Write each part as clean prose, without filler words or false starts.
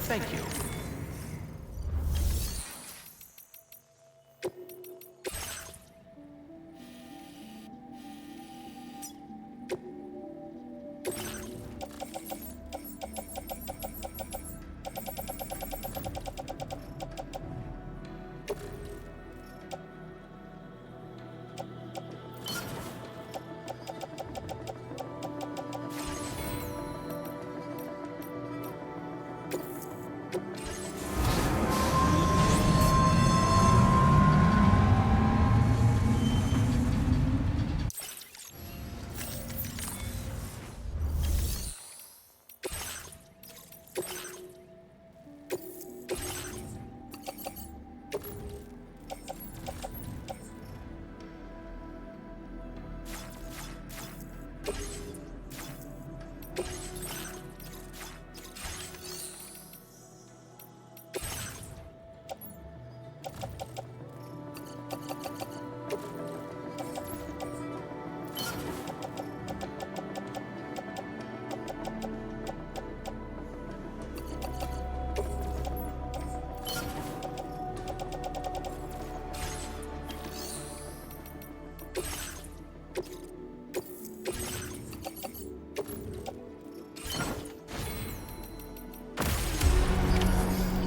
Thank you.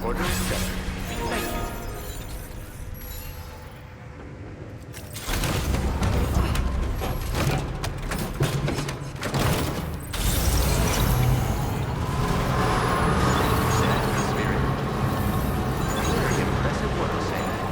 Order accepted. Thank you. Very impressive work, Sam.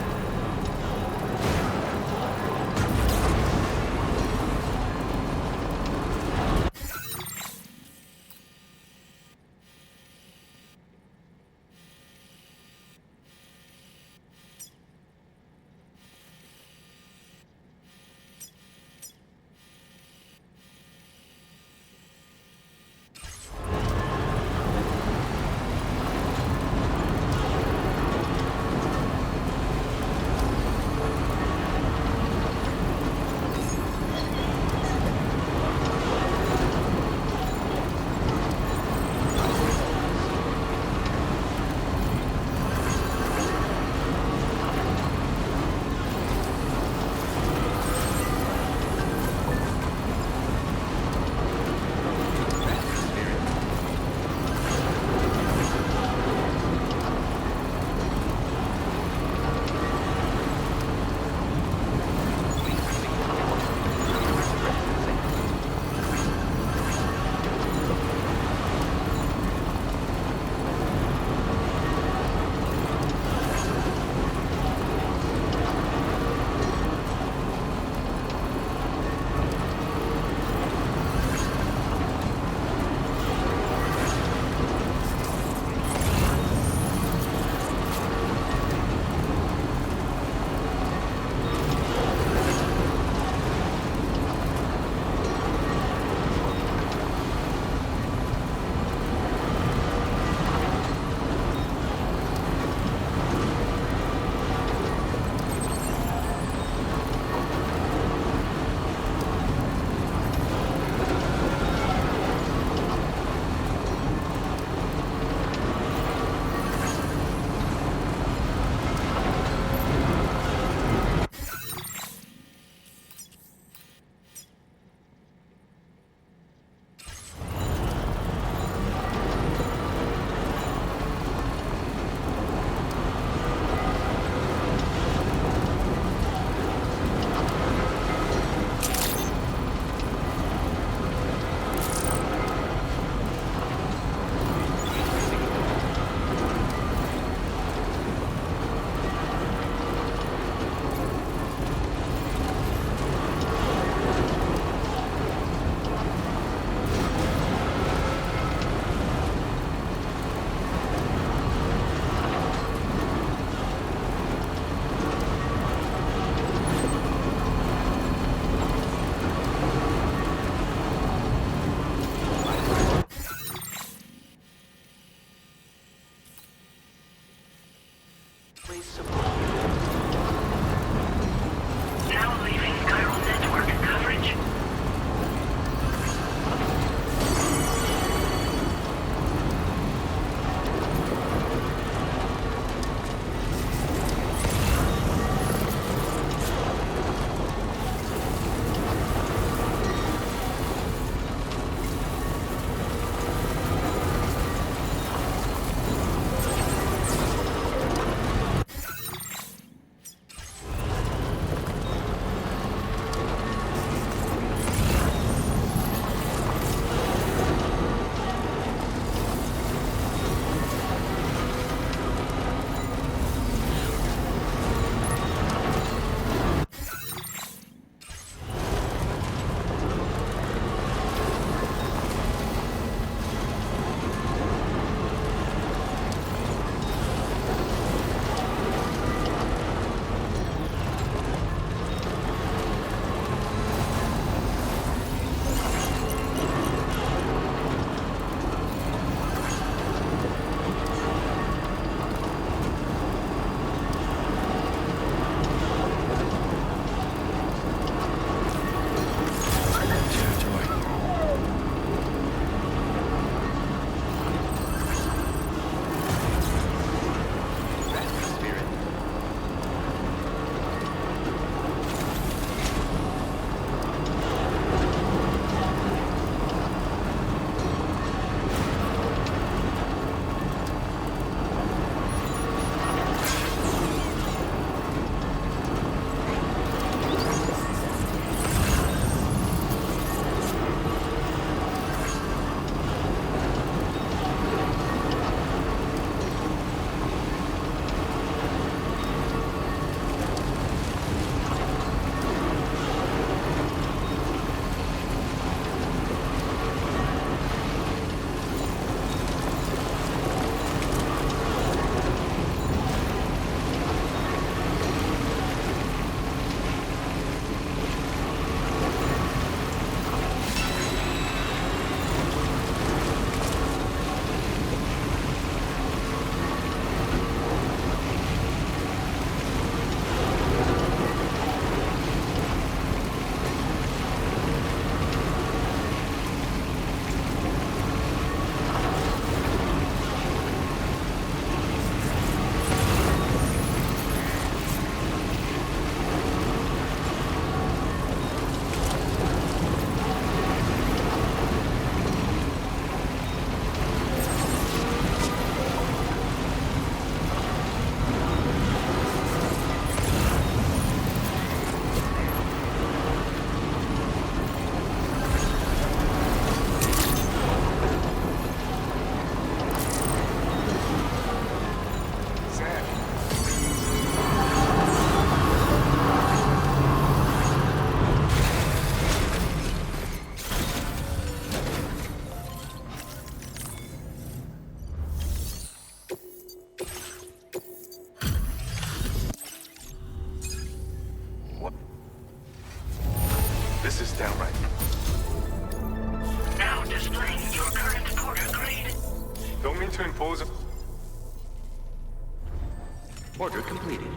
Order completed.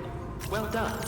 Well done.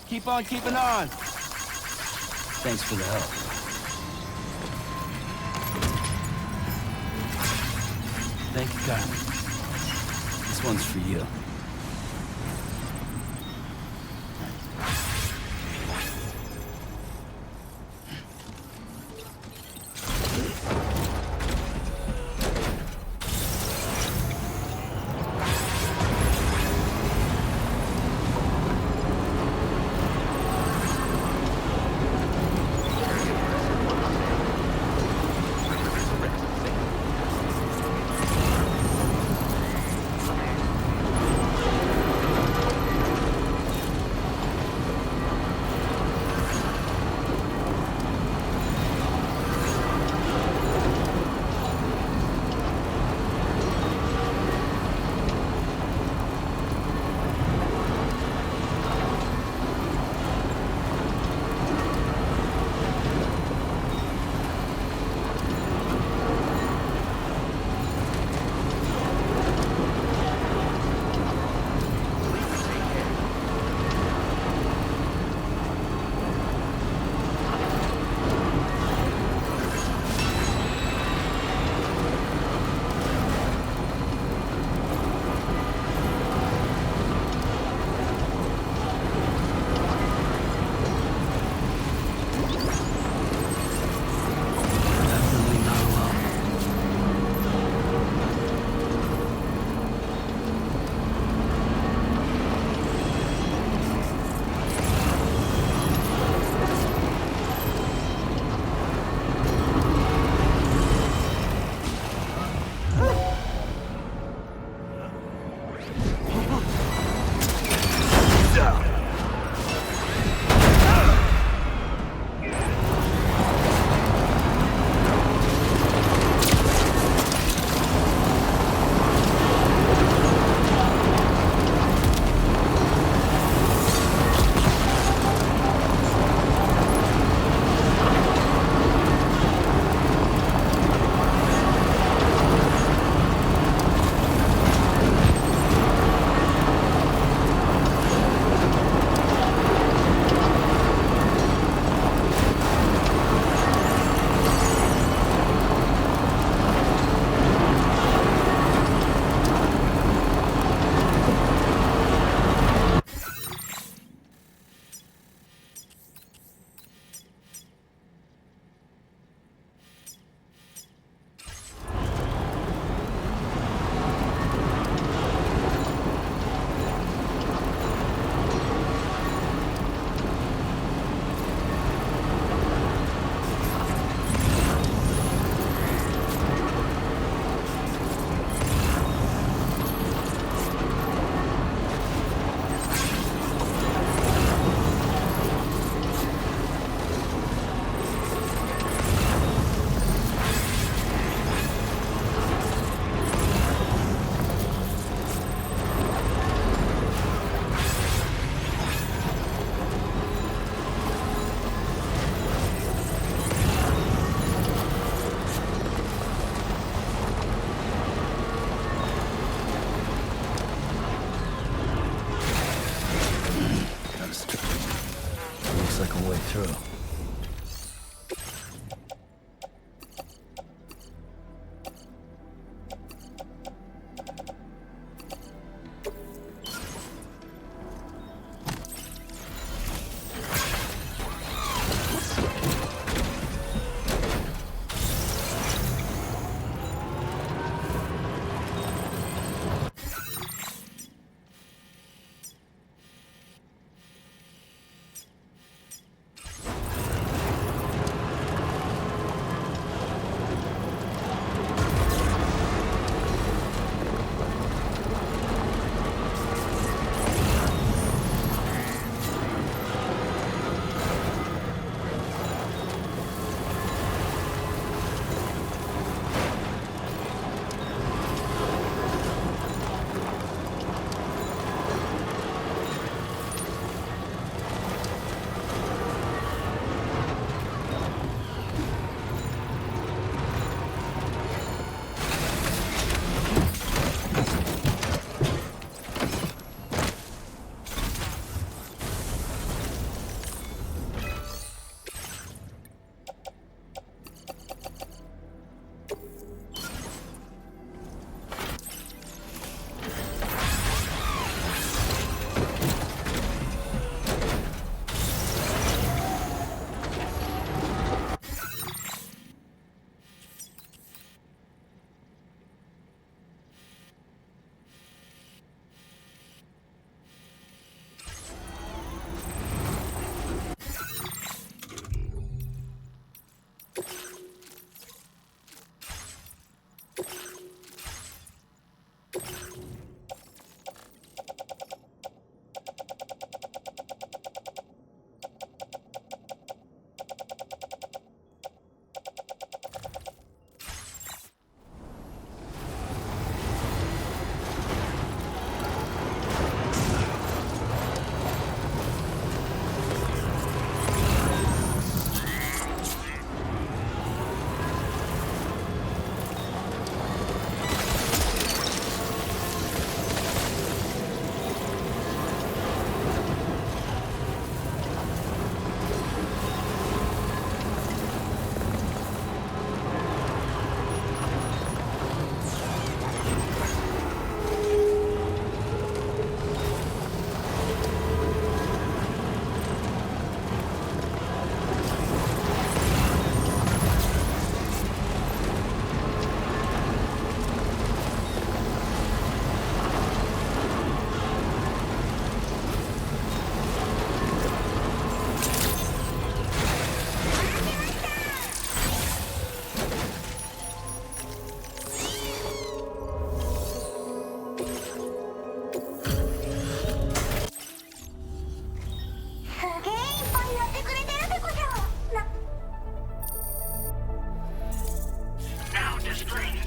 Keep on keeping on. Thanks for the help. Thank you kindly. This one's for you.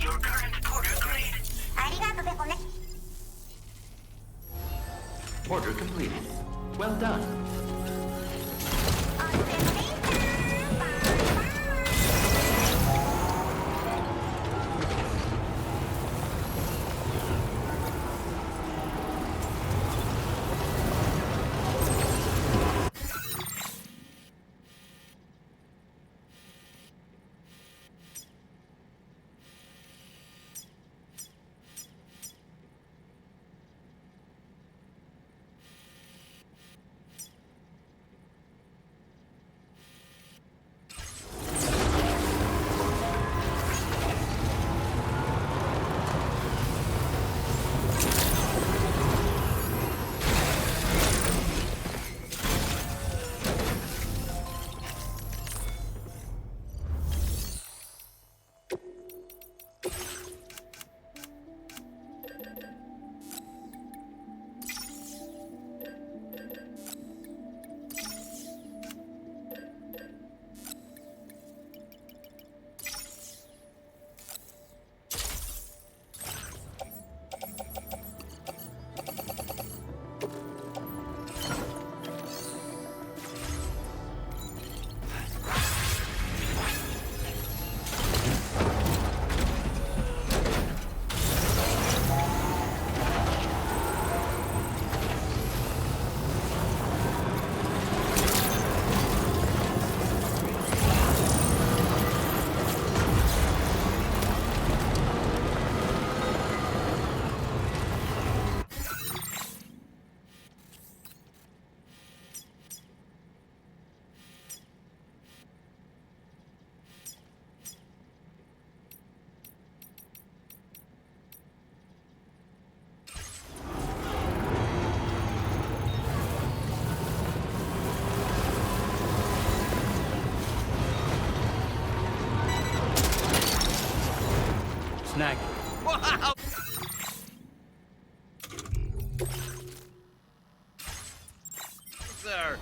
your current porter grade. ありがとうペコね。 Order completed. Well done. お疲れ様でした。バイバイ。Snag. Wow! There.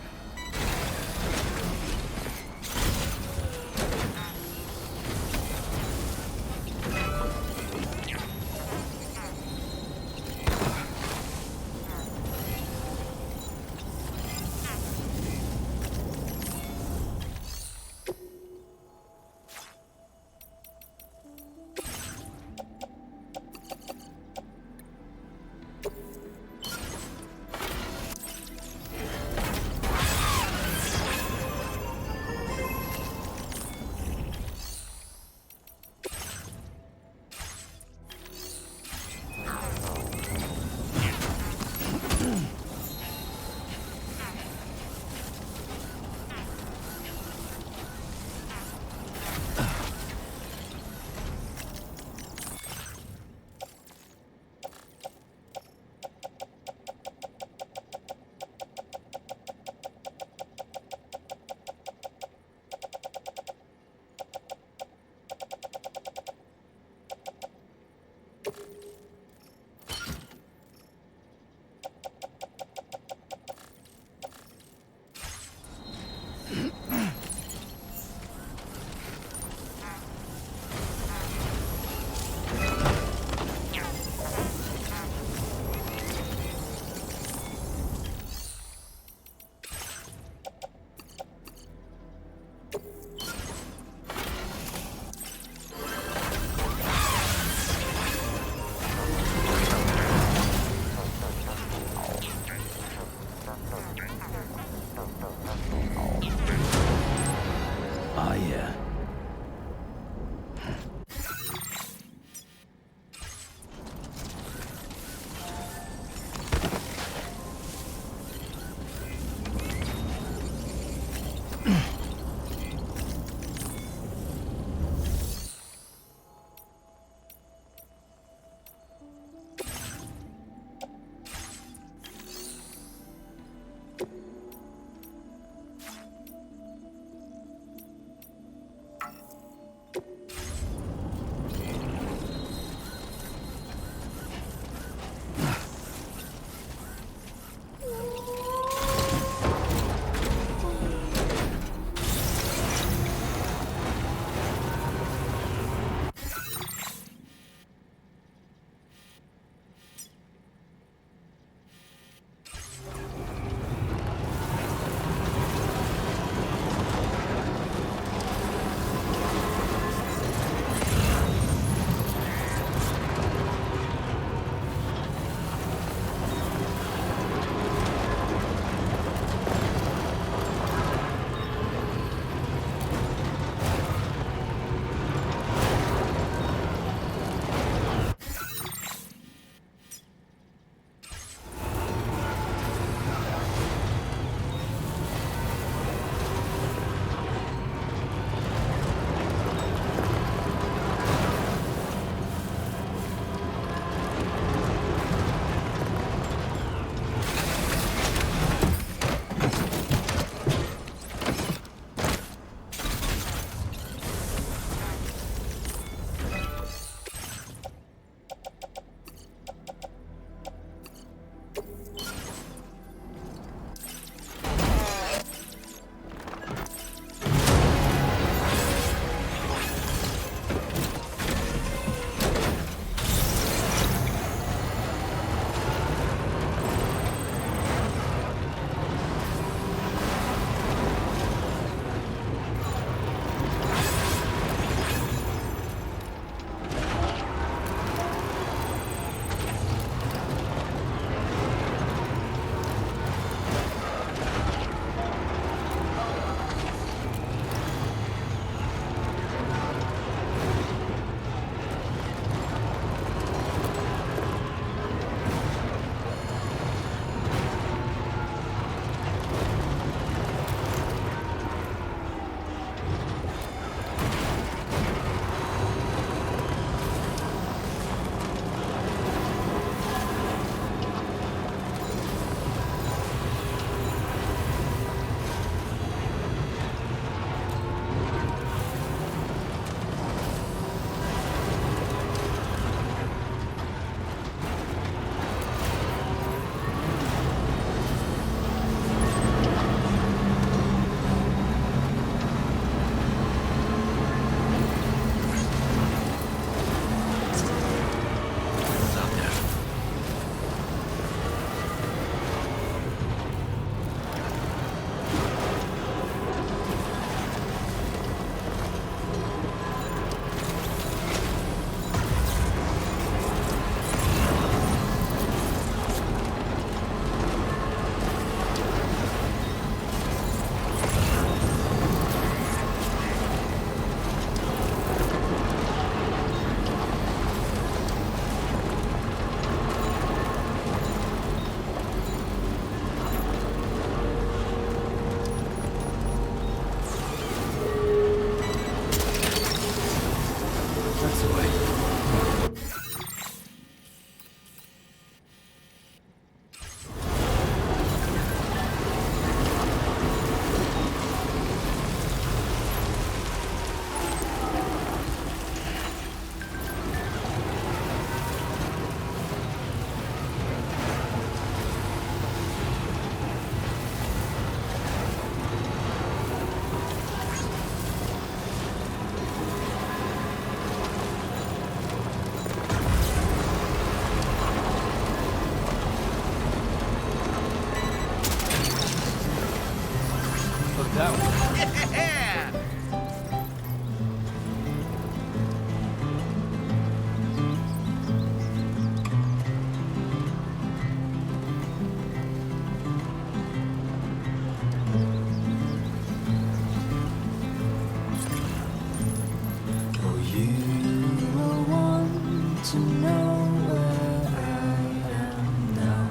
to know where I am now.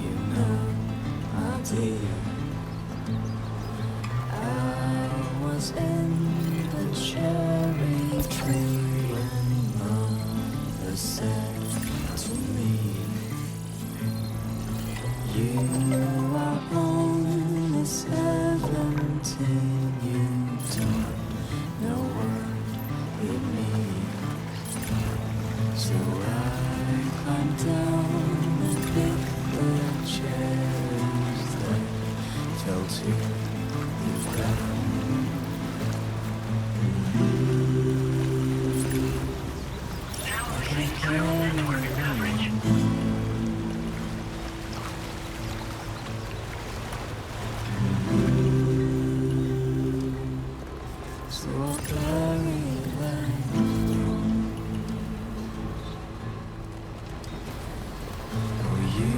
You know, my dear, I was in the cherry tree when mother said to me, you are on this heaven till you don't know what it means. So I climbed down and picked the cherries that fell to the ground. So I'll carry you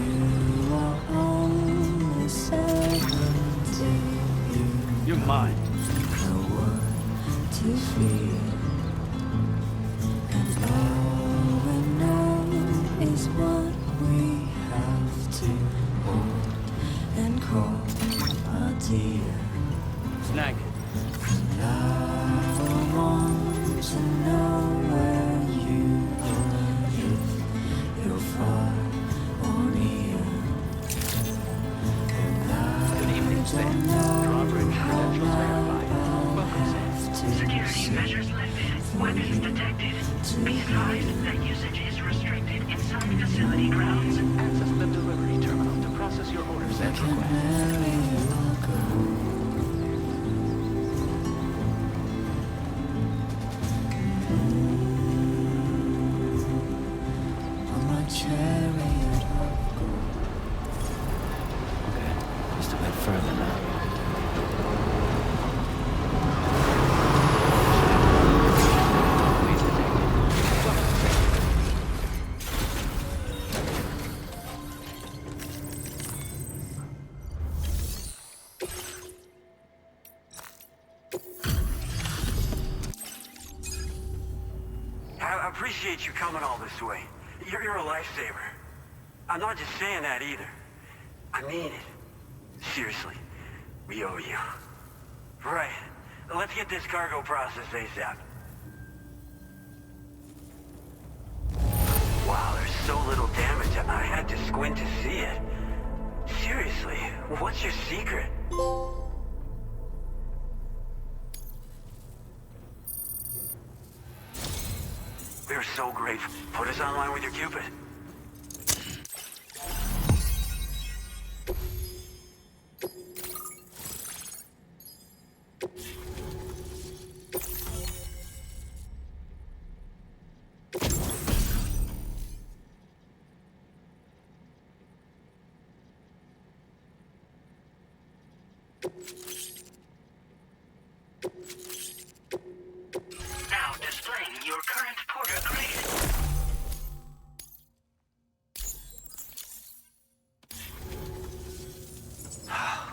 are only 17. You're mine. Know what to feel, and all we know is what we have to hold and call our dear. Snag it. And I want to know where you are, if you're far or near. And I Good evening, Sam. don't know Drawbridge how credentials I verified. Welcome, Sam. have to Security say measures lifted. Weapons detected. Be advised that usage is restricted inside facility grounds. Access the delivery terminal to process your orders I and can requests. marry you or go. On my chariot of gold. Okay, just a bit further now. Please detected. Welcome, Sam. I appreciate you coming all this way. You're a lifesaver. I'm not just saying that either. I mean it. Seriously, we owe you. Right. Let's get this cargo processed ASAP. Wow, there's so little damage. I had to squint to see it. Seriously, what's your secret? We're so grateful. Put us online with your Cupid. Now displaying your current porter grade.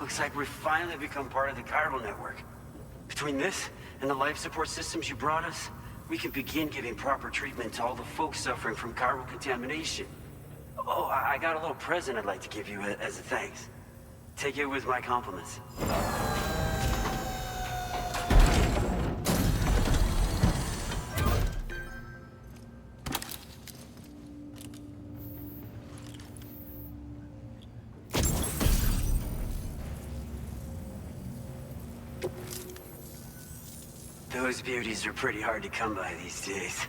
Looks like we've finally become part of the chiral network. Between this and the life support systems you brought us, we can begin giving proper treatment to all the folks suffering from chiral contamination. Oh, I got a little present I'd like to give you as a thanks. Take it with my compliments. Those beauties are pretty hard to come by these days.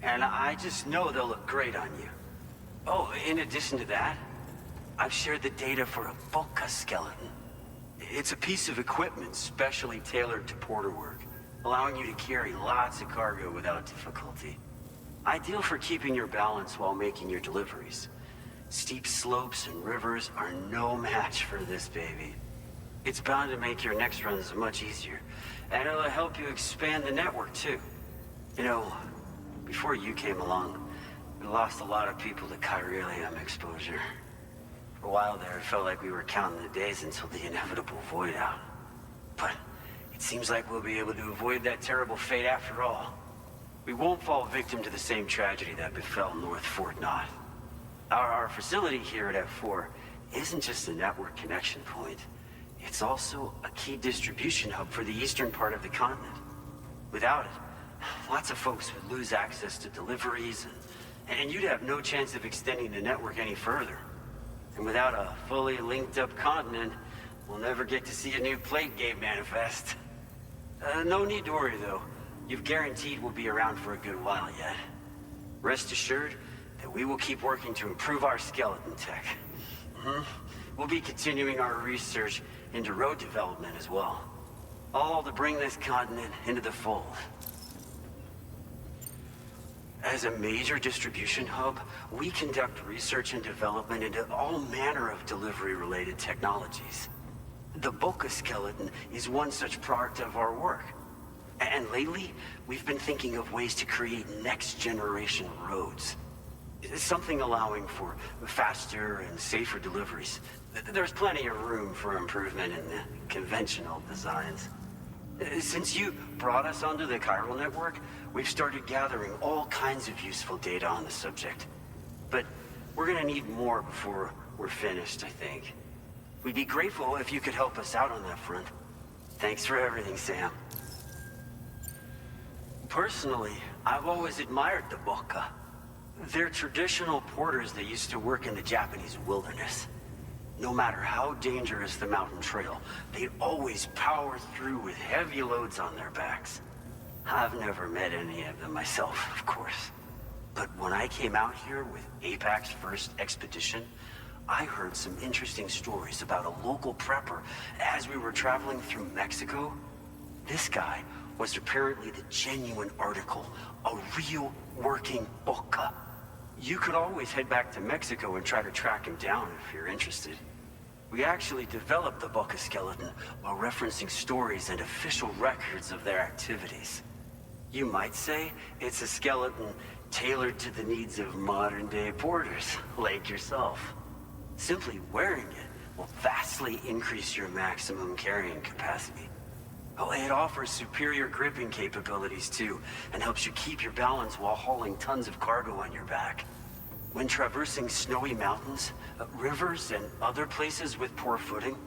And I just know they'll look great on you. Oh, in addition to that, I've shared the data for a Bulka skeleton. It's a piece of equipment specially tailored to porter work, allowing you to carry lots of cargo without difficulty. Ideal for keeping your balance while making your deliveries. Steep slopes and rivers are no match for this baby. It's bound to make your next runs much easier, and it'll help you expand the network too. You know, before you came along, we lost a lot of people to chiralium exposure. For a while there, it felt like we were counting the days until the inevitable void out. But it seems like we'll be able to avoid that terrible fate after all. we won't fall victim to the same tragedy that befell North Fort Knott. Our facility here at F4 isn't just a network connection point. It's also a key distribution hub for the eastern part of the continent. Without it, lots of folks would lose access to deliveries, and you'd have no chance of extending the network any further. And without a fully linked up continent, we'll never get to see a new plate game manifest. No need to worry though. You've guaranteed we'll be around for a good while yet. Rest assured that we will keep working to improve our skeleton tech. We'll be continuing our research into road development as well. All to bring this continent into the fold. As a major distribution hub, we conduct research and development into all manner of delivery-related technologies. The Boca skeleton is one such product of our work. And lately, we've been thinking of ways to create next-generation roads. Something allowing for faster and safer deliveries. There's plenty of room for improvement in the conventional designs. Since you brought us onto the chiral network, we've started gathering all kinds of useful data on the subject. But we're gonna need more before we're finished, I think. We'd be grateful if you could help us out on that front. Thanks for everything, Sam. Personally, I've always admired the Boca. They're traditional porters that used to work in the Japanese wilderness. No matter how dangerous the mountain trail, they'd always power through with heavy loads on their backs. I've never met any of them myself, of course. But when I came out here with APAC's first expedition, I heard some interesting stories about a local prepper as we were traveling through Mexico. This guy was apparently the genuine article, a real working Boca. You could always head back to Mexico and try to track him down if you're interested. We actually developed the Boca skeleton while referencing stories and official records of their activities. You might say it's a skeleton tailored to the needs of modern-day porters, like yourself. Simply wearing it will vastly increase your maximum carrying capacity. Oh, it offers superior gripping capabilities too, and helps you keep your balance while hauling tons of cargo on your back. When traversing snowy mountains, rivers, and other places with poor footing,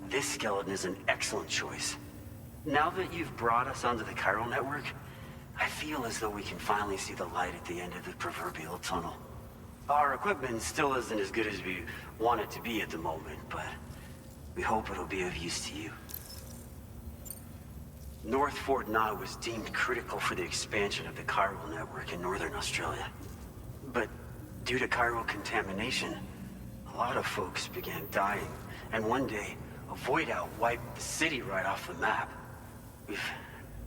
this skeleton is an excellent choice. Now that you've brought us onto the chiral network, I feel as though we can finally see the light at the end of the proverbial tunnel. Our equipment still isn't as good as we want it to be at the moment, but we hope it'll be of use to you. North Fort Knott was deemed critical for the expansion of the chiral network in northern Australia. But due to chiral contamination, a lot of folks began dying, and one day, a void out wiped the city right off the map. We've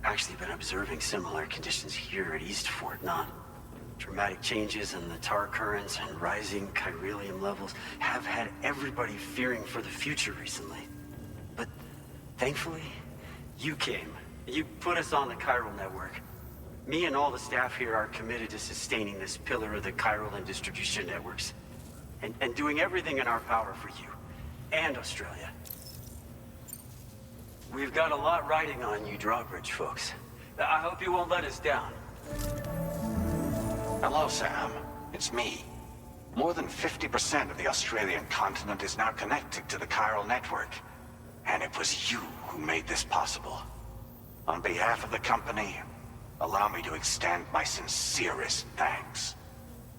actually been observing similar conditions here at East Fort Knott. Dramatic changes in the tar currents and rising chiralium levels have had everybody fearing for the future recently. But thankfully, you came. You put us on the chiral network. Me and all the staff here are committed to sustaining this pillar of the chiral and distribution networks. And doing everything in our power for you. And Australia. We've got a lot riding on you drawbridge folks. I hope you won't let us down. Hello, Sam. It's me. More than 50% of the Australian continent is now connected to the chiral network. And it was you who made this possible. On behalf of the company, allow me to extend my sincerest thanks.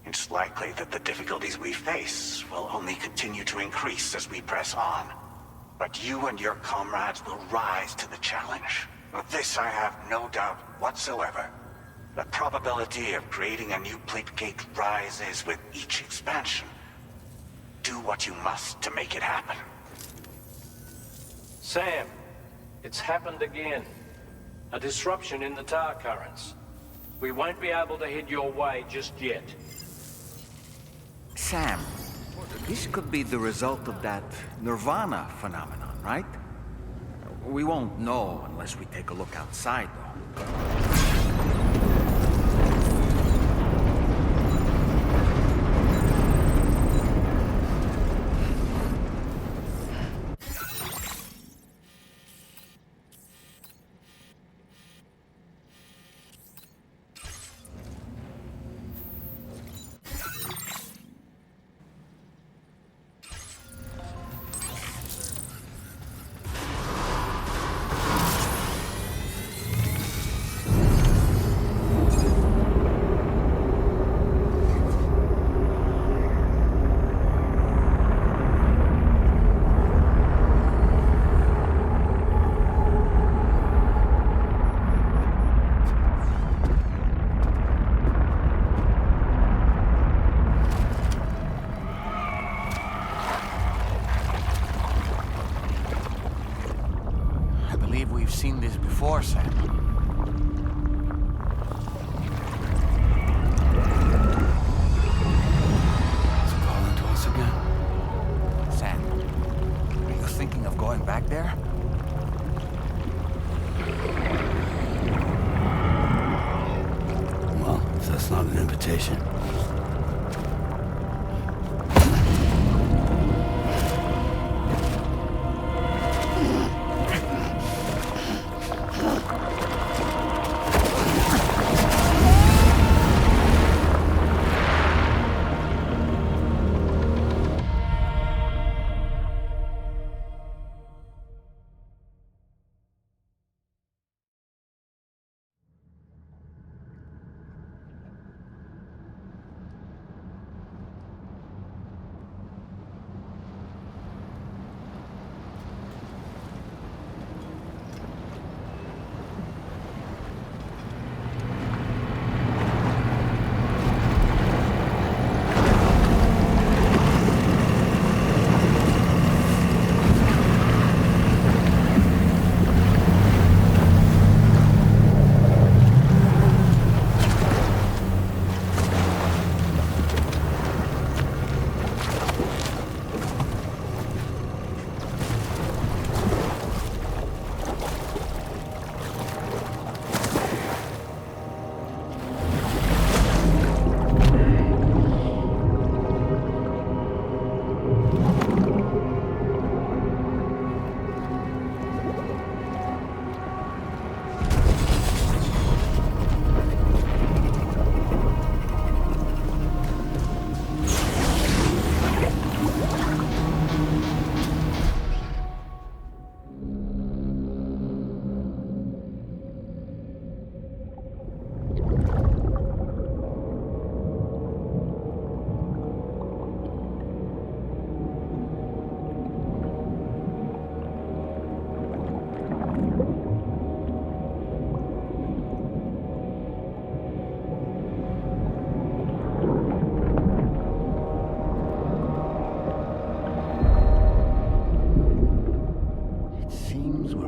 It's likely that the difficulties we face will only continue to increase as we press on. But you and your comrades will rise to the challenge. Of this I have no doubt whatsoever. The probability of creating a new plate gate rises with each expansion. Do what you must to make it happen. Sam, it's happened again. A disruption in the tar currents. We won't be able to head your way just yet. Sam, this could be the result of that Nirvana phenomenon, right? We won't know unless we take a look outside, though. want an invitation.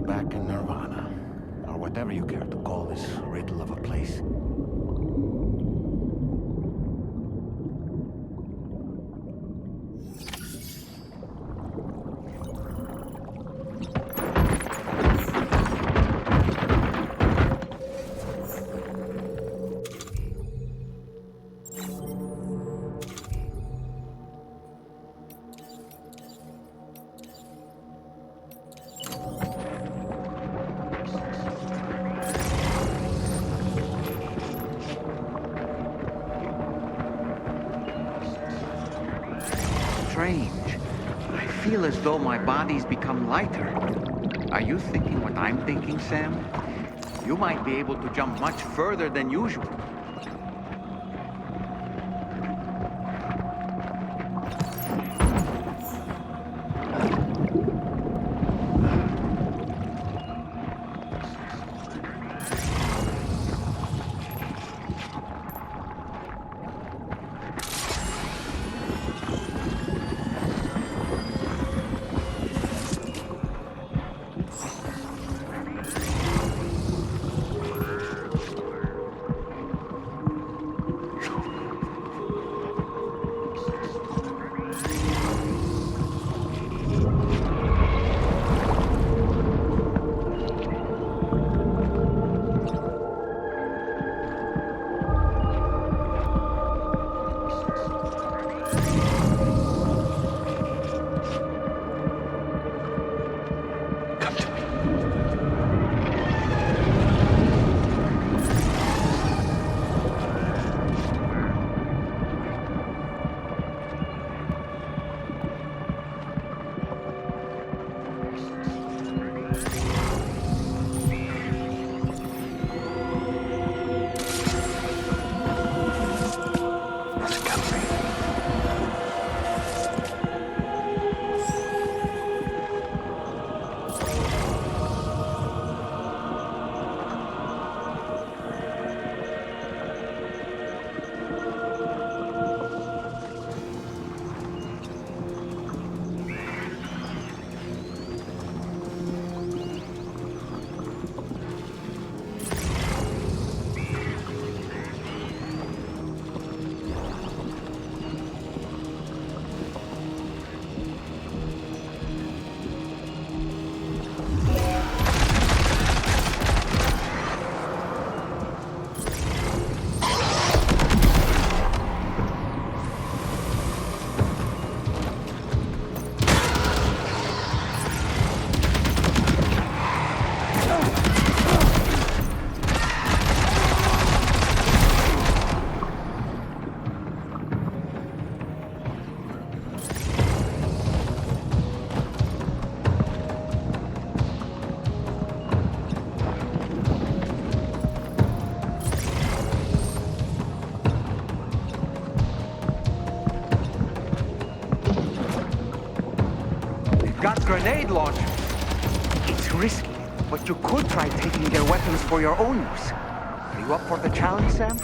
Back in Nirvana, or whatever you care to call this riddle of a place. Strange. I feel as though my body's become lighter. Are you thinking what I'm thinking, Sam? You might be able to jump much further than usual. grenade launcher. It's risky, but you could try taking their weapons for your own use. Are you up for the challenge, Sam?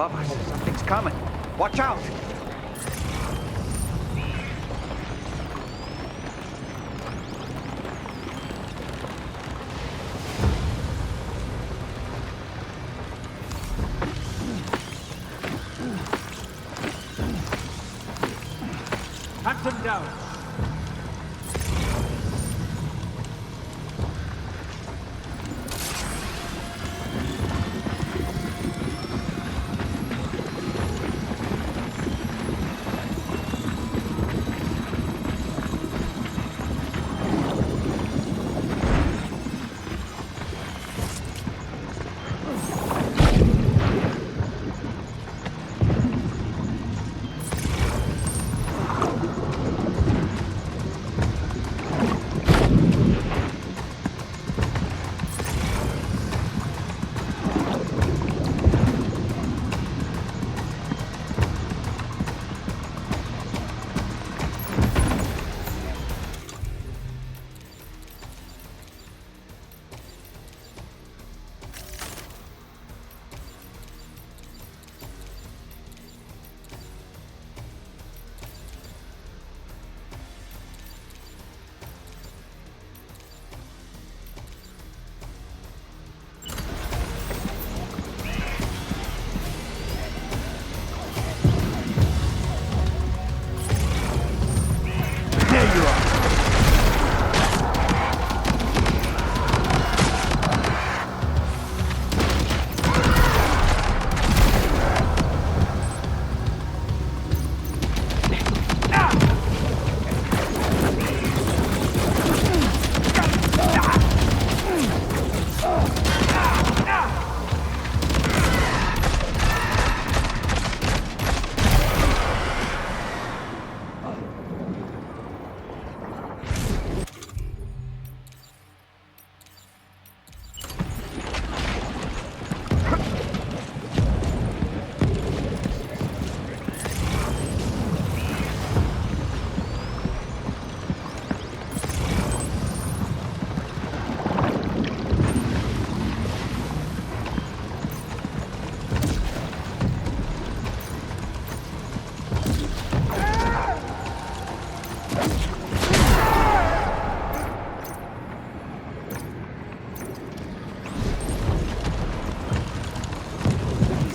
above us. Something's coming. Watch out! Hunt them down.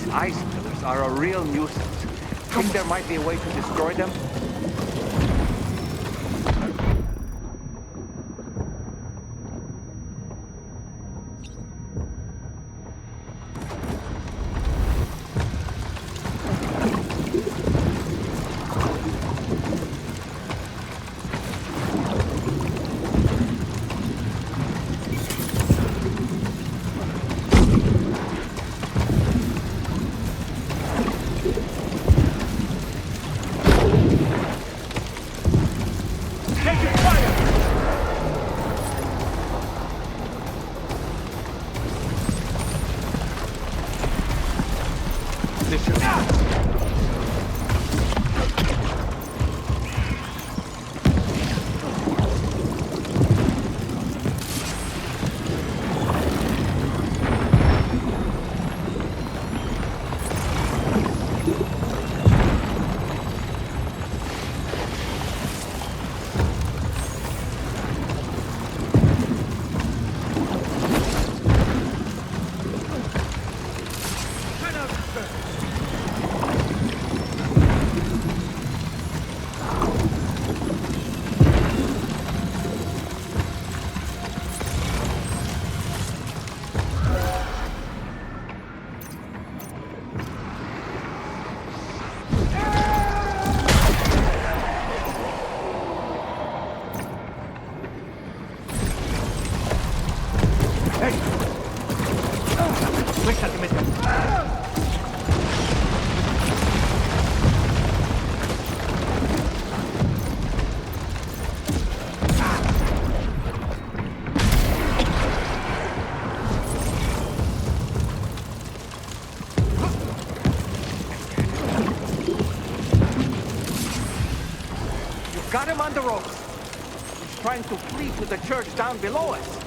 Ice pillars are a real nuisance. Think there might be a way to destroy them? Got him on the ropes. He's trying to flee to the church down below us.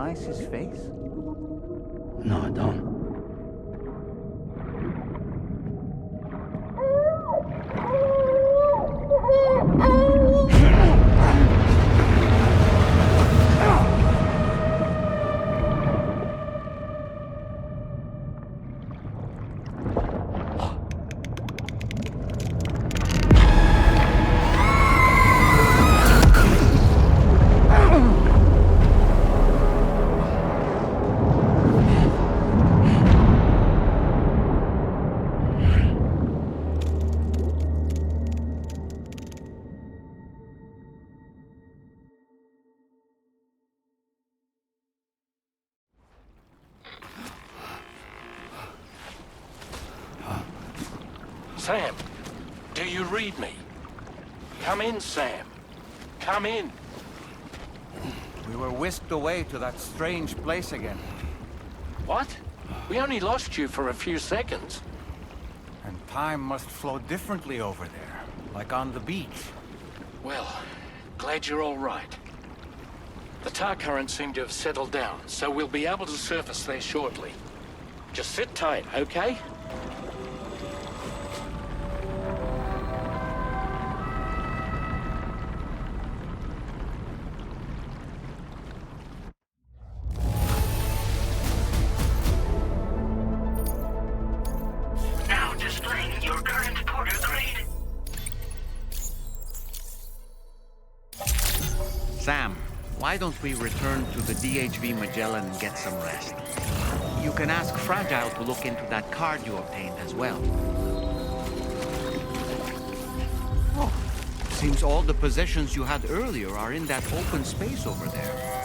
recognize his face? No, I don't. Sam, do you read me? Come in, Sam. Come in. We were whisked away to that strange place again. What? We only lost you for a few seconds. And time must flow differently over there, like on the beach. Well, glad you're all right. The tar currents seem to have settled down, so we'll be able to surface there shortly. Just sit tight, okay? Now displaying your current porter grade. Sam, why don't we return to the DHV Magellan and get some rest? You can ask Fragile to look into that card you obtained as well. Oh, seems all the possessions you had earlier are in that open space over there.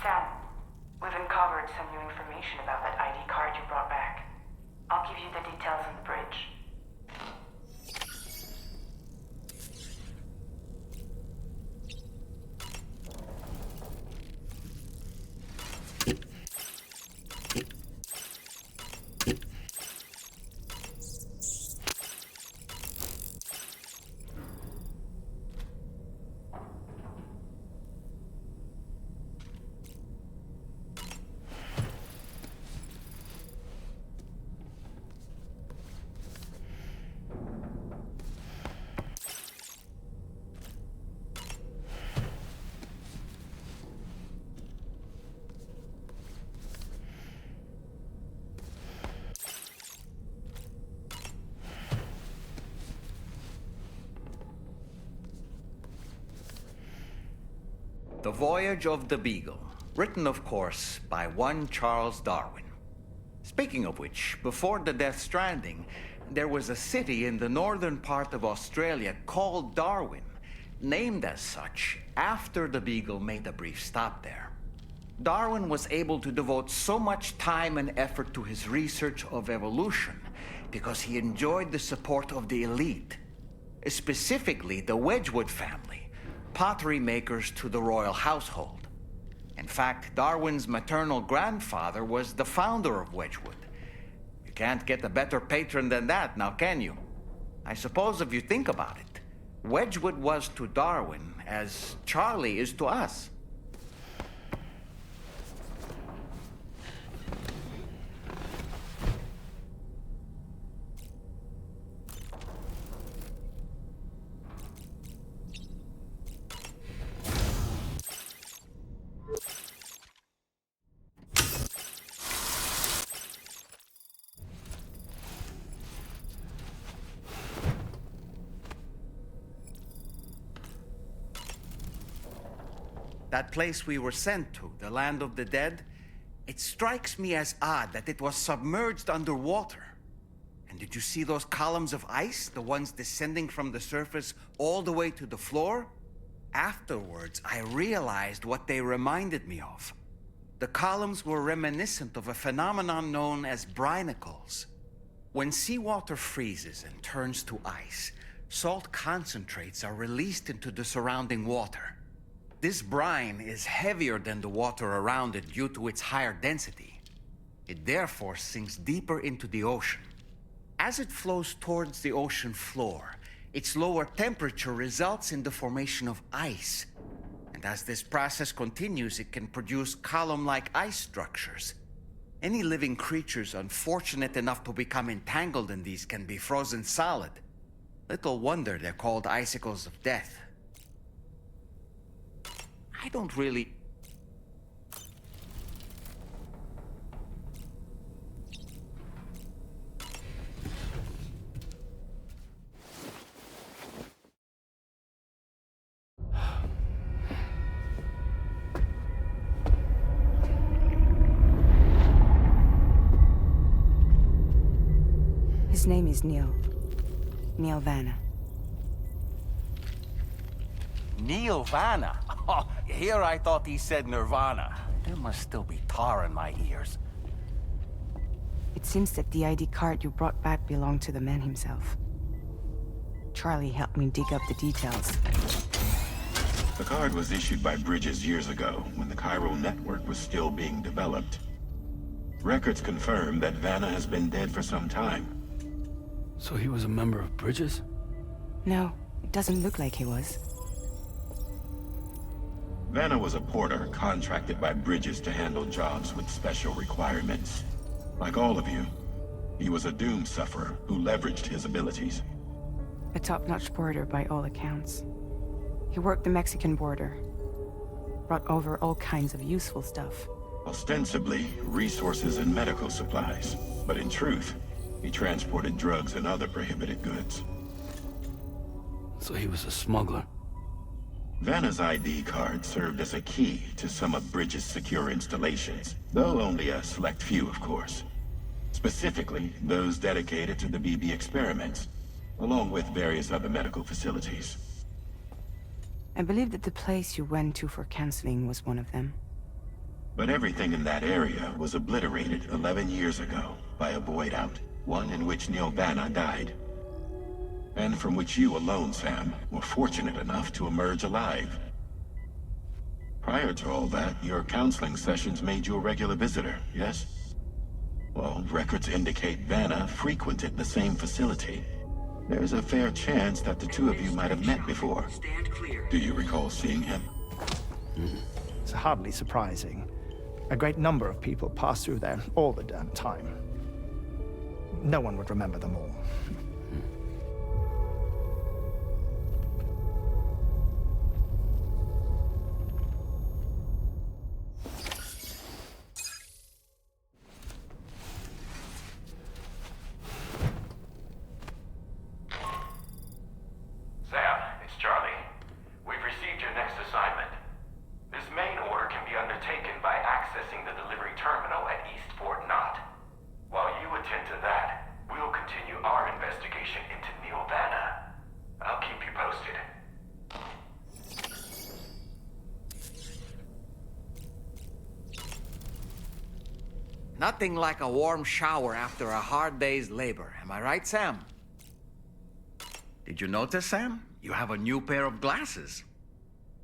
Sam, we've uncovered some new information about that ID card you brought back. I'll give you the details on the bridge. The Voyage of the Beagle, written, of course, by one Charles Darwin. Speaking of which, before the Death Stranding, there was a city in the northern part of Australia called Darwin, named as such after the Beagle made a brief stop there. Darwin was able to devote so much time and effort to his research of evolution because he enjoyed the support of the elite, specifically the Wedgwood family, pottery makers to the royal household. In fact, Darwin's maternal grandfather was the founder of Wedgwood. You can't get a better patron than that, now can you? I suppose if you think about it, Wedgwood was to Darwin as Charlie is to us. That place we were sent to, the land of the dead, it strikes me as odd that it was submerged underwater. And did you see those columns of ice, the ones descending from the surface all the way to the floor? Afterwards, I realized what they reminded me of. The columns were reminiscent of a phenomenon known as brinicles. When seawater freezes and turns to ice, salt concentrates are released into the surrounding water. This brine is heavier than the water around it due to its higher density. It therefore sinks deeper into the ocean. As it flows towards the ocean floor, its lower temperature results in the formation of ice. And as this process continues, it can produce column-like ice structures. Any living creatures unfortunate enough to become entangled in these can be frozen solid. Little wonder they're called icicles of death. I don't really... His name is Neil. Neil Vanna. Neil Vanna? Oh, here I thought he said Nirvana. There must still be tar in my ears. It seems that the ID card you brought back belonged to the man himself. Charlie helped me dig up the details. The card was issued by Bridges years ago, when the chiral network was still being developed. Records confirm that Vanna has been dead for some time. So he was a member of Bridges? No, it doesn't look like he was. Vanna was a porter contracted by Bridges to handle jobs with special requirements. Like all of you, he was a doom sufferer who leveraged his abilities. A top-notch porter by all accounts. He worked the Mexican border. Brought over all kinds of useful stuff. Ostensibly, resources and medical supplies. But in truth, he transported drugs and other prohibited goods. So he was a smuggler. Vanna's ID card served as a key to some of Bridges' secure installations, though only a select few, of course. Specifically, those dedicated to the BB experiments, along with various other medical facilities. I believe that the place you went to for counseling was one of them. But everything in that area was obliterated 11 years ago by a void out, one in which Neil Vanna died. And from which you alone, Sam, were fortunate enough to emerge alive. Prior to all that, your counseling sessions made you a regular visitor, yes? Well, records indicate Vanna frequented the same facility. There's a fair chance that the two of you might have met before. Do you recall seeing him? It's hardly surprising. A great number of people pass through there all the damn time. No one would remember them all. Sam, it's Charlie. We've received your next assignment. This main order can be undertaken by accessing the delivery terminal at East Fort Knott. While you attend to that, we'll continue our investigation into Neil Vanna. I'll keep you posted. Nothing like a warm shower after a hard day's labor. Am I right, Sam? Did you notice, Sam? You have a new pair of glasses.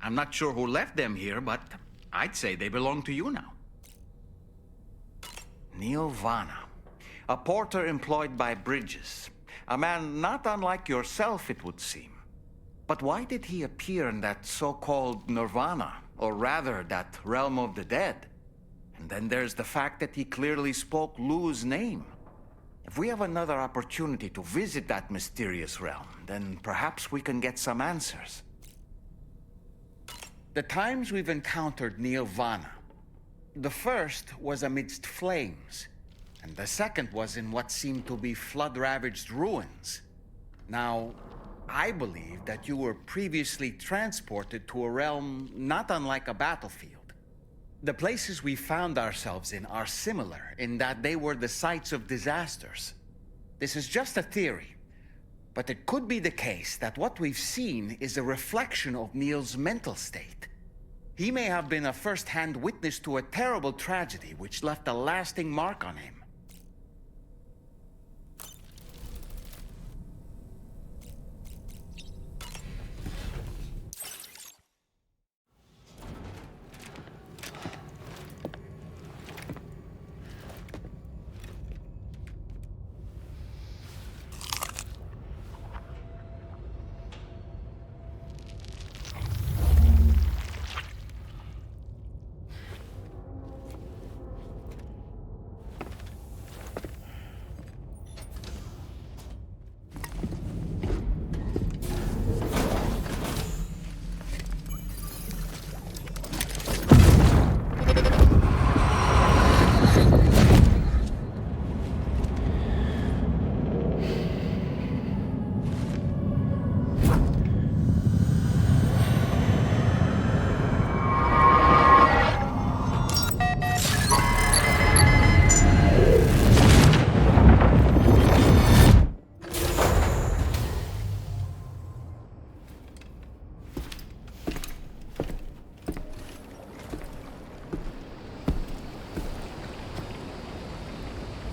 I'm not sure who left them here, but I'd say they belong to you now. Neil Vanna, a porter employed by Bridges. A man not unlike yourself, it would seem. But why did he appear in that so-called Nirvana, or rather, that realm of the dead? And then there's the fact that he clearly spoke Lou's name. If we have another opportunity to visit that mysterious realm, then perhaps we can get some answers. The times we've encountered Neil Vanna, the first was amidst flames, and the second was in what seemed to be flood-ravaged ruins. Now, I believe that you were previously transported to a realm not unlike a battlefield. The places we found ourselves in are similar in that they were the sites of disasters. This is just a theory, but it could be the case that what we've seen is a reflection of Neil's mental state. He may have been a first-hand witness to a terrible tragedy which left a lasting mark on him.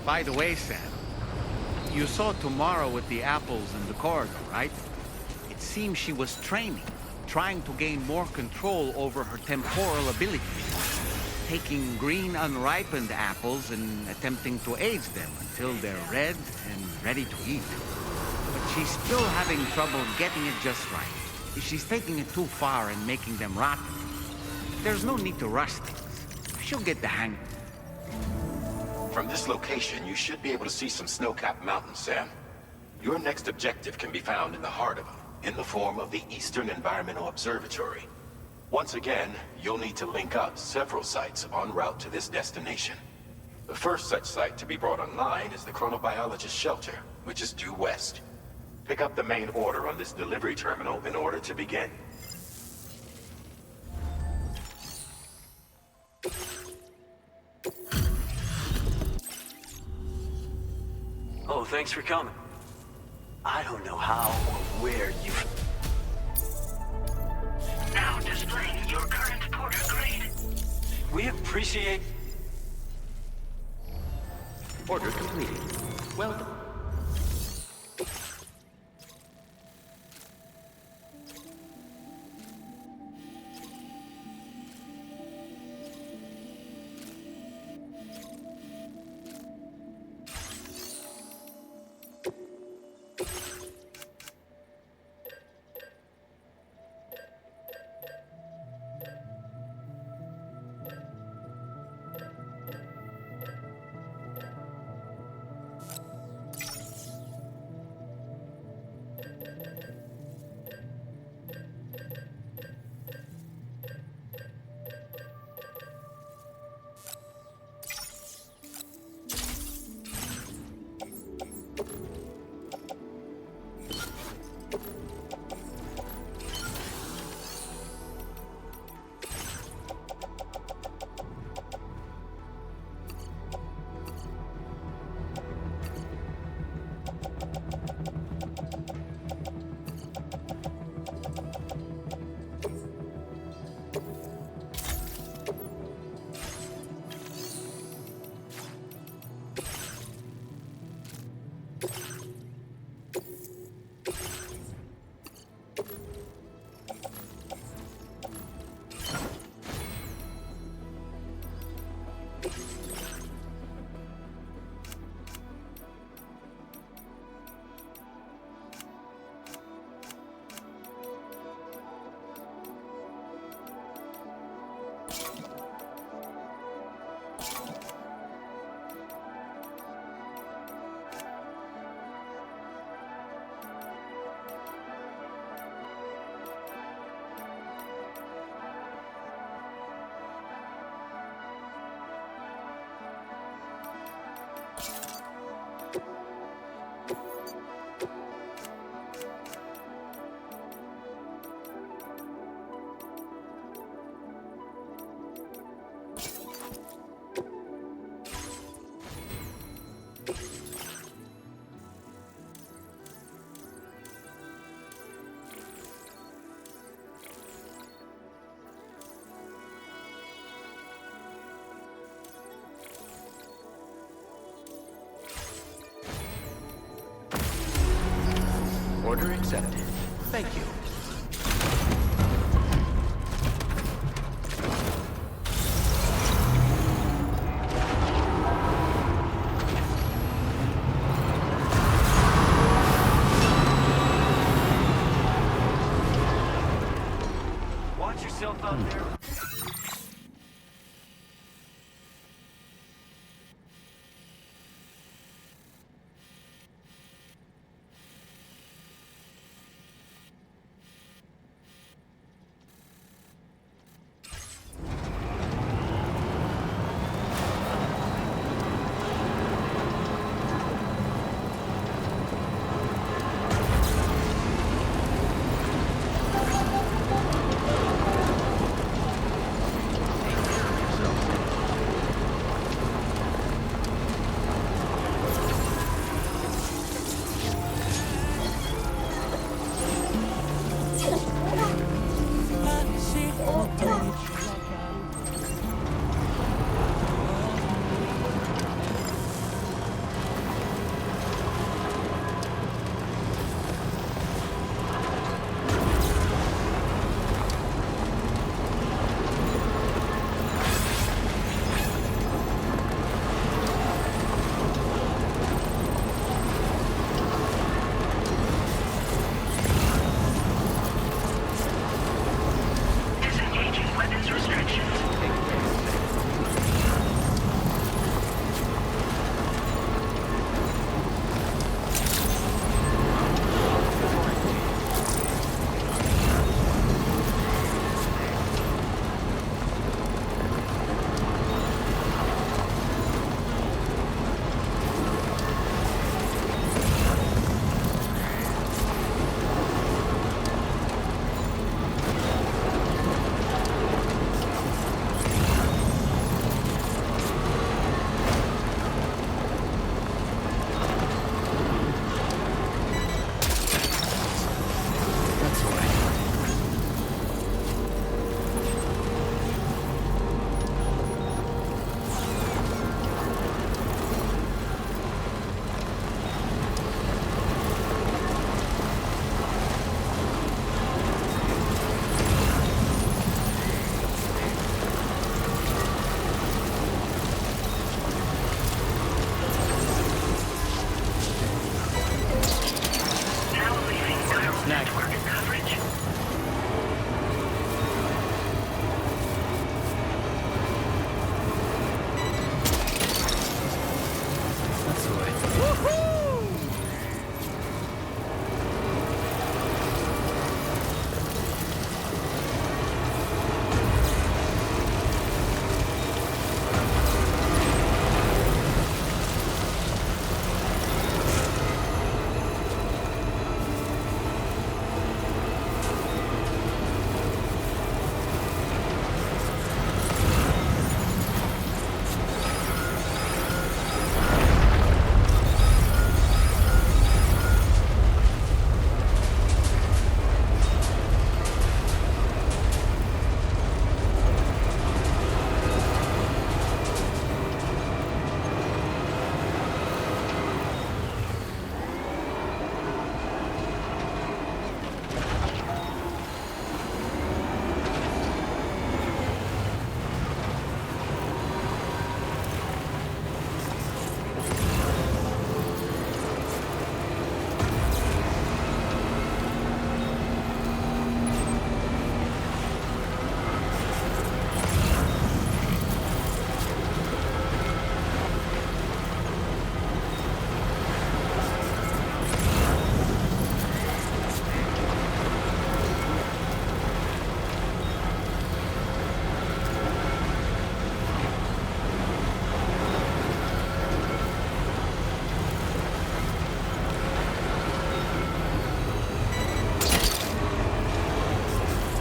By the way, Sam, you saw Tomorrow with the apples in the corridor, right? It seems she was training, trying to gain more control over her temporal abilities, taking green unripened apples and attempting to age them until they're red and ready to eat. But she's still having trouble getting it just right. She's taking it too far and making them rotten. There's no need to rush things. She'll get the hang of it. From this location, you should be able to see some snow-capped mountains, Sam. Your next objective can be found in the heart of them, in the form of the Eastern Environmental Observatory. Once again, you'll need to link up several sites en route to this destination. The first such site to be brought online is the Chronobiologist Shelter, which is due west. Pick up the main order on this delivery terminal in order to begin. Oh, thanks for coming. I don't know how or where you... Now displaying your current porter grade. We appreciate... Order completed. Well done. Order accepted. Thank you. Watch yourself out there. Disengaging weapons restrictions. That's all right. Now leaving viral Snack. network coverage. That's all right.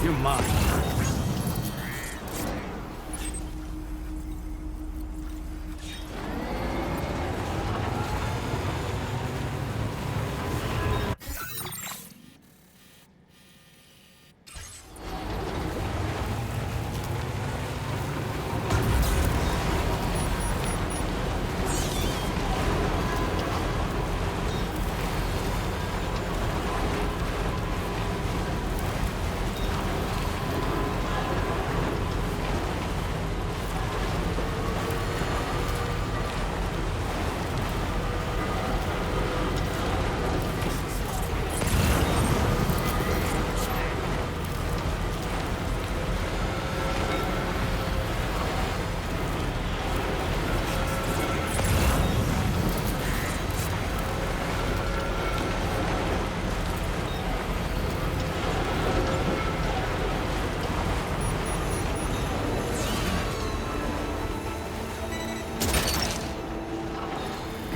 You're mine.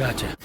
Gotcha.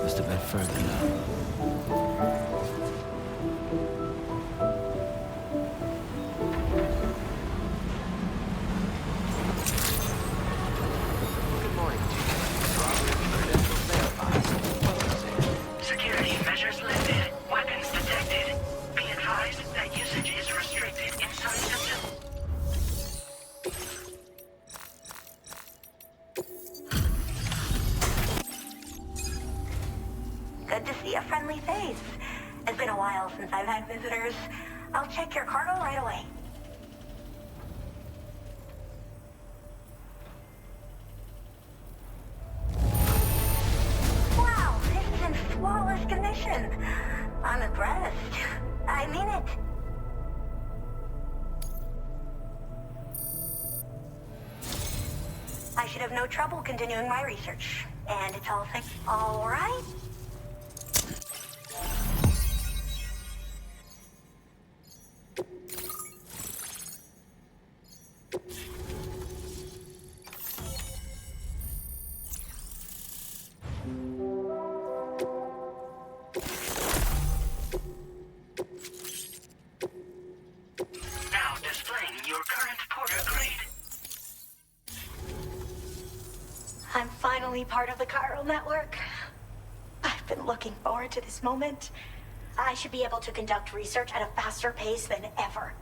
Just a bit further now. Good morning. Credentials verified. Security measures lifted. Weapons detected. Be advised that usage is restricted inside the facility. Good to see a friendly face. It's been a while since I've had visitors. I'll check your cargo right away. Wow, this is in flawless condition. I'm impressed. I mean it. I should have no trouble continuing my research. And it's all fixed. All right. Now displaying your current porter grade. I'm finally part of the chiral network. I've been looking forward to this moment. I should be able to conduct research at a faster pace than ever.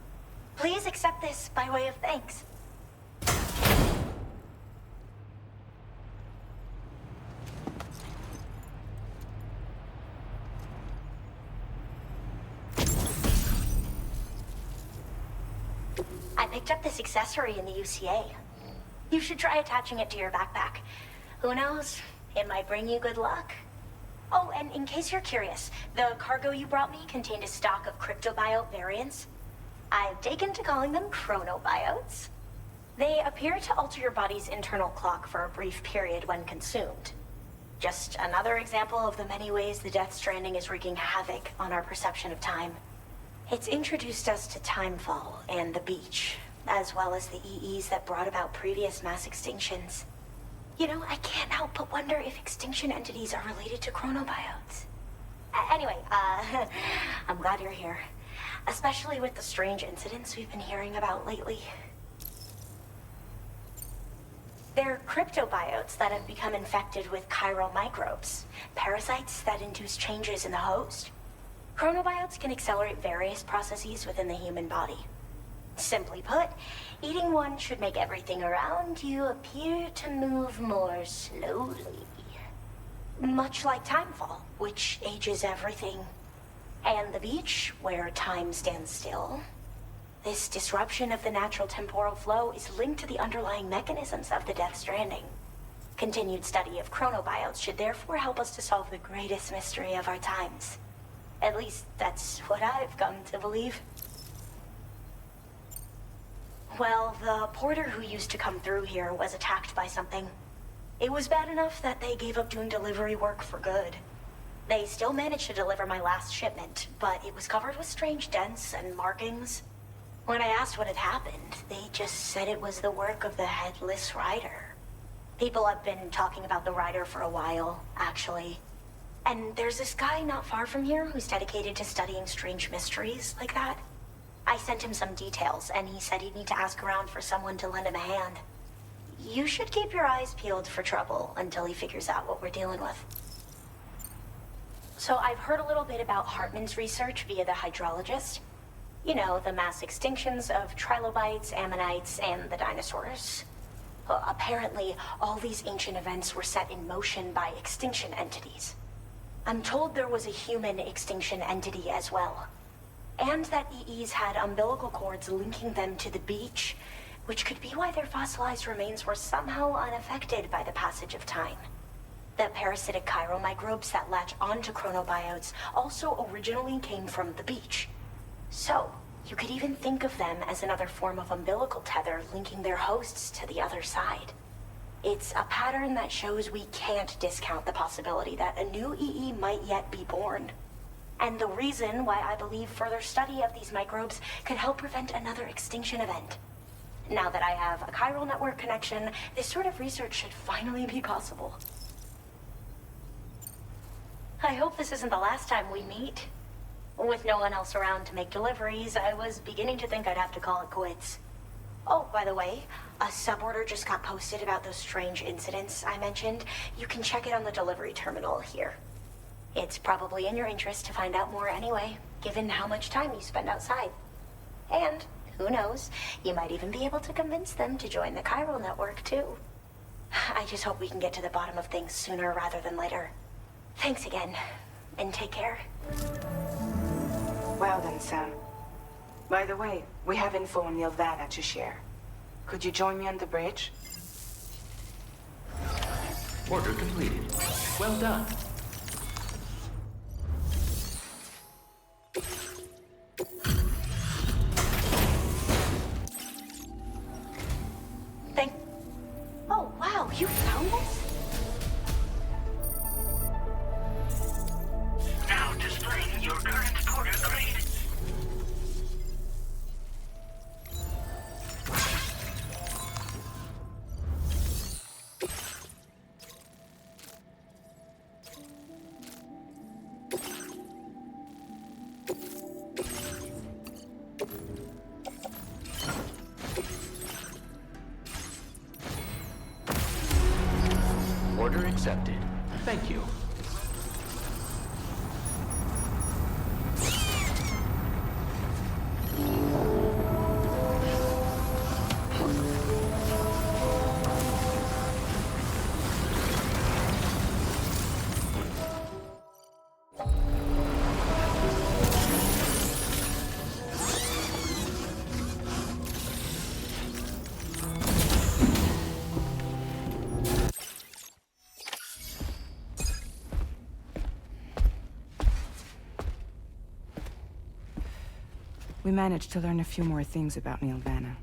Please accept this by way of thanks. I picked up this accessory in the UCA. You should try attaching it to your backpack. Who knows? It might bring you good luck. Oh, and in case you're curious, the cargo you brought me contained a stock of cryptobiote variants. I've taken to calling them chronobiotes. They appear to alter your body's internal clock for a brief period when consumed. Just another example of the many ways the Death Stranding is wreaking havoc on our perception of time. It's introduced us to Timefall and the beach, as well as the EEs that brought about previous mass extinctions. You know, I can't help but wonder if extinction entities are related to chronobiotes. Anyway, I'm glad you're here. Especially with the strange incidents we've been hearing about lately. They're cryptobiotes that have become infected with chiral microbes, parasites that induce changes in the host. Chronobiotes can accelerate various processes within the human body. Simply put, eating one should make everything around you appear to move more slowly. Much like Timefall, which ages everything. And the beach, where time stands still. This disruption of the natural temporal flow is linked to the underlying mechanisms of the Death Stranding. Continued study of chronobiotes should therefore help us to solve the greatest mystery of our times. At least, that's what I've come to believe. Well, the porter who used to come through here was attacked by something. It was bad enough that they gave up doing delivery work for good. They still managed to deliver my last shipment, but it was covered with strange dents and markings. When I asked what had happened, they just said it was the work of the Headless Rider. People have been talking about the Rider for a while, actually. And there's this guy not far from here who's dedicated to studying strange mysteries like that. I sent him some details, and he said he'd need to ask around for someone to lend him a hand. You should keep your eyes peeled for trouble until he figures out what we're dealing with. So I've heard a little bit about Hartman's research via the hydrologist. You know, the mass extinctions of trilobites, ammonites, and the dinosaurs. Apparently, all these ancient events were set in motion by extinction entities. I'm told there was a human extinction entity as well. And that EEs had umbilical cords linking them to the beach, which could be why their fossilized remains were somehow unaffected by the passage of time. The parasitic chiromicrobes that latch onto chronobiotes also originally came from the beach. So, you could even think of them as another form of umbilical tether linking their hosts to the other side. It's a pattern that shows we can't discount the possibility that a new EE might yet be born. And the reason why I believe further study of these microbes could help prevent another extinction event. Now that I have a chiral network connection, this sort of research should finally be possible. I hope this isn't the last time we meet. With no one else around to make deliveries, I was beginning to think I'd have to call it quits. Oh, by the way, a suborder just got posted about those strange incidents I mentioned. You can check it on the delivery terminal here. It's probably in your interest to find out more anyway, given how much time you spend outside. And, who knows, you might even be able to convince them to join the chiral network, too. I just hope we can get to the bottom of things sooner rather than later. Thanks again, and take care. Well then, Sam. By the way, we have info on Nilvana to share. Could you join me on the bridge? Order completed. Well done. Oh, wow, you found this? Now displaying your current porter grade. Order accepted. Thank you. We managed to learn a few more things about Nilvana.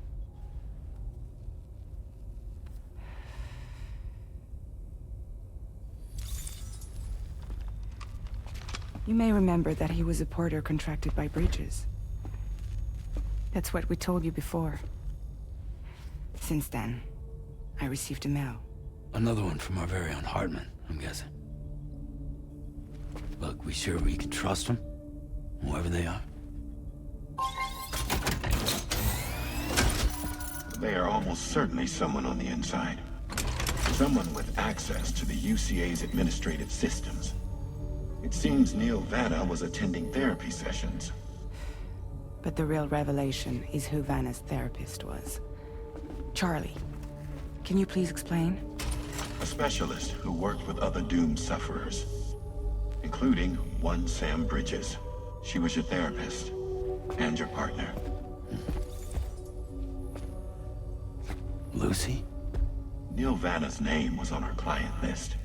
You may remember that he was a porter contracted by Bridges. That's what we told you before. Since then, I received a mail. Another one from our very own Hartman, I'm guessing. Look, we sure we can trust them? Whoever they are? They are almost certainly someone on the inside. Someone with access to the UCA's administrative systems. It seems Neil Vanna was attending therapy sessions. But the real revelation is who Vanna's therapist was. Charlie, can you please explain? A specialist who worked with other doomed sufferers, including one Sam Bridges. She was your therapist and your partner. Lucy? Neil Vanna's name was on our client list.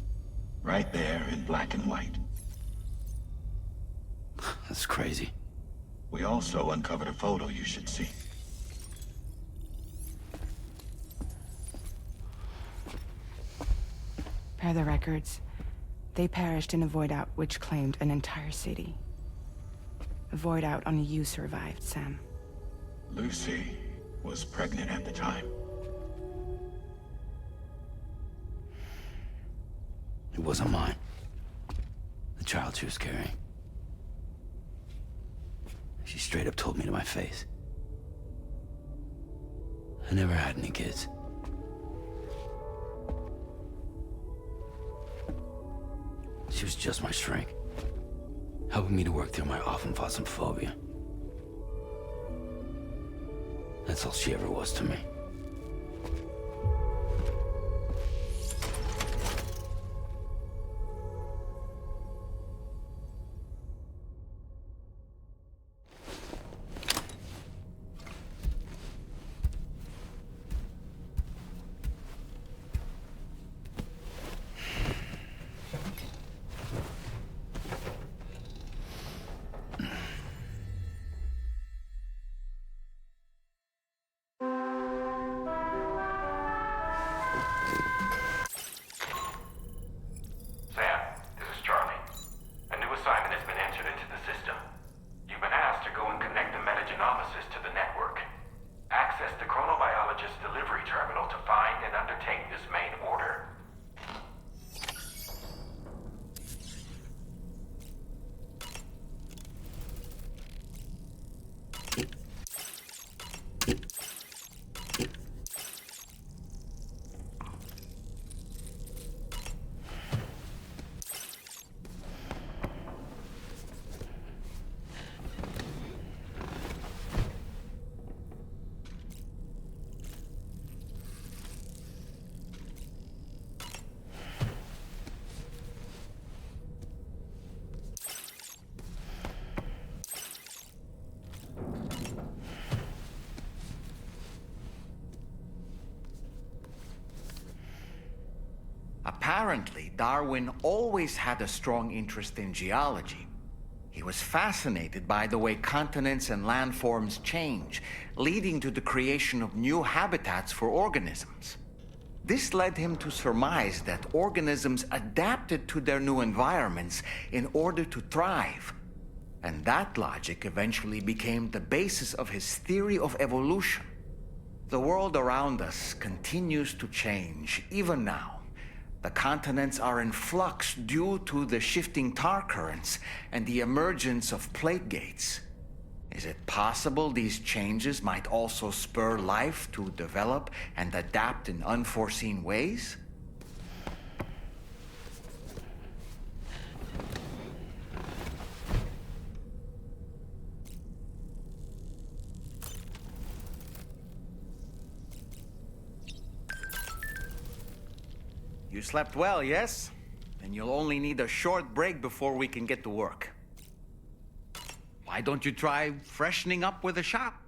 Right there in black and white. That's crazy. We also uncovered a photo you should see. Per the records, they perished in a void out which claimed an entire city. A void out only you survived, Sam. Lucy was pregnant at the time. It wasn't mine. The child she was carrying. She straight up told me to my face. I never had any kids. She was just my shrink, helping me to work through my often phobia. That's all she ever was to me. Sam, this is Charlie. A new assignment has been entered into the system. You've been asked to go and connect the metagenomicist to the network. Access the chronobiologist delivery terminal to find and undertake this main order. Apparently, Darwin always had a strong interest in geology. He was fascinated by the way continents and landforms change, leading to the creation of new habitats for organisms. This led him to surmise that organisms adapted to their new environments in order to thrive. And that logic eventually became the basis of his theory of evolution. The world around us continues to change, even now. The continents are in flux due to the shifting tar currents and the emergence of plate gates. Is it possible these changes might also spur life to develop and adapt in unforeseen ways? You slept well, yes? And you'll only need a short break before we can get to work. Why don't you try freshening up with a shop?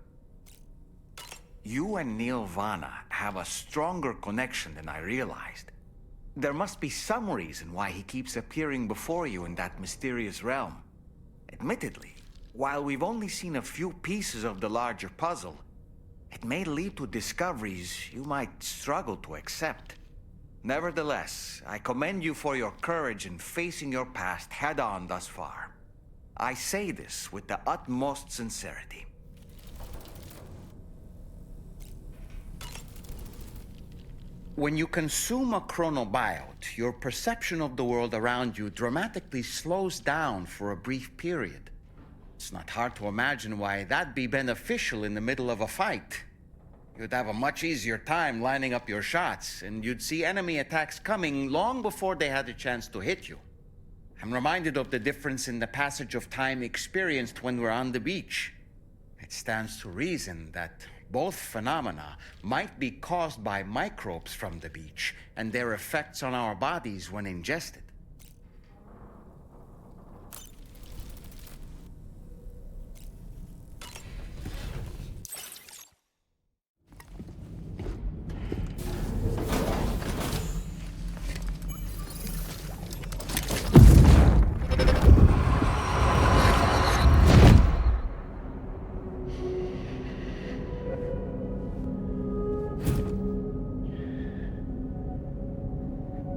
You and Neil Vana have a stronger connection than I realized. There must be some reason why he keeps appearing before you in that mysterious realm. Admittedly, while we've only seen a few pieces of the larger puzzle, it may lead to discoveries you might struggle to accept. Nevertheless, I commend you for your courage in facing your past head-on thus far. I say this with the utmost sincerity. When you consume a chronobiote, your perception of the world around you dramatically slows down for a brief period. It's not hard to imagine why that'd be beneficial in the middle of a fight. You'd have a much easier time lining up your shots, and you'd see enemy attacks coming long before they had a chance to hit you. I'm reminded of the difference in the passage of time experienced when we're on the beach. It stands to reason that both phenomena might be caused by microbes from the beach and their effects on our bodies when ingested.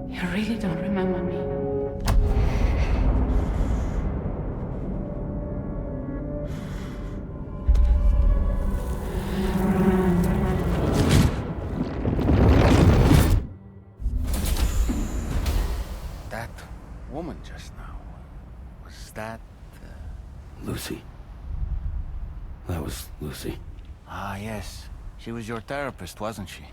You really don't remember me. That woman just now, was that... Lucy. That was Lucy. Ah, yes. She was your therapist, wasn't she?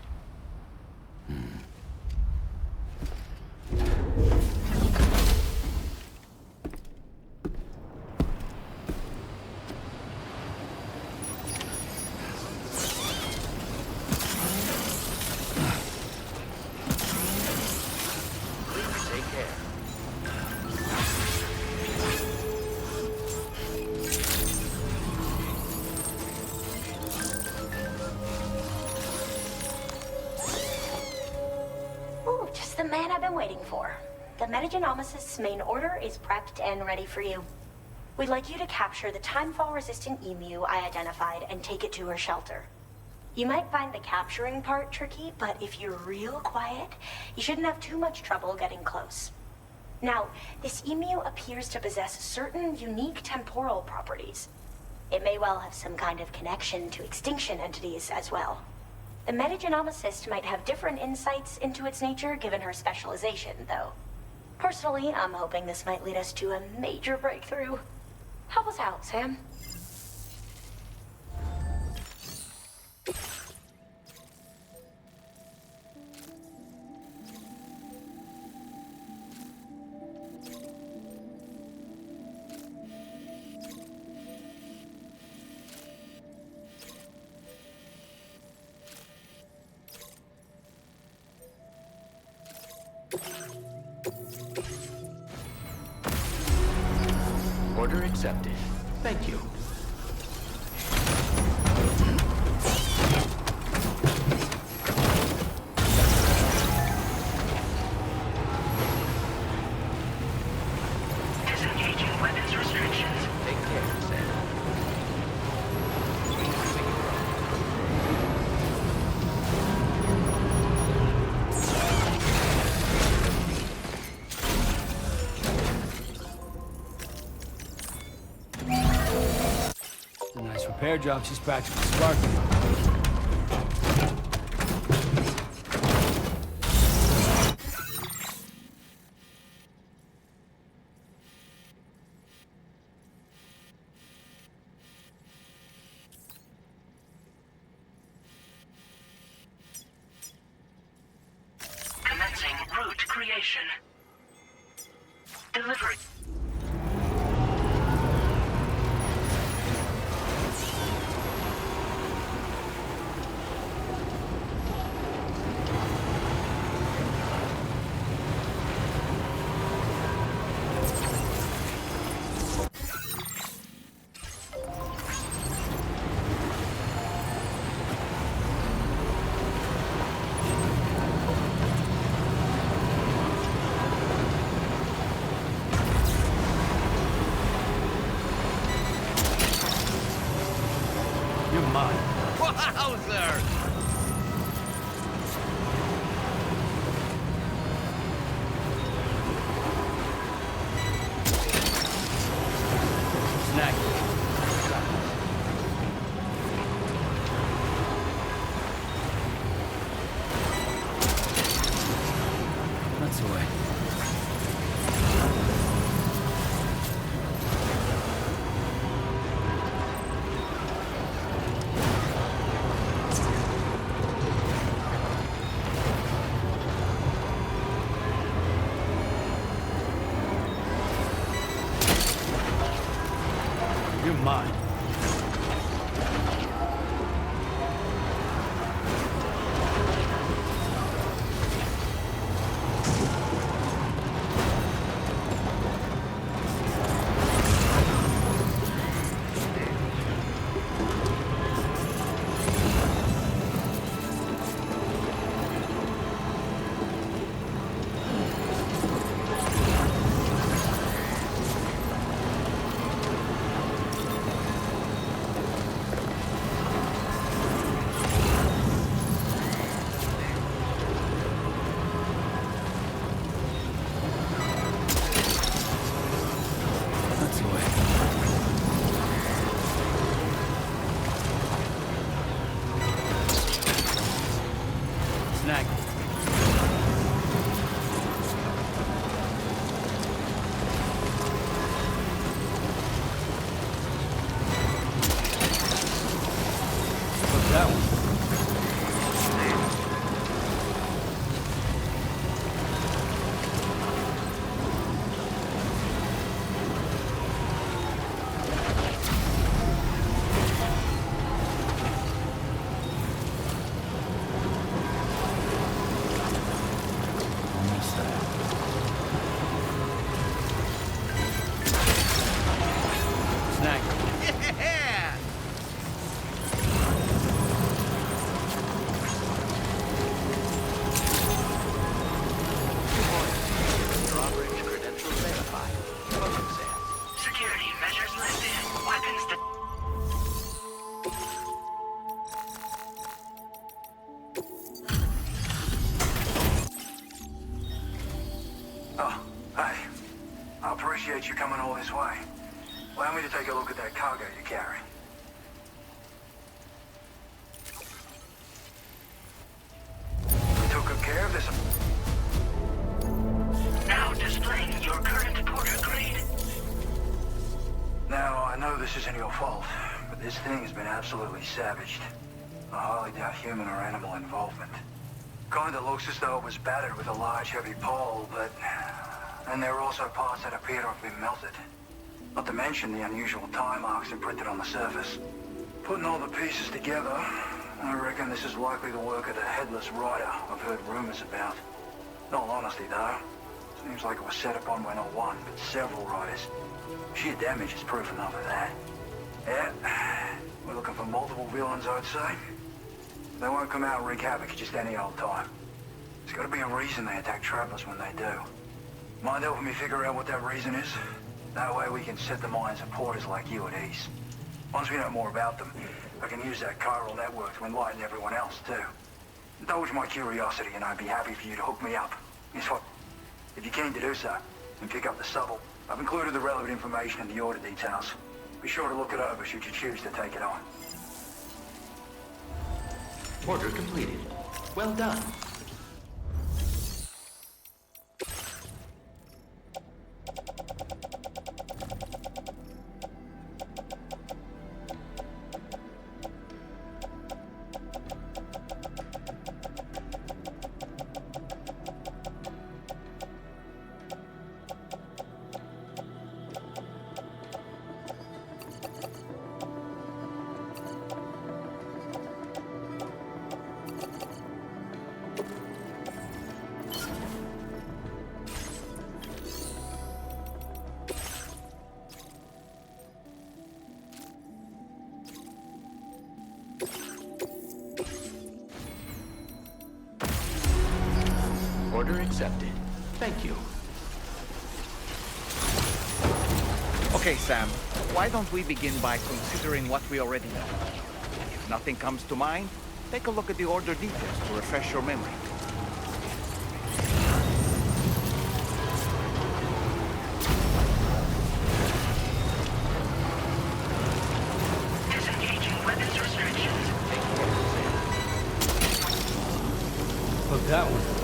the man I've been waiting for. The Metagenomicist's main order is prepped and ready for you. We'd like you to capture the timefall-resistant emu I identified and take it to her shelter. You might find the capturing part tricky, but if you're real quiet, you shouldn't have too much trouble getting close. Now, this emu appears to possess certain unique temporal properties. It may well have some kind of connection to extinction entities as well. The Metagenomicist might have different insights into its nature given her specialization, though. Personally, I'm hoping this might lead us to a major breakthrough. Help us out, Sam. Order accepted. Thank you. Disengaging weapons restrictions. Take care, Sam. It's a nice repair job. She's practically sparking. Commencing route creation. Delivery. You're mine. Wowzer! Snack. That's the way. You're mine. That's the way. Snack. What's that one? Oh, hey. I appreciate you coming all this way. Allow me to take a look at that cargo you carry. You took good care of this. Now displaying your current porter grade. Now, I know this isn't your fault, but this thing has been absolutely savaged. I highly doubt human or animal involvement. Kinda looks as though it was battered with a large heavy pole, but... And there are also parts that appear to have been melted. Not to mention the unusual tie marks imprinted on the surface. Putting all the pieces together, I reckon this is likely the work of the Headless Rider I've heard rumors about. In all honesty, though, seems like it was set upon by not one, but several riders. Sheer damage is proof enough of that. Yeah, we're looking for multiple villains, I'd say. They won't come out and wreak havoc just any old time. There's gotta be a reason they attack travelers when they do. Mind helping me figure out what that reason is? That way we can set the minds of porters like you at ease. Once we know more about them, I can use that chiral network to enlighten everyone else, too. Indulge my curiosity and I'd be happy for you to hook me up. Guess what? If you're keen to do so, and pick up the subtle, I've included the relevant information in the order details. Be sure to look it over should you choose to take it on. Order completed. Well done. Order accepted. Thank you. Okay, Sam. Why don't we begin by considering what we already know? If nothing comes to mind, take a look at the order details to refresh your memory. Disengaging weapons restrictions. Look, that one.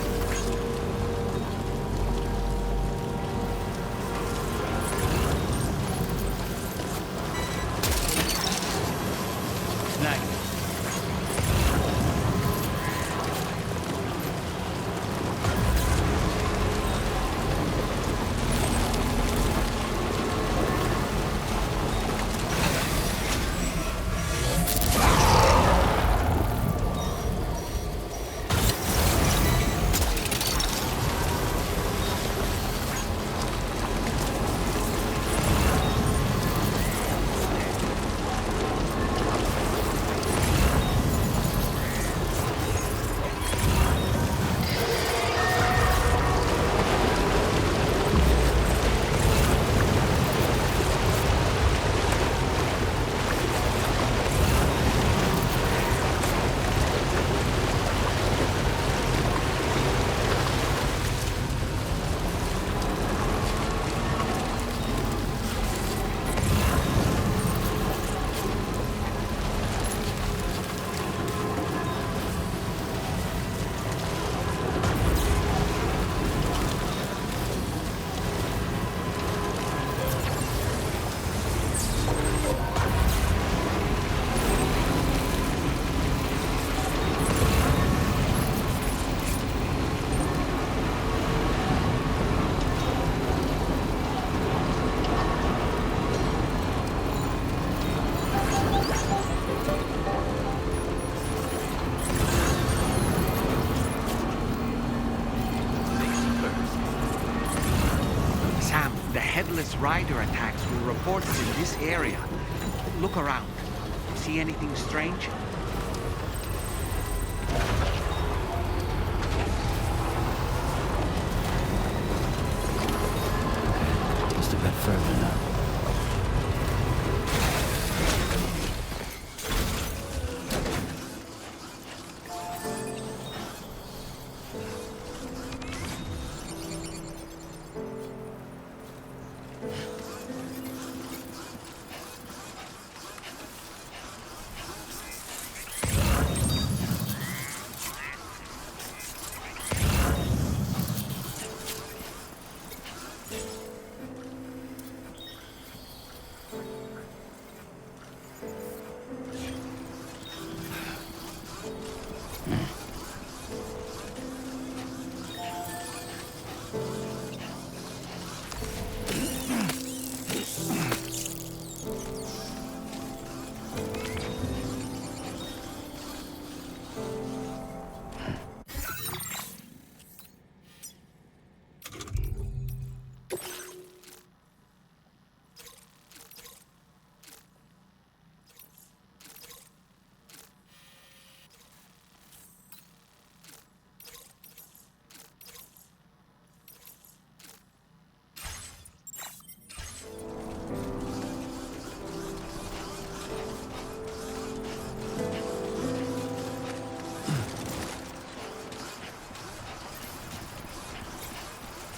Headless Rider attacks were reported in this area. Look around. See anything strange? Just a bit further now.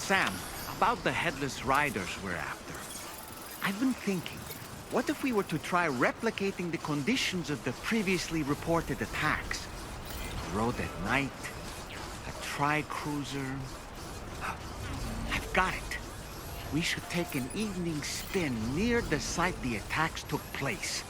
Sam, about the headless riders we're after. I've been thinking, what if we were to try replicating the conditions of the previously reported attacks? The road at night, a tri-cruiser. I've got it. We should take an evening spin near the site the attacks took place.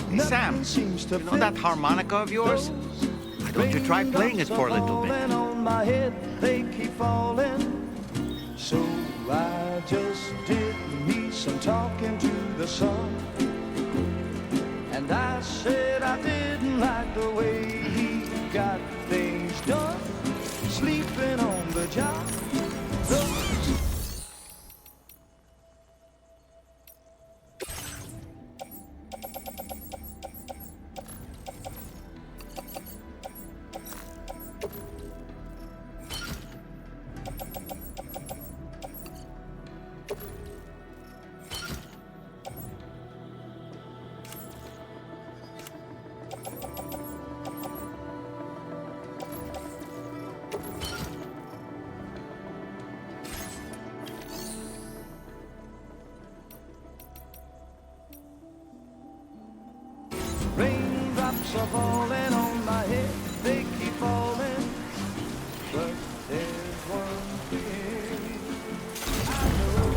Hey, Sam, you know that harmonica of yours? Why don't you try playing it for a little bit? On my head, they keep falling. So I just did me some talking to the sun. And I said I didn't like Raindrops are falling on my head, they keep falling. But there's one thing I know.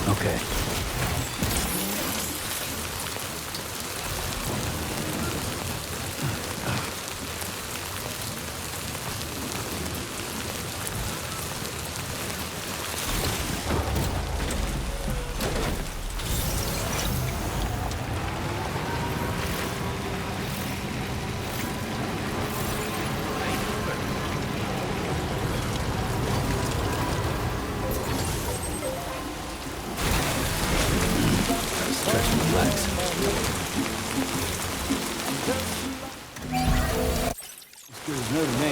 Okay. Stretch and relax. As good as new to me.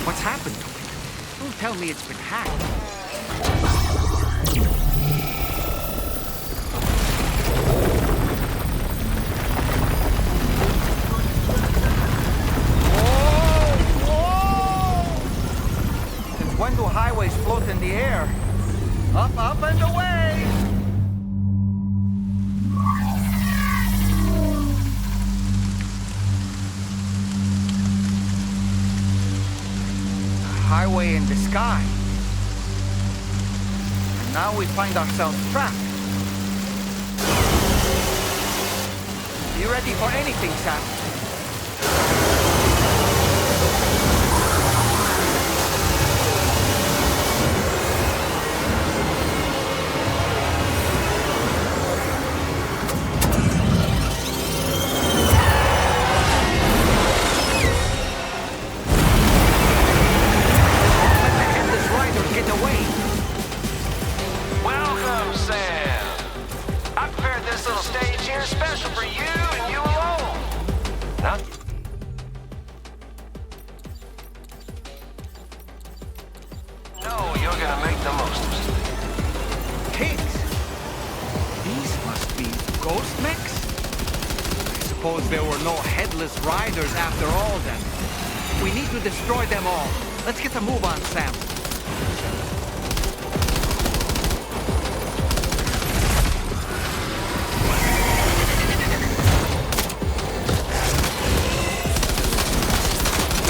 What's happened to it? Don't tell me it's been hacked. Up and away! A highway in the sky. And now we find ourselves trapped. You ready for anything, Sam? Welcome, Sam. I prepared this little stage here special for you and you alone. Now, no, you're gonna make the most of it. Pigs? These must be ghost mechs? I suppose there were no headless riders after all then. We need to destroy them all. Let's get a move on, Sam.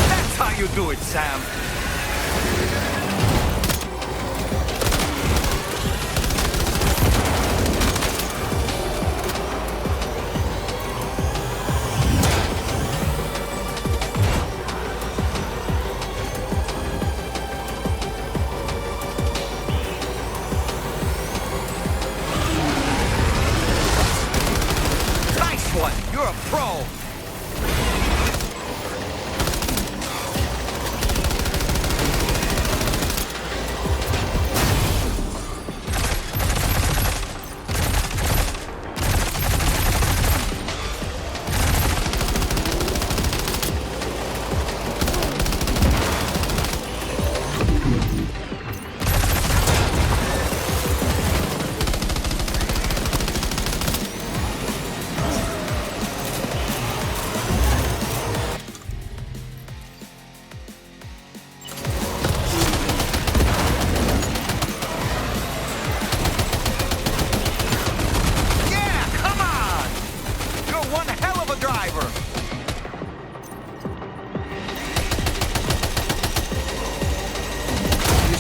That's how you do it, Sam. You're a pro!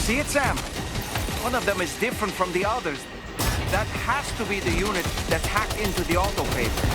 See it, Sam? One of them is different from the others. That has to be the unit that's hacked into the autophager.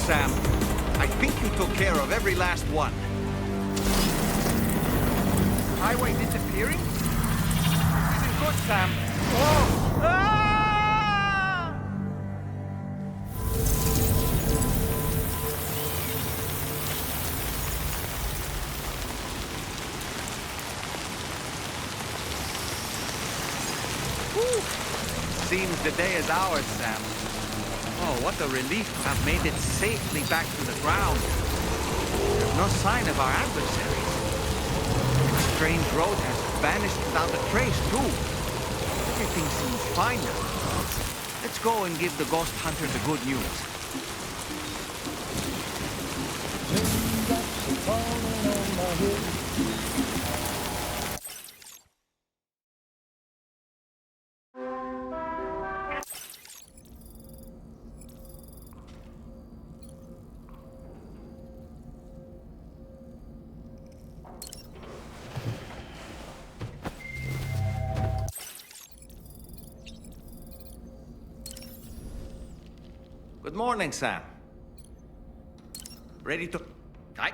Sam. I think you took care of every last one. Highway disappearing? This isn't good, Sam. Whoa! Ah! Whew. Seems the day is ours, Sam. Oh, what a relief to have made it safely back to the ground. There's no sign of our adversaries. The strange road has vanished without a trace, too. Everything seems fine now. Let's go and give the ghost hunter the good news. Raindrops are falling on my head. Good morning, Sam. Ready to... Aye.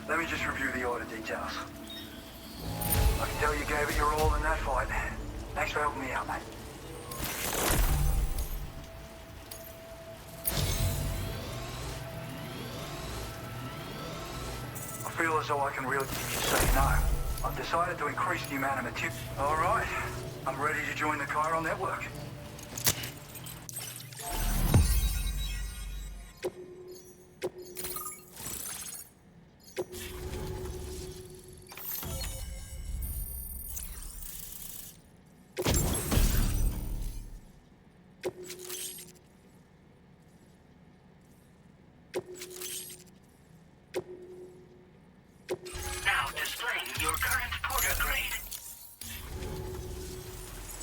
Let me just review the order details. I can tell you gave it your all in that fight. Thanks for helping me out, mate. I feel as though I can really say no. I've decided to increase the amount of material. All right, I'm ready to join the chiral network.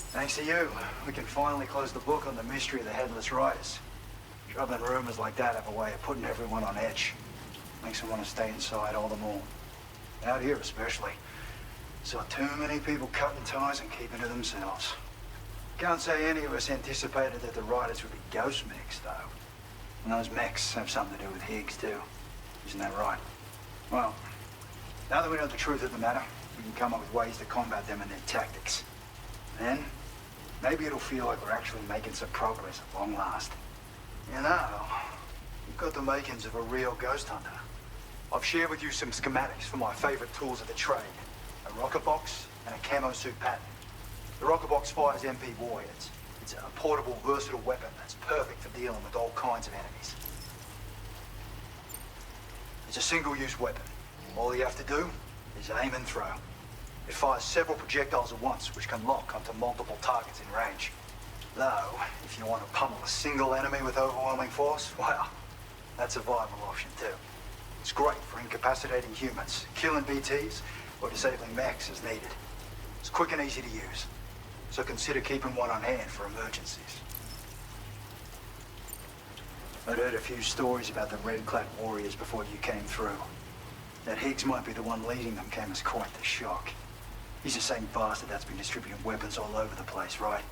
Thanks to you, we can finally close the book on the mystery of the Headless Riders. Troubling rumors like that have a way of putting everyone on edge. Makes them want to stay inside all the more. Out here especially. Saw too many people cutting ties and keeping to themselves. Can't say any of us anticipated that the riders would be ghost mechs, though. And those mechs have something to do with Higgs, too. Isn't that right? Well, now that we know the truth of the matter, we can come up with ways to combat them and their tactics. Then, maybe it'll feel like we're actually making some progress at long last. You know, you've got the makings of a real ghost hunter. I've shared with you some schematics for my favorite tools of the trade. A rocket box and a camo suit pattern. The rocket box fires MP warheads. It's a portable, versatile weapon that's perfect for dealing with all kinds of enemies. It's a single-use weapon. All you have to do is aim and throw. It fires several projectiles at once, which can lock onto multiple targets in range. Though, if you want to pummel a single enemy with overwhelming force, well, that's a viable option too. It's great for incapacitating humans, killing BTs, or disabling mechs as needed. It's quick and easy to use, so consider keeping one on hand for emergencies. I'd heard a few stories about the red-clad warriors before you came through. That Higgs might be the one leading them came as quite the shock. He's the same bastard that's been distributing weapons all over the place, right?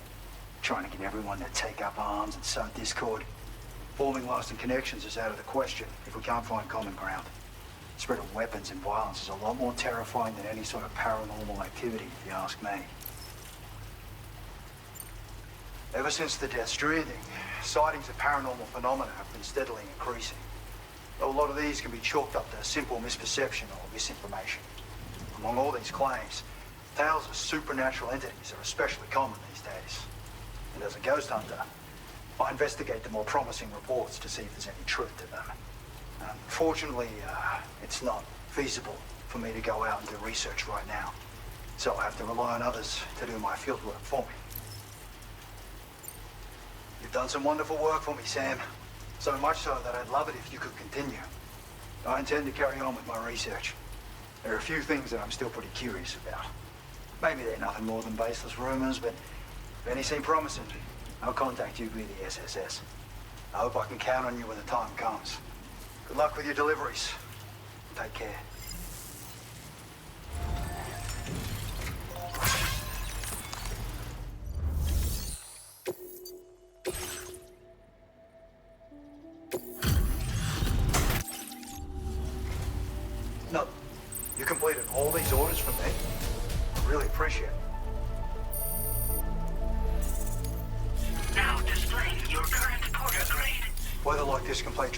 Trying to get everyone to take up arms and sow discord. Forming lasting connections is out of the question if we can't find common ground. The spread of weapons and violence is a lot more terrifying than any sort of paranormal activity, if you ask me. Ever since the Death Stranding, sightings of paranormal phenomena have been steadily increasing. Though a lot of these can be chalked up to simple misperception or misinformation. Among all these claims, tales of supernatural entities are especially common these days. And as a ghost hunter, I investigate the more promising reports to see if there's any truth to them. Unfortunately, it's not feasible for me to go out and do research right now. So I have to rely on others to do my fieldwork for me. You've done some wonderful work for me, Sam. So much so that I'd love it if you could continue. I intend to carry on with my research. There are a few things that I'm still pretty curious about. Maybe they're nothing more than baseless rumors, but if any seem promising, I'll contact you via the SSS. I hope I can count on you when the time comes. Good luck with your deliveries. Take care. No, you completed all these orders for me. I really appreciate it. Now displaying your current porter grade. Weather like this can play...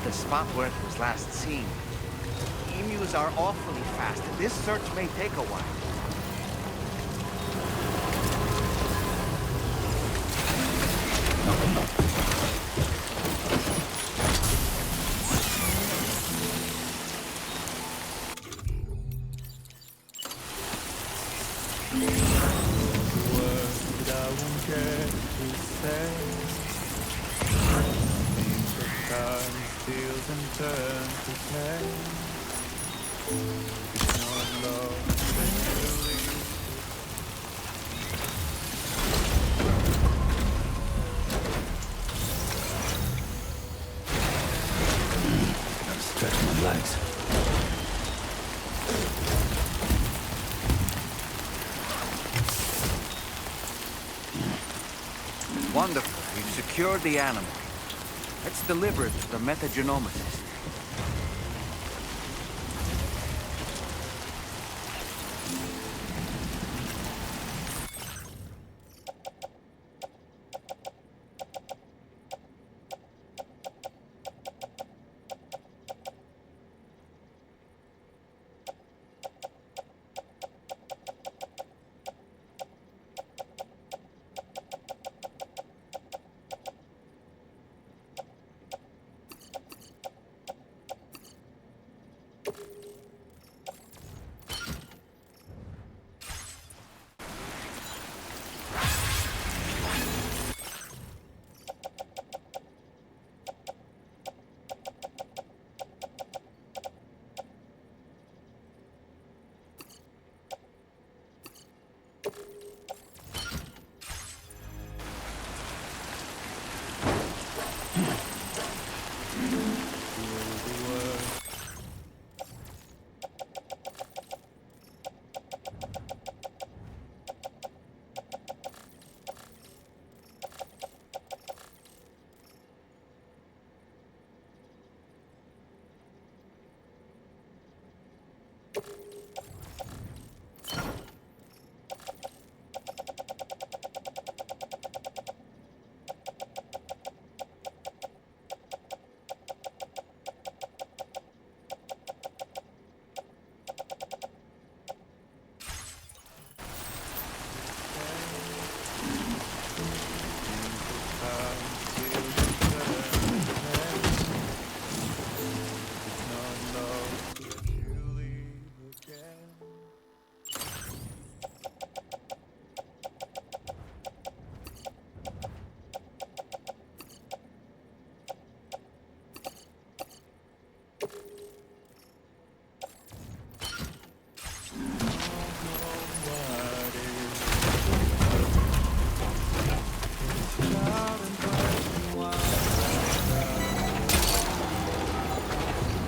the spot where it was last seen. Emus are awfully fast. This search may take a while. Stretch my legs. Wonderful. We've secured the animal. Let's deliver it to the metagenomicist.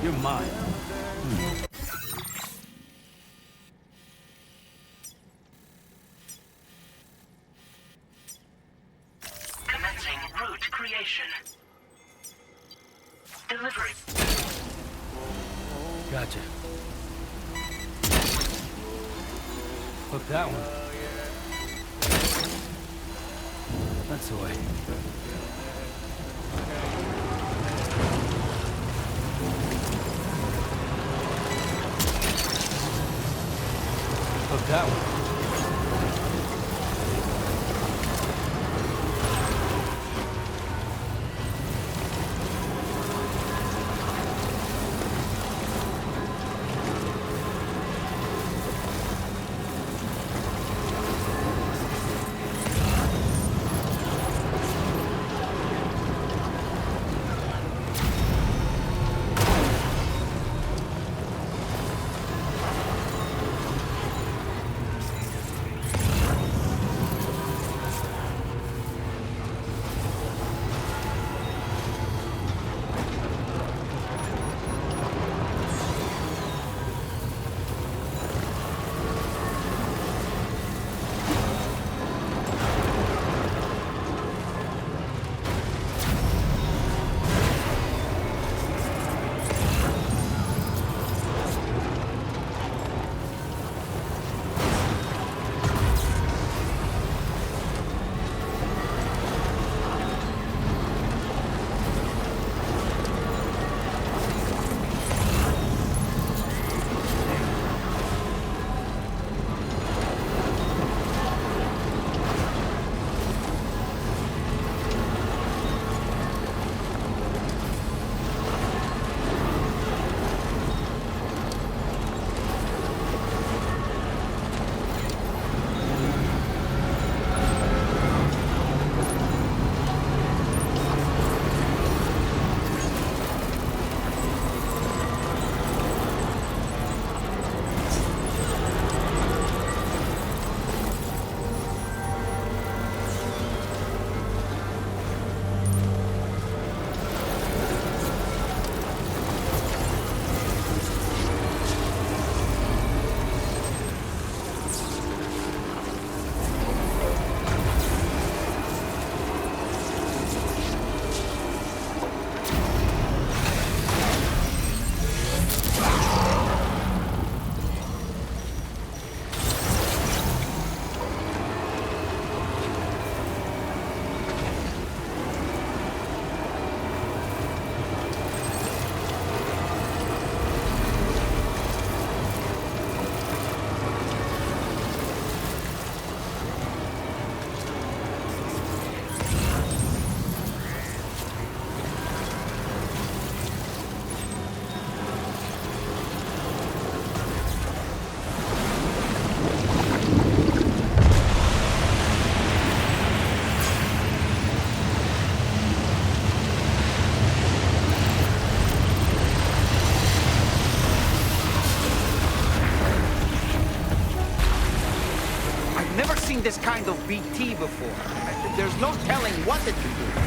You're mine. Commencing route creation. Delivery. Gotcha. Hook that one. That's the way. Hook that one. seen this kind of BT before. There's no telling what it can do.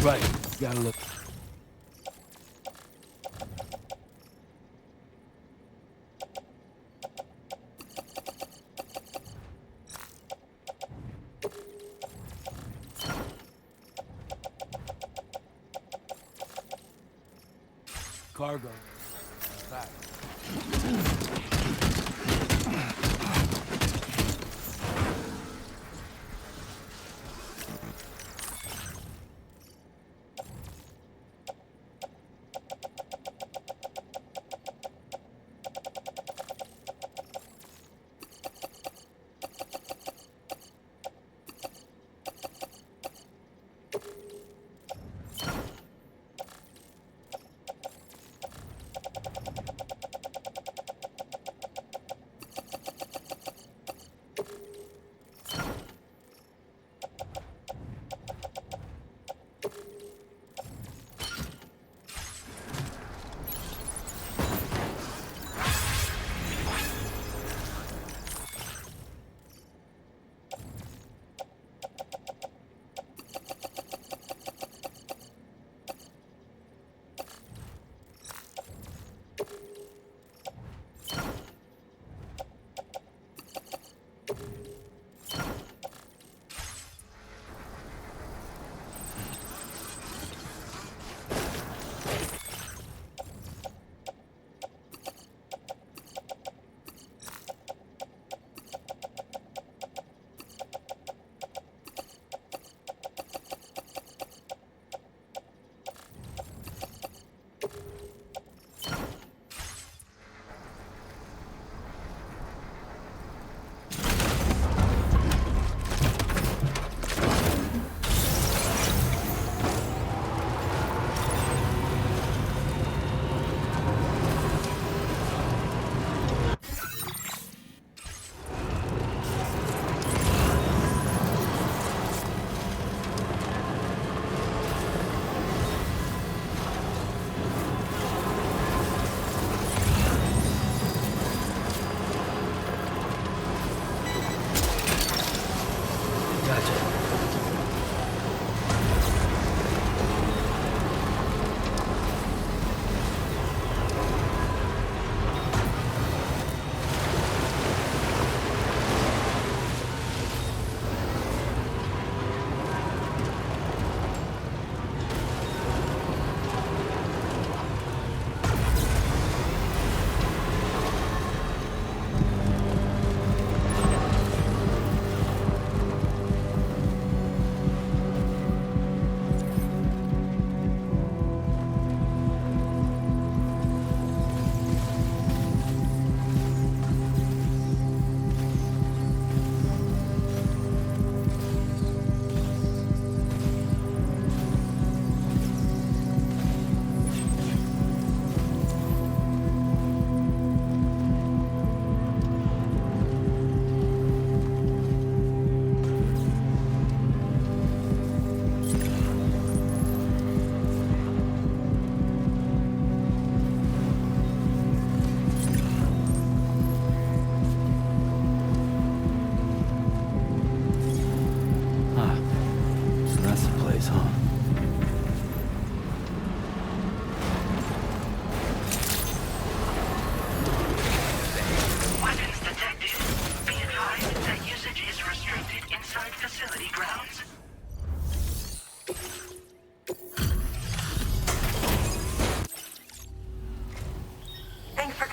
Right, gotta look. Cargo. Back.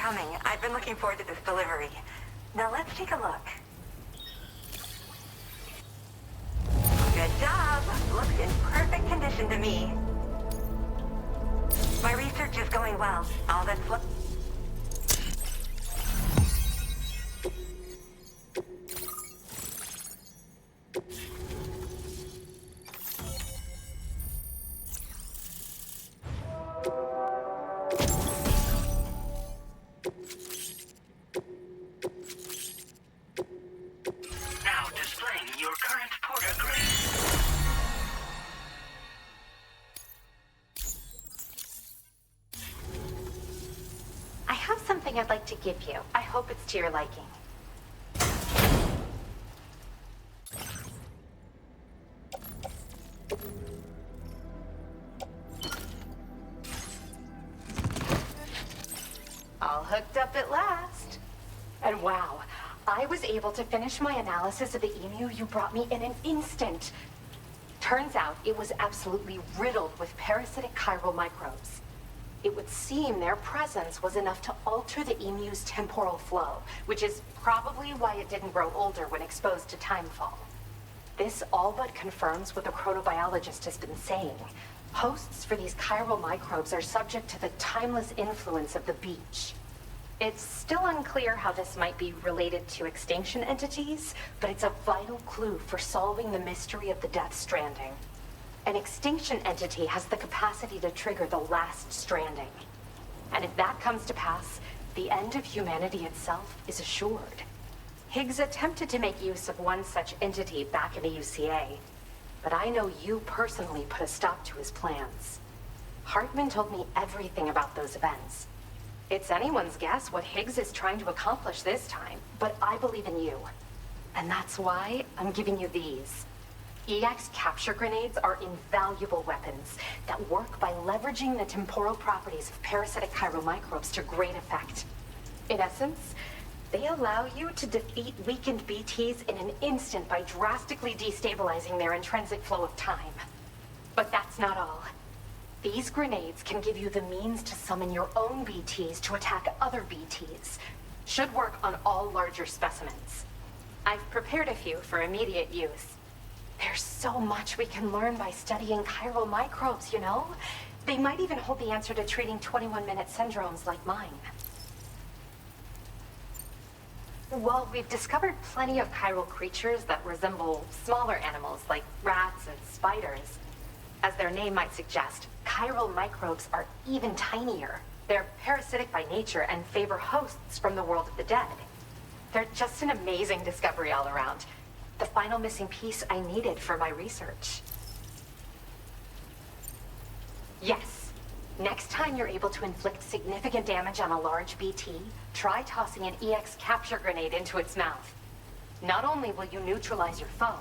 coming. I've been looking forward to this delivery. Now let's take a look. Good job. Looks in perfect condition to me. My research is going well. All that's left. Now displaying your current porter grade. I have something I'd like to give you. I hope it's to your liking. All hooked up at last. And wow, I was able to finish my analysis of the emu you brought me in an instant. Turns out it was absolutely riddled with parasitic chiral microbes. It would seem their presence was enough to alter the emu's temporal flow, which is probably why it didn't grow older when exposed to timefall. This all but confirms what the chronobiologist has been saying. Hosts for these chiral microbes are subject to the timeless influence of the beach. It's still unclear how this might be related to extinction entities, but it's a vital clue for solving the mystery of the Death Stranding. An extinction entity has the capacity to trigger the last stranding. And if that comes to pass, the end of humanity itself is assured. Higgs attempted to make use of one such entity back in the UCA, but I know you personally put a stop to his plans. Hartman told me everything about those events. It's anyone's guess what Higgs is trying to accomplish this time, but I believe in you. And that's why I'm giving you these. EX capture grenades are invaluable weapons that work by leveraging the temporal properties of parasitic chiral microbes to great effect. In essence, they allow you to defeat weakened BTs in an instant by drastically destabilizing their intrinsic flow of time. But that's not all. These grenades can give you the means to summon your own BTs to attack other BTs. Should work on all larger specimens. I've prepared a few for immediate use. There's so much we can learn by studying chiral microbes, you know? They might even hold the answer to treating 21-minute syndromes like mine. Well, we've discovered plenty of chiral creatures that resemble smaller animals like rats and spiders. As their name might suggest, chiral microbes are even tinier. They're parasitic by nature and favor hosts from the world of the dead. They're just an amazing discovery all around. The final missing piece I needed for my research. Yes. Next time you're able to inflict significant damage on a large BT, try tossing an EX capture grenade into its mouth. Not only will you neutralize your foe,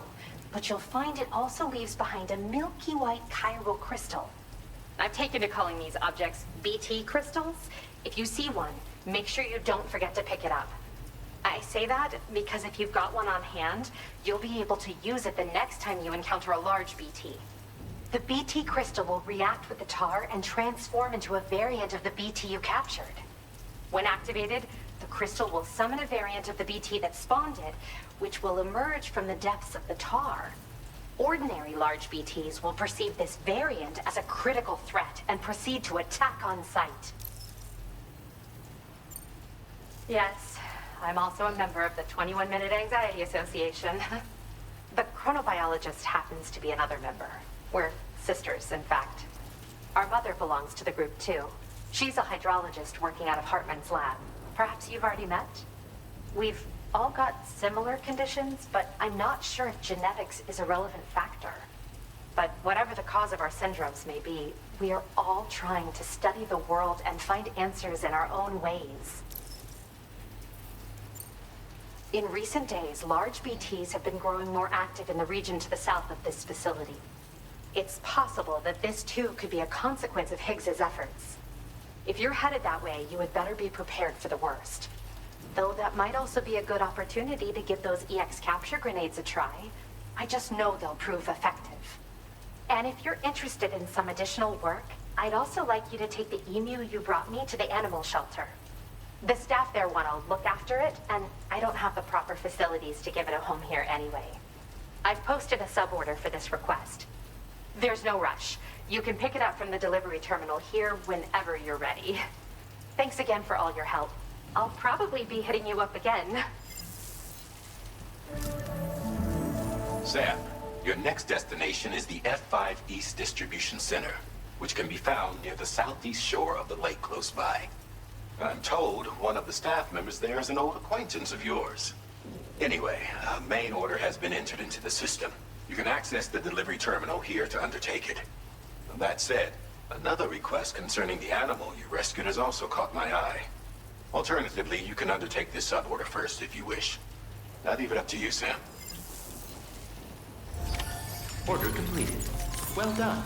but you'll find it also leaves behind a milky white chiral crystal. I've taken to calling these objects BT crystals. If you see one, make sure you don't forget to pick it up. I say that because if you've got one on hand, you'll be able to use it the next time you encounter a large BT. The BT crystal will react with the tar and transform into a variant of the BT you captured. When activated, the crystal will summon a variant of the BT that spawned it, which will emerge from the depths of the tar. Ordinary large BTs will perceive this variant as a critical threat and proceed to attack on sight. Yes, I'm also a member of the 21-Minute Anxiety Association. The chronobiologist happens to be another member. We're sisters, in fact. Our mother belongs to the group, too. She's a hydrologist working out of Hartman's lab. Perhaps you've already met? We've all got similar conditions, but I'm not sure if genetics is a relevant factor. But whatever the cause of our syndromes may be, we are all trying to study the world and find answers in our own ways. In recent days, large BTs have been growing more active in the region to the south of this facility. It's possible that this too could be a consequence of Higgs's efforts. If you're headed that way, you had better be prepared for the worst. Though that might also be a good opportunity to give those EX capture grenades a try. I just know they'll prove effective. And if you're interested in some additional work, I'd also like you to take the emu you brought me to the animal shelter. The staff there want to look after it, and I don't have the proper facilities to give it a home here anyway. I've posted a sub-order for this request. There's no rush. You can pick it up from the delivery terminal here whenever you're ready. Thanks again for all your help. I'll probably be hitting you up again. Sam, your next destination is the F5 East Distribution Center, which can be found near the southeast shore of the lake close by. I'm told one of the staff members there is an old acquaintance of yours. Anyway, a main order has been entered into the system. You can access the delivery terminal here to undertake it. That said, another request concerning the animal you rescued has also caught my eye. Alternatively, you can undertake this sub-order first if you wish. I'll leave it up to you, Sam. Order completed. Well done.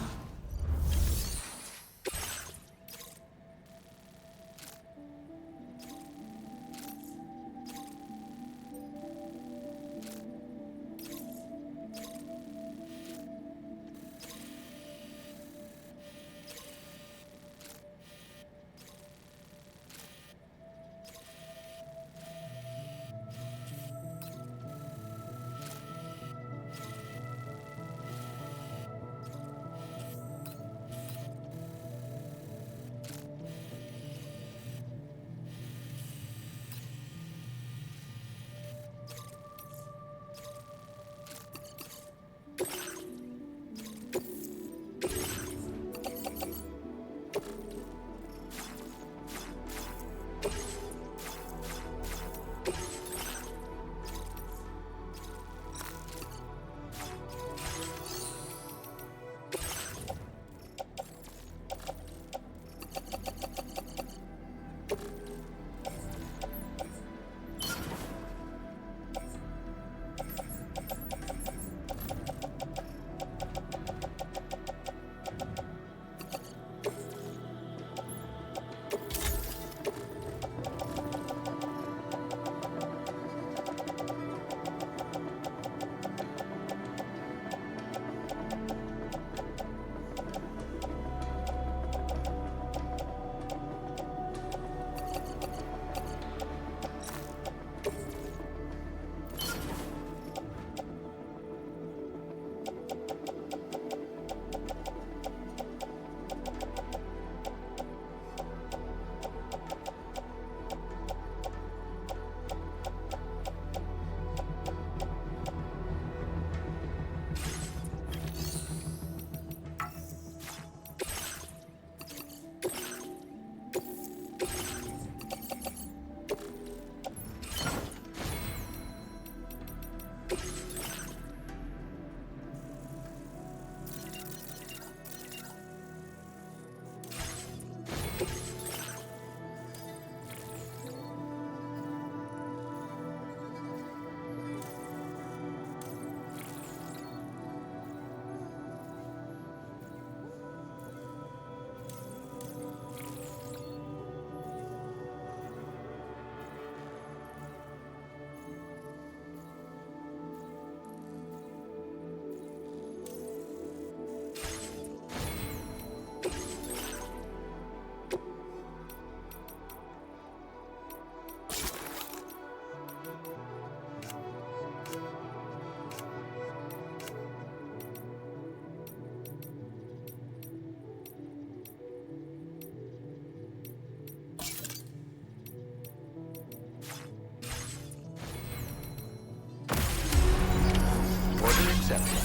Accepted.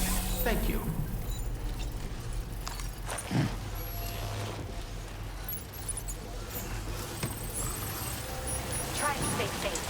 Thank you. Try and stay safe.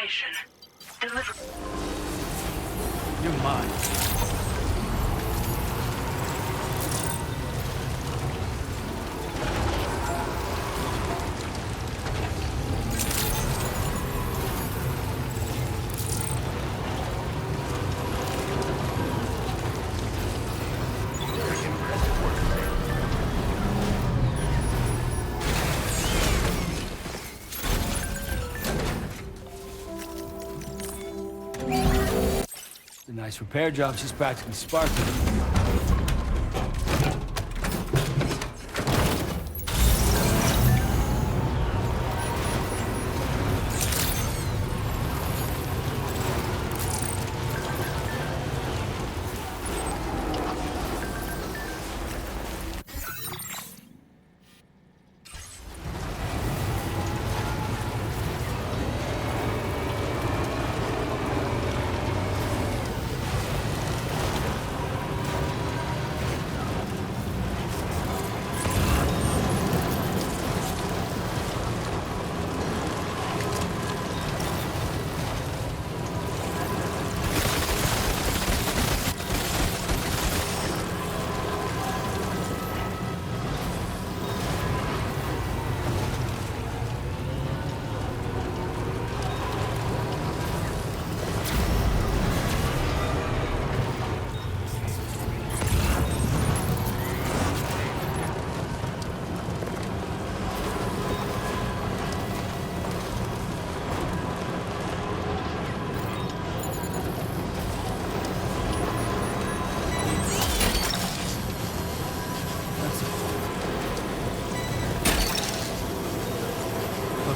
destination. Deliver. You're mine. The nice repair job's just practically sparkling.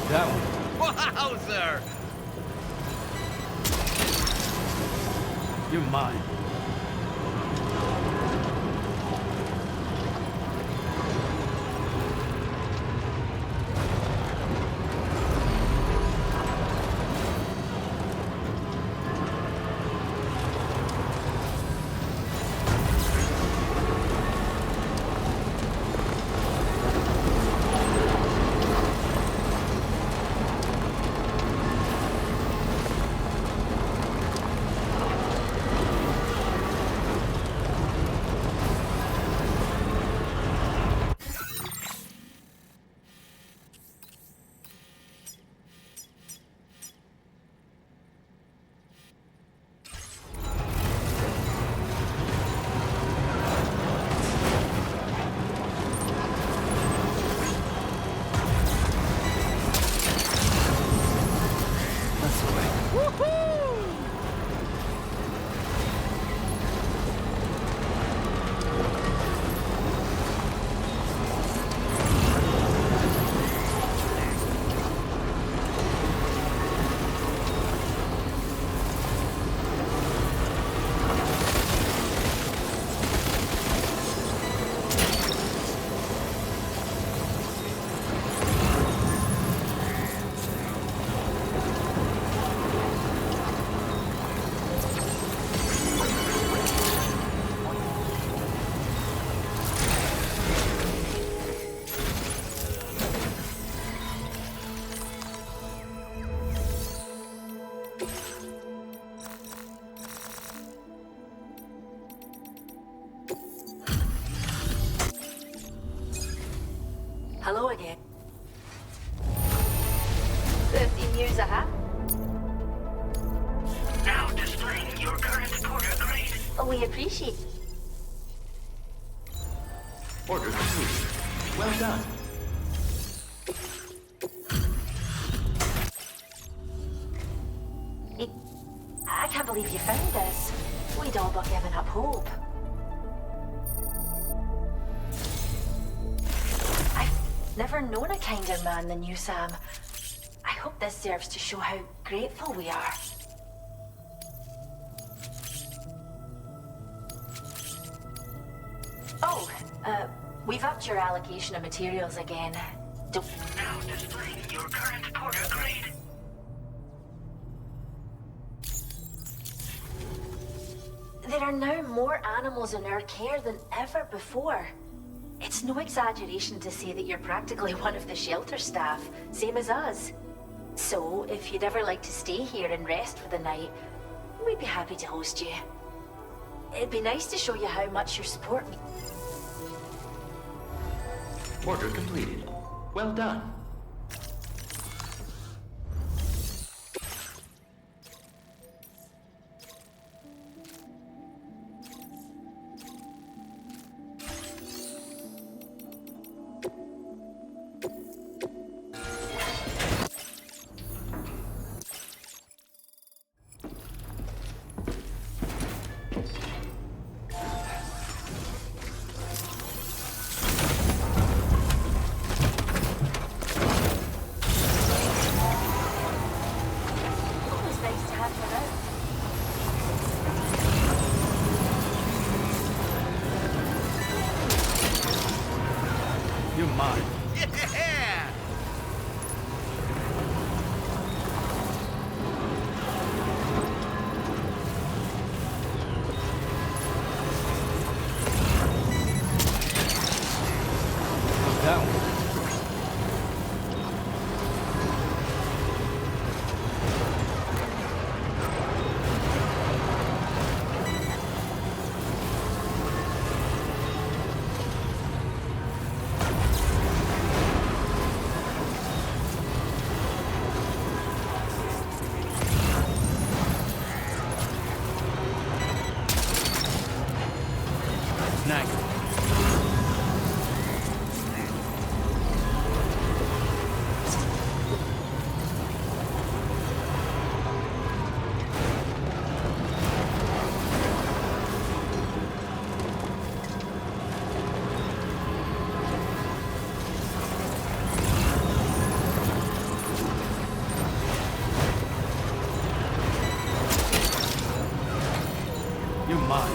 That one. Wowzer! You're mine. Hello again. 13 years ahead. Now displaying your current porter grade. We appreciate it. Order complete. Well done. I can't believe you found this. We'd all but given up hope. I've never known a kinder man than you, Sam. I hope this serves to show how grateful we are. Oh, we've upped your allocation of materials again. Now displaying your current porter grade. There are now more animals in our care than ever before. It's no exaggeration to say that you're practically one of the shelter staff, same as us. So, if you'd ever like to stay here and rest for the night, we'd be happy to host you. It'd be nice to show you how much your support means. Order completed. Well done. Always nice to have you around. You're mine. Yeah! Down. Snag. You're mine.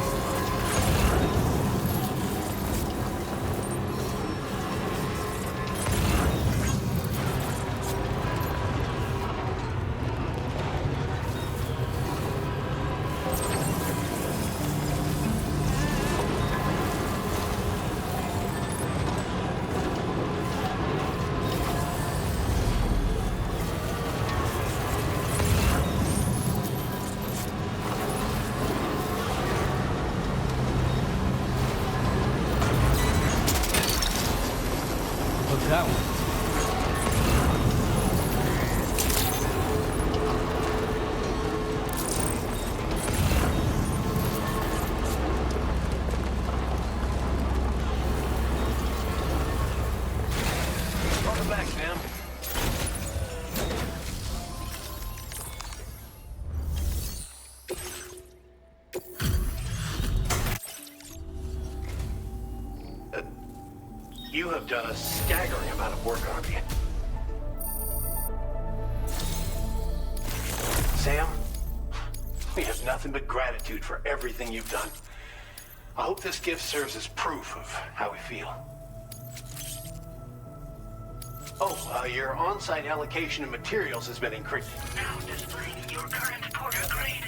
Look down. Welcome back, Sam. You have done a staggering amount of work on me. Sam, we have nothing but gratitude for everything you've done. I hope this gift serves as proof of how we feel. Oh, your on-site allocation of materials has been increased. Now displaying your current porter grade.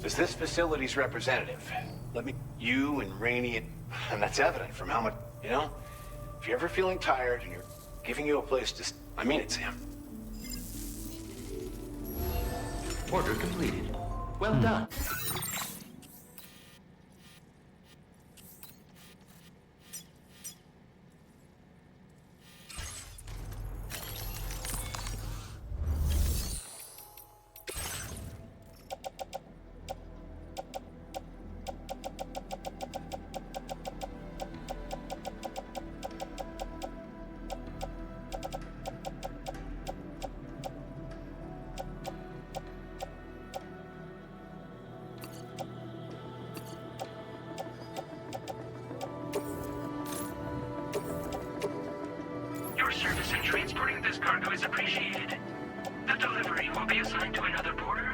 As this facility's representative, let me... You and Rainey, and that's evident from how much... You know, if you're ever feeling tired and you're giving you a place to... I mean it, Sam. Order completed. Well done. Your service in transporting this cargo is appreciated. The delivery will be assigned to another porter.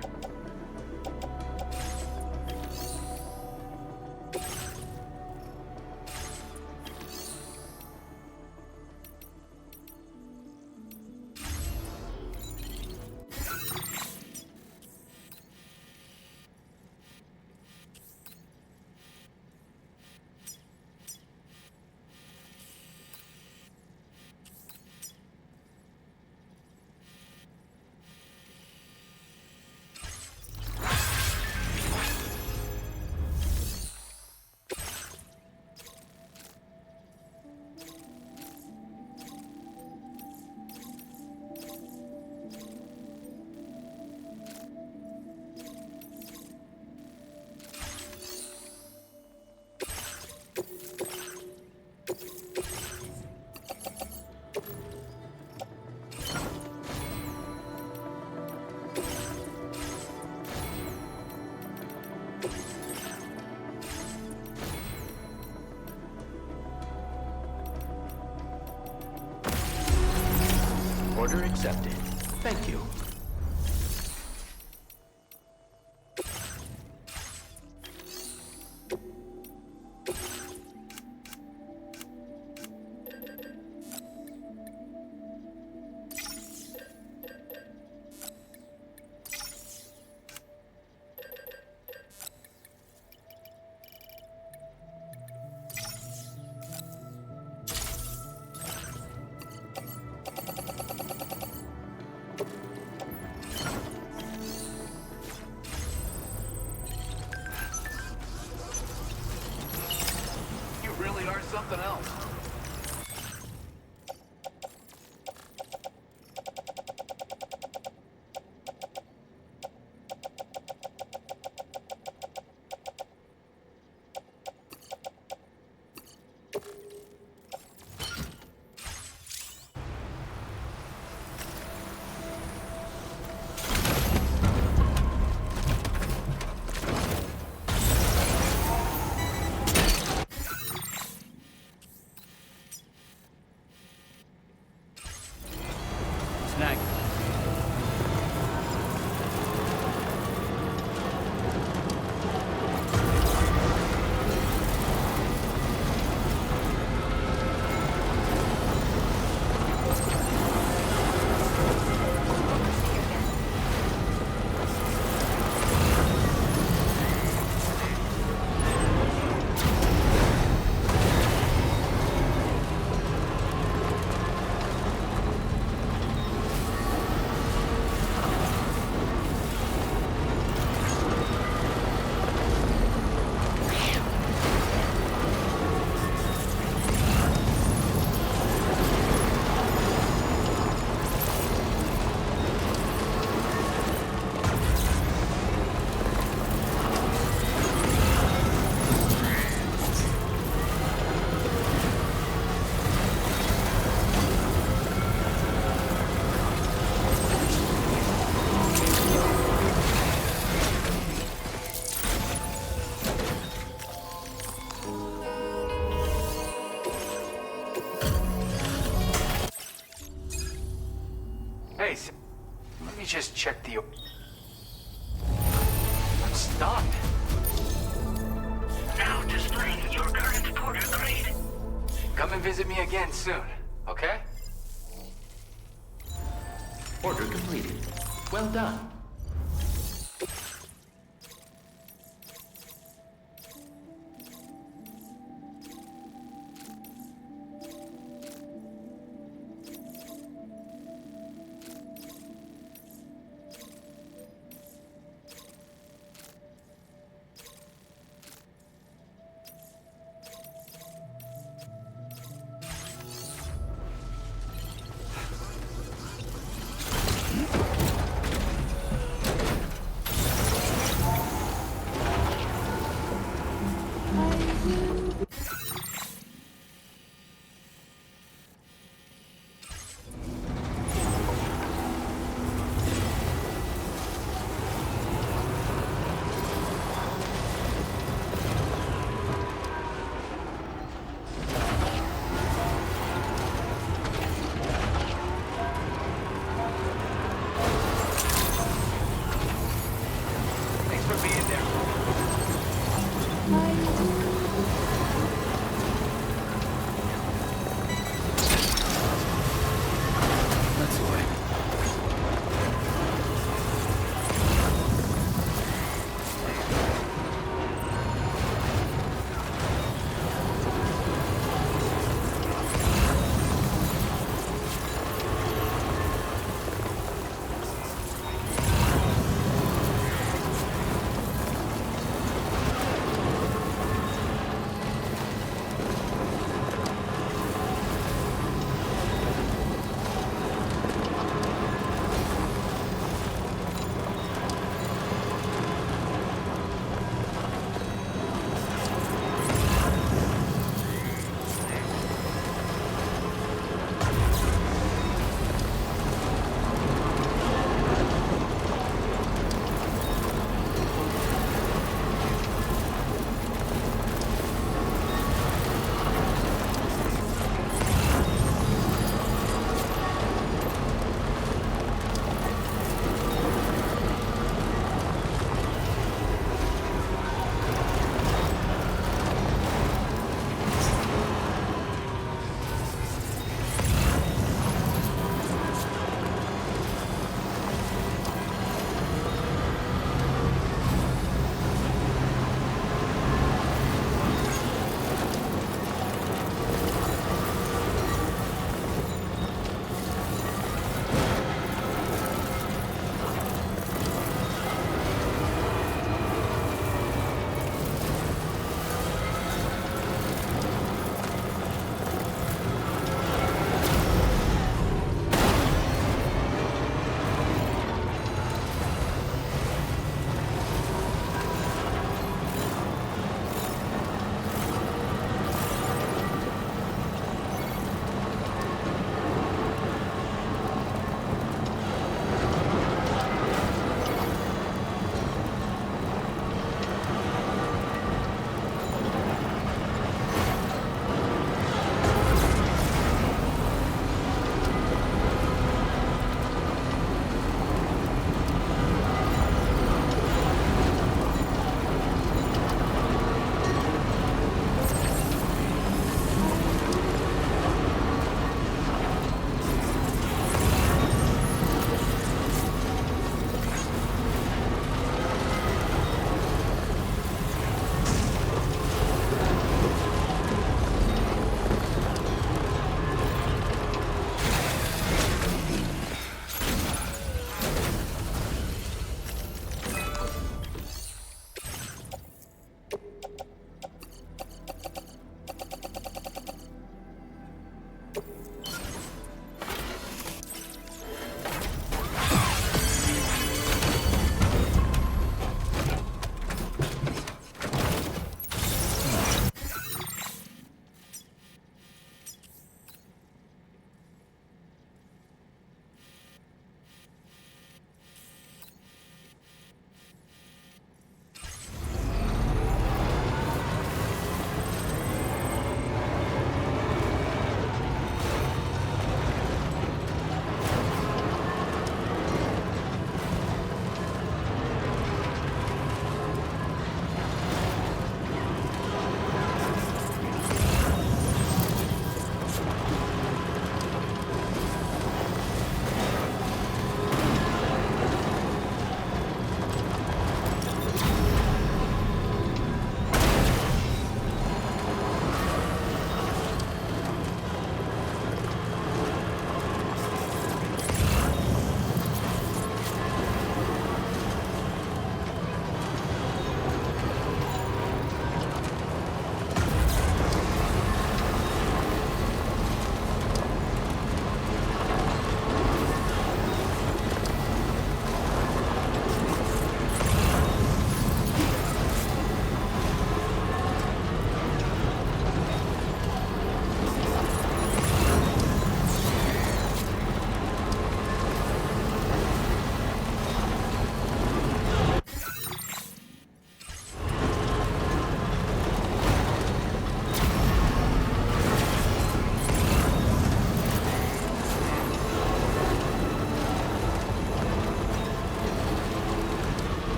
Order accepted. Thank you. Something else. Snack. Hey, let me just check the... I'm stunned. Now displaying your current porter grade. Come and visit me again soon, okay? Order completed. Well done.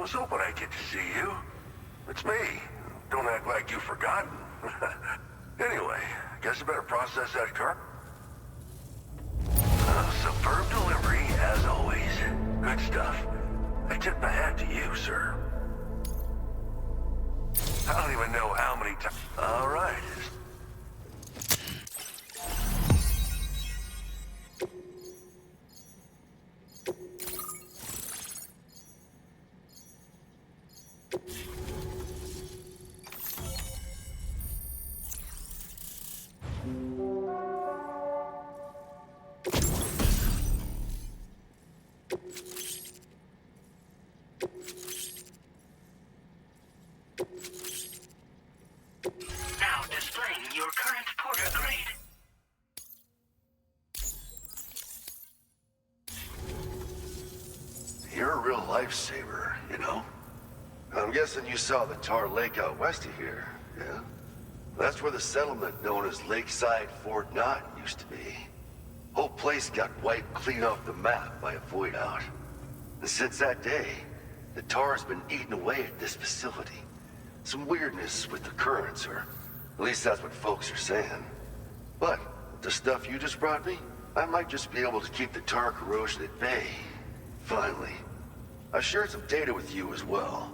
Was hoping I'd get to see you. It's me. Don't act like you've forgotten. Anyway, guess I better process that car. Superb delivery, as always. Good stuff. I tip my hat to you, sir. I don't even know how many times. All right. Now displaying your current porter grade. You're a real lifesaver, you know? I'm guessing you saw the Tar Lake out west of here, yeah? That's where the settlement known as Lakeside Fort Knott used to be. Whole place got wiped clean off the map by a void out. And since that day, the Tar's been eating away at this facility. Some weirdness with the currents, or at least that's what folks are saying. But with the stuff you just brought me, I might just be able to keep the Tar corrosion at bay. Finally. I shared some data with you as well.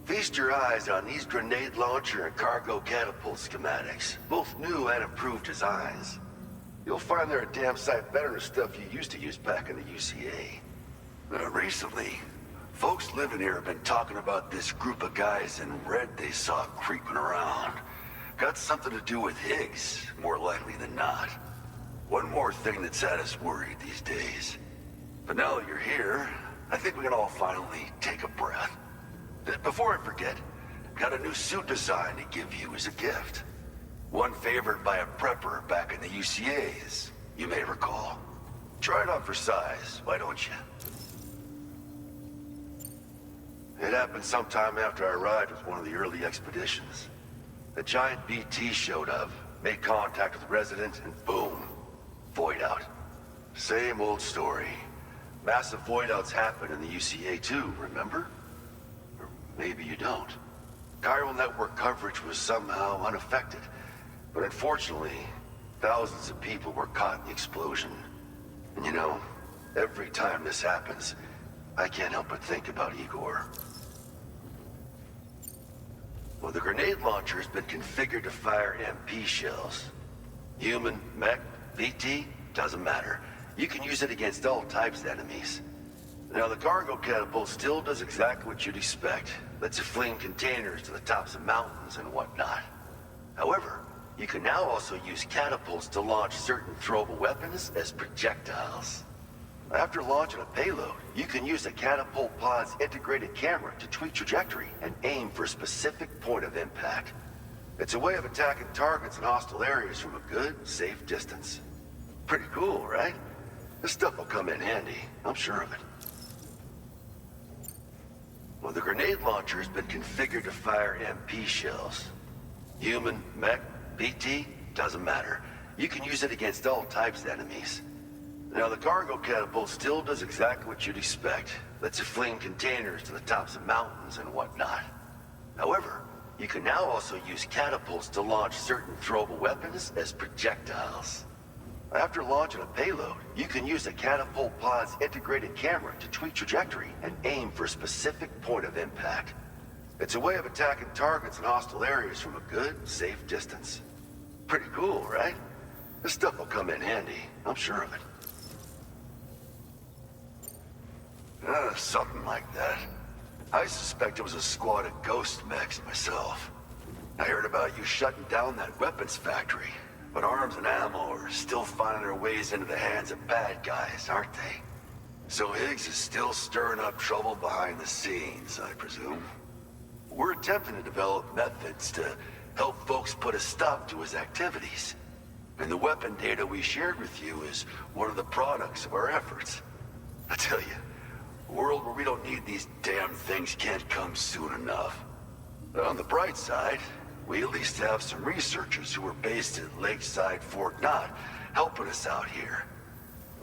Feast your eyes on these grenade launcher and cargo catapult schematics, both new and improved designs. You'll find they're a damn sight better than stuff you used to use back in the UCA. Recently, folks living here have been talking about this group of guys in red they saw creeping around. Got something to do with Higgs, more likely than not. One more thing that's had us worried these days. But now that you're here, I think we can all finally take a breath. Before I forget, got a new suit design to give you as a gift. One favored by a prepper back in the UCAs, you may recall. Try it on for size, why don't you? It happened sometime after I arrived with one of the early expeditions. A giant BT showed up, made contact with residents, and boom, void out. Same old story. Massive void outs happen in the UCA too, remember? Or maybe you don't. Chiral network coverage was somehow unaffected, but unfortunately, thousands of people were caught in the explosion. And you know, every time this happens, I can't help but think about Igor. Well, the grenade launcher has been configured to fire MP shells. Human, mech, VT, doesn't matter. You can use it against all types of enemies. Now, the cargo catapult still does exactly what you'd expect. Lets you fling containers to the tops of mountains and whatnot. However, you can now also use catapults to launch certain throwable weapons as projectiles. After launching a payload, you can use the catapult pod's integrated camera to tweak trajectory and aim for a specific point of impact. It's a way of attacking targets in hostile areas from a good, safe distance. Pretty cool, right? This stuff will come in handy, I'm sure of it. Well, the grenade launcher has been configured to fire MP shells. Human, mech, BT, doesn't matter. You can use it against all types of enemies. Now, the cargo catapult still does exactly what you'd expect. Lets you fling containers to the tops of mountains and whatnot. However, you can now also use catapults to launch certain throwable weapons as projectiles. After launching a payload, you can use the catapult pod's integrated camera to tweak trajectory and aim for a specific point of impact. It's a way of attacking targets in hostile areas from a good, safe distance. Pretty cool, right? This stuff will come in handy, I'm sure of it. Something like that. I suspect it was a squad of ghost mechs myself. I heard about you shutting down that weapons factory, but arms and ammo are still finding their ways into the hands of bad guys, aren't they? So Higgs is still stirring up trouble behind the scenes, I presume. We're attempting to develop methods to help folks put a stop to his activities. And the weapon data we shared with you is one of the products of our efforts. I tell you, a world where we don't need these damn things can't come soon enough. But on the bright side, we at least have some researchers who are based at Lakeside Fort Knott helping us out here.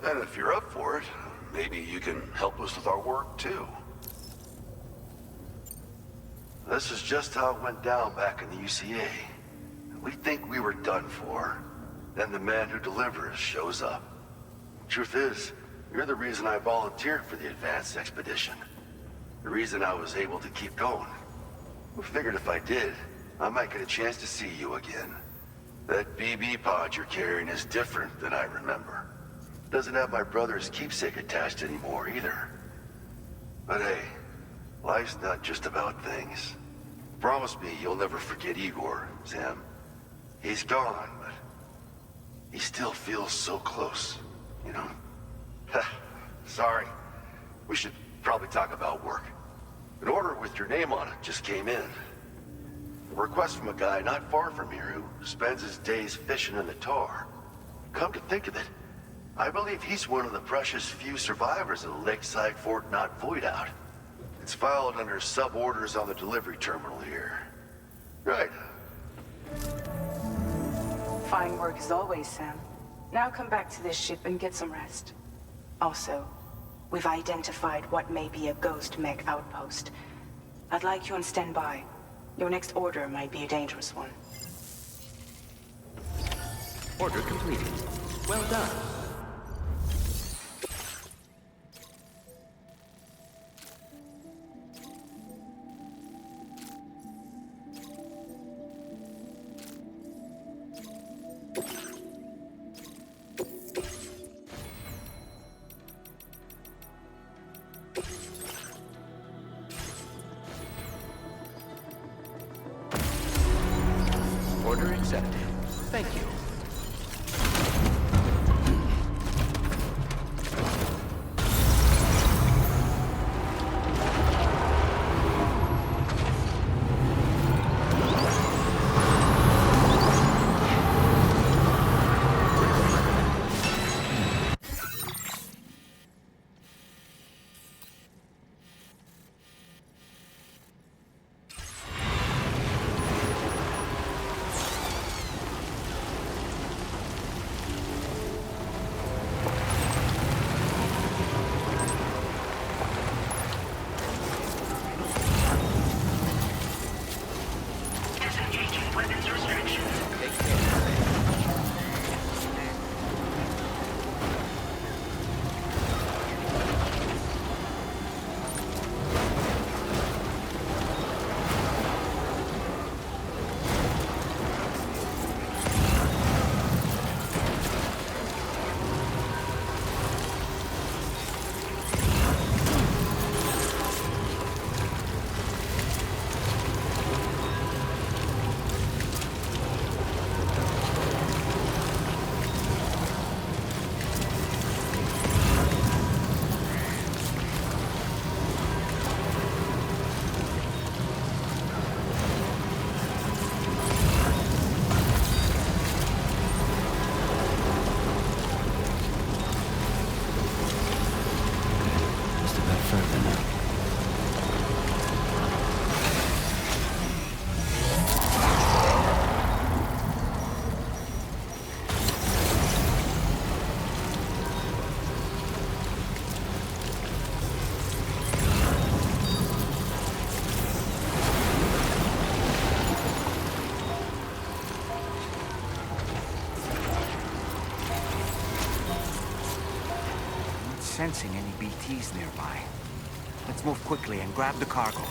And if you're up for it, maybe you can help us with our work too. This is just how it went down back in the UCA. We think we were done for. Then the man who delivers shows up. Truth is, you're the reason I volunteered for the advanced expedition. The reason I was able to keep going. We figured if I did, I might get a chance to see you again. That BB pod you're carrying is different than I remember. Doesn't have my brother's keepsake attached anymore either. But hey, life's not just about things. Promise me you'll never forget Igor, Sam. He's gone, but he still feels so close, you know? Sorry. We should probably talk about work. An order with your name on it just came in. A request from a guy not far from here who spends his days fishing in the tar. Come to think of it, I believe he's one of the precious few survivors of the Lakeside Fort Knott void out. It's filed under sub-orders on the delivery terminal here. Right. Fine work as always, Sam. Now come back to this ship and get some rest. Also, we've identified what may be a ghost mech outpost. I'd like you on standby. Your next order might be a dangerous one. Order completed. Well done. Order accepted. Thank you. Disengaging weapons restrictions. Just about further now. I'm not sensing any BTs nearby. Let's move quickly and grab the cargo.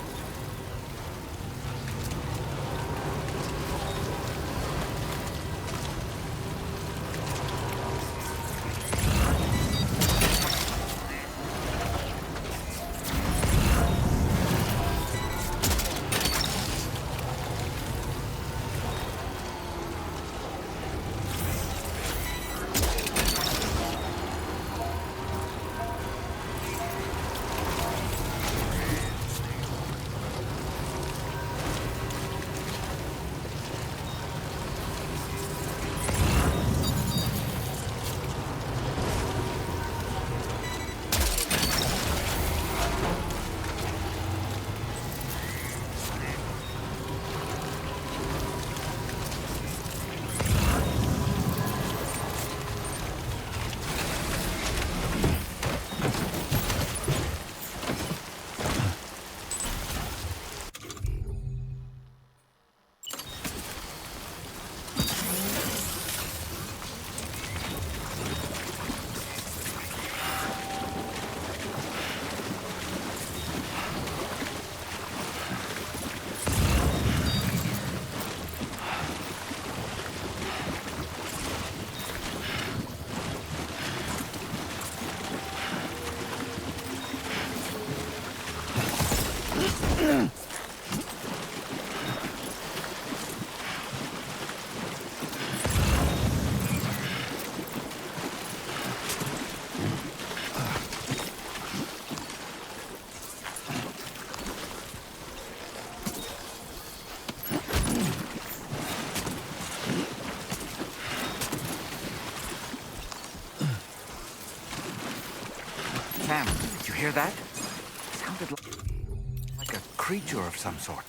Sam, did you hear that? Sounded like a creature of some sort.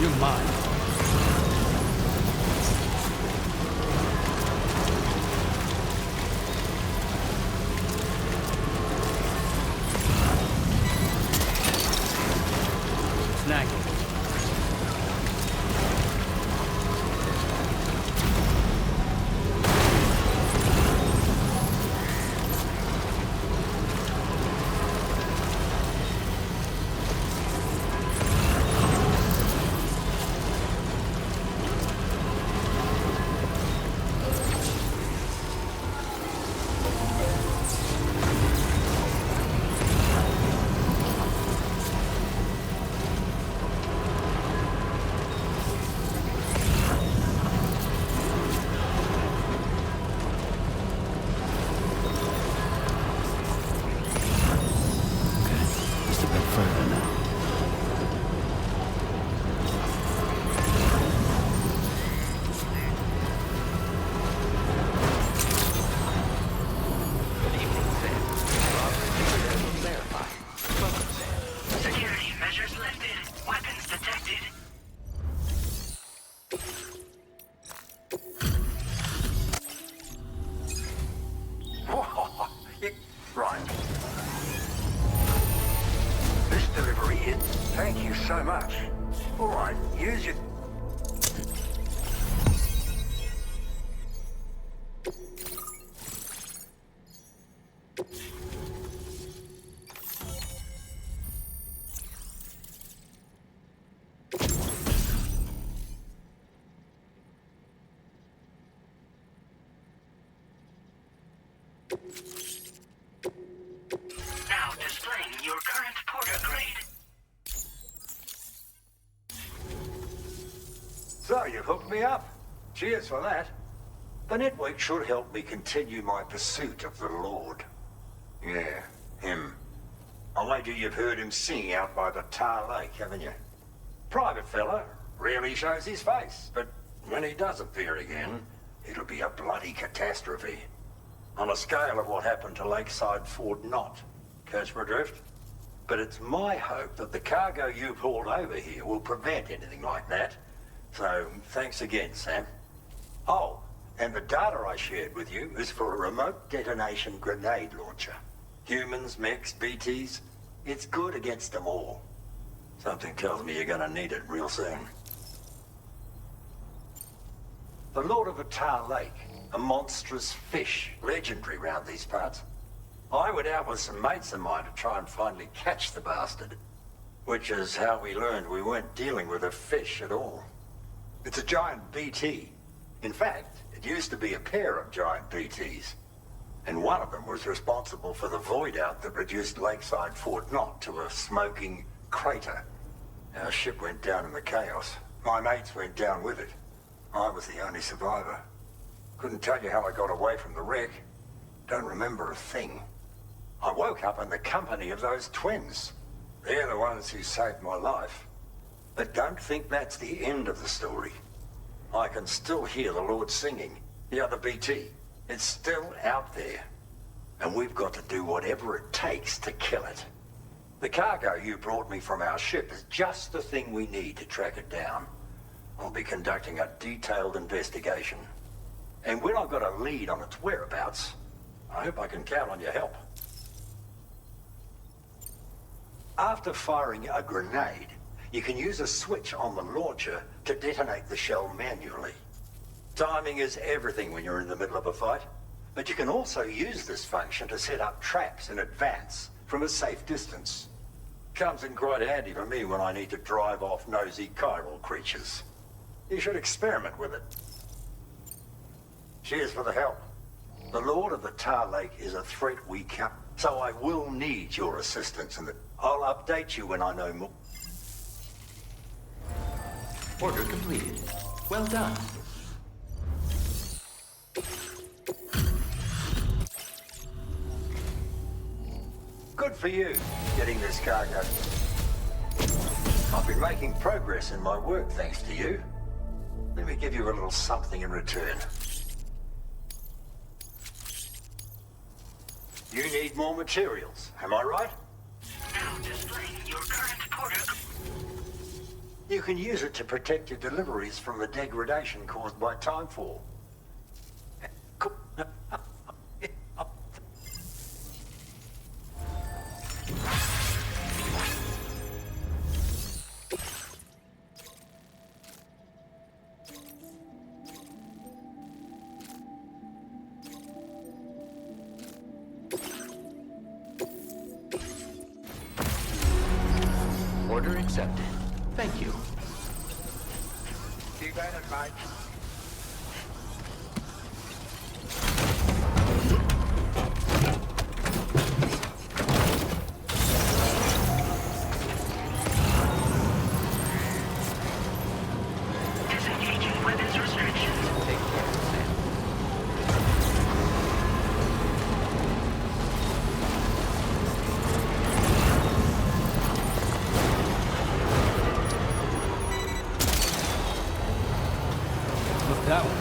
You're mine. Snag it. Now displaying your current porter grade. So, you've hooked me up. Cheers for that. The network should help me continue my pursuit of the Lord. Yeah, him. I wager you've heard him sing out by the Tar Lake, haven't you? Private fella, rarely shows his face, but when he does appear again, it'll be a bloody catastrophe. On a scale of what happened to Lakeside Fort Knott. Catch my drift? But it's my hope that the cargo you hauled over here will prevent anything like that. So, thanks again, Sam. Oh, and the data I shared with you is for a remote detonation grenade launcher. Humans, mechs, BTs, it's good against them all. Something tells me you're gonna need it real soon. The Lord of the Tar Lake, a monstrous fish, legendary round these parts. I went out with some mates of mine to try and finally catch the bastard, which is how we learned we weren't dealing with a fish at all. It's a giant BT. In fact, it used to be a pair of giant BTs. And one of them was responsible for the void out that reduced Lakeside Fort Knott to a smoking crater. Our ship went down in the chaos. My mates went down with it. I was the only survivor. Couldn't tell you how I got away from the wreck. Don't remember a thing. I woke up in the company of those twins. They're the ones who saved my life. But don't think that's the end of the story. I can still hear the Lord singing, the other BT. It's still out there. And we've got to do whatever it takes to kill it. The cargo you brought me from our ship is just the thing we need to track it down. I'll be conducting a detailed investigation. And when I've got a lead on its whereabouts, I hope I can count on your help. After firing a grenade, you can use a switch on the launcher to detonate the shell manually. Timing is everything when you're in the middle of a fight, but you can also use this function to set up traps in advance from a safe distance. Comes in quite handy for me when I need to drive off nosy chiral creatures. You should experiment with it. Cheers for the help. The Lord of the Tar Lake is a threat we can't, so I will need your assistance in it. I'll update you when I know more. Order completed. Well done. Good for you, getting this cargo. I've been making progress in my work thanks to you. Let me give you a little something in return. You need more materials, am I right? Now displaying your current porter. You can use it to protect your deliveries from the degradation caused by timefall. Order accepted. Thank you. You got it, mate. Disengaging weapons restrictions. Take care, Sam. Look that one.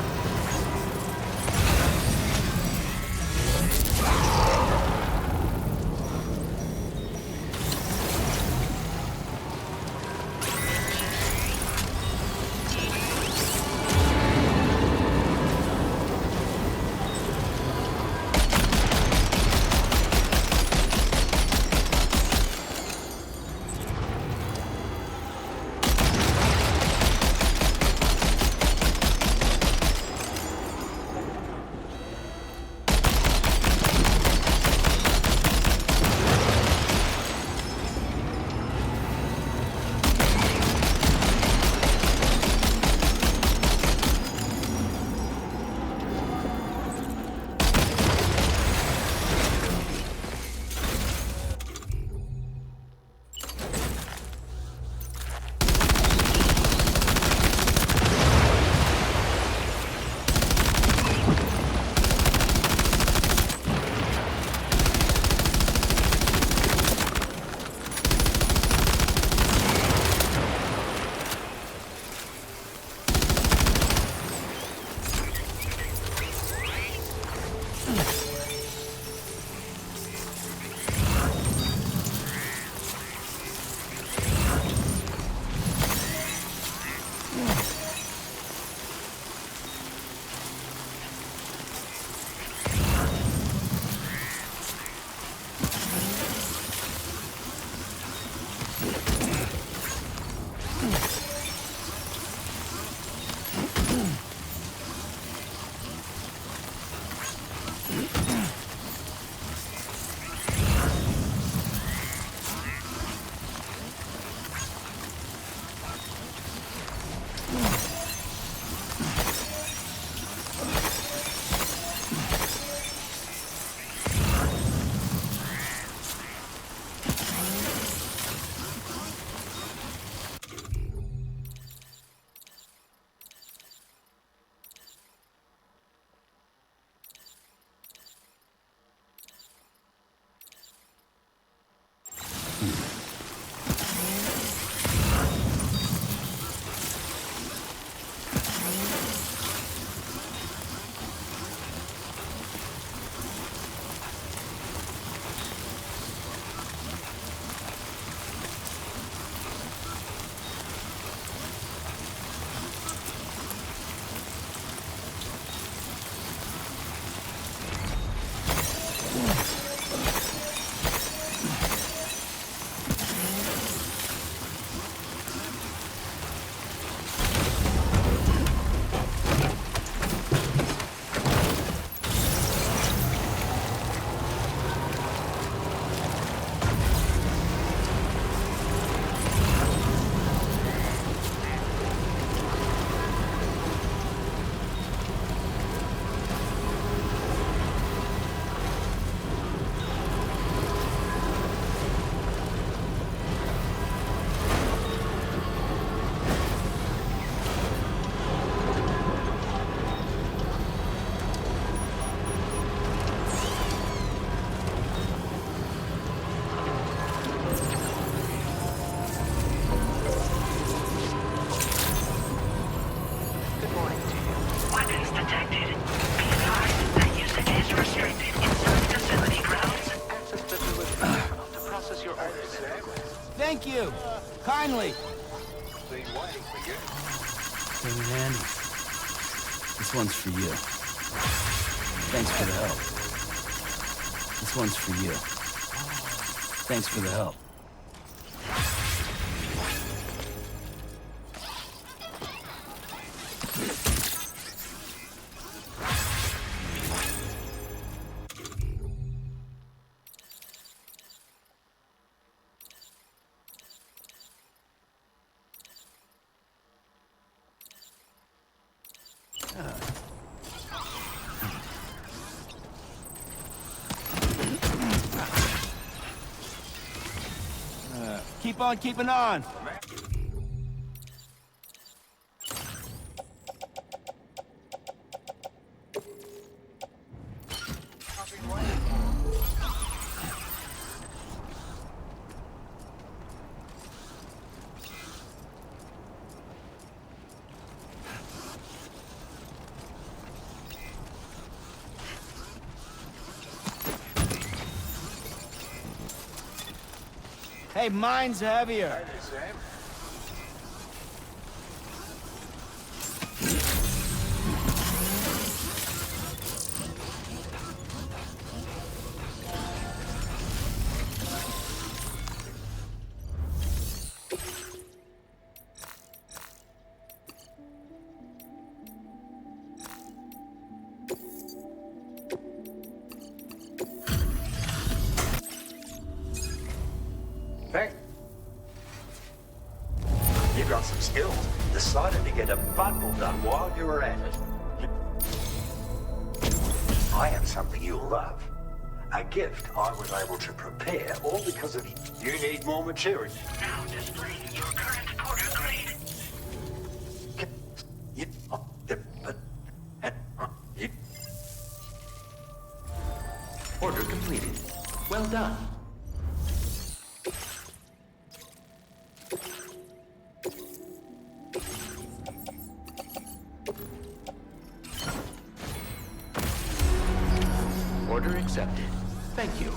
Thank you. Kindly. Came in handy. This one's for you. Thanks for the help. This one's for you. Thanks for the help. Keep on keeping on. Hey, mine's heavier. Hey. You've got some skills. Decided to get a bundle done while you were at it. I have something you'll love. A gift I was able to prepare all because of you. You need more material. Now displaying your current porter grade. Order completed. Well done. Order accepted. Thank you.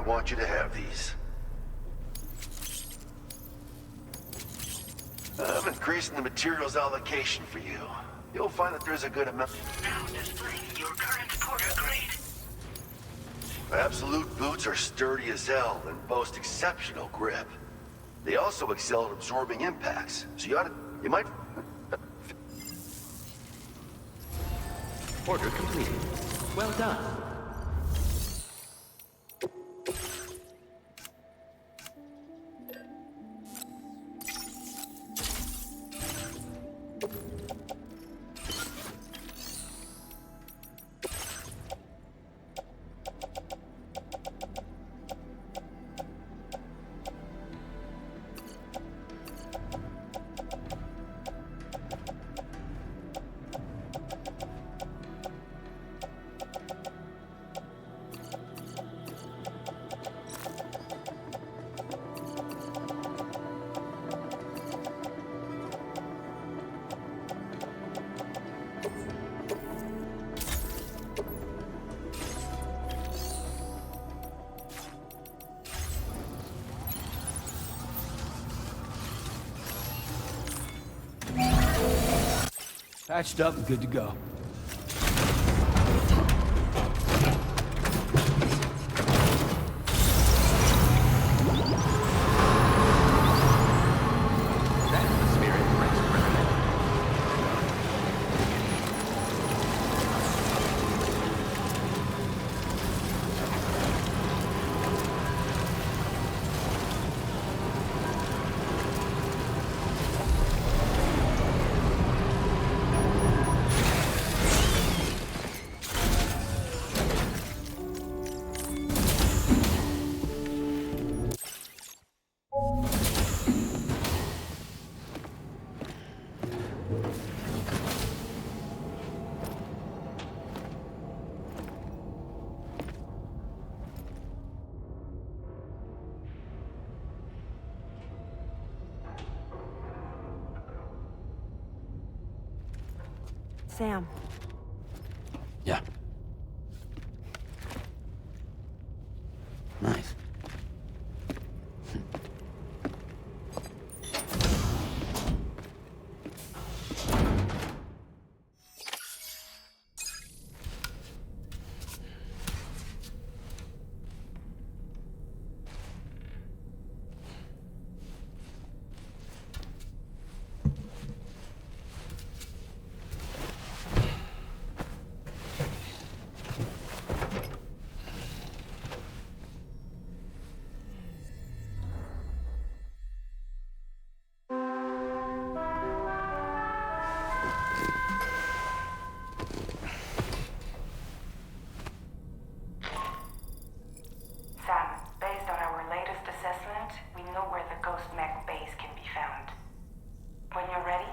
want you to have these. I'm increasing the materials allocation for you. You'll find that there's a good amount. Now displaying your current porter grade. Absolute boots are sturdy as hell and boast exceptional grip. They also excel at absorbing impacts, so you might... Order completed. Well done. Patched up and good to go. Sam. Yeah. Nice. Sam, based on our latest assessment, we know where the Ghost Mech base can be found. When you're ready,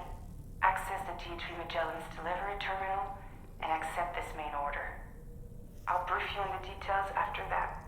access the G3 Magellan's delivery terminal and accept this main order. I'll brief you on the details after that.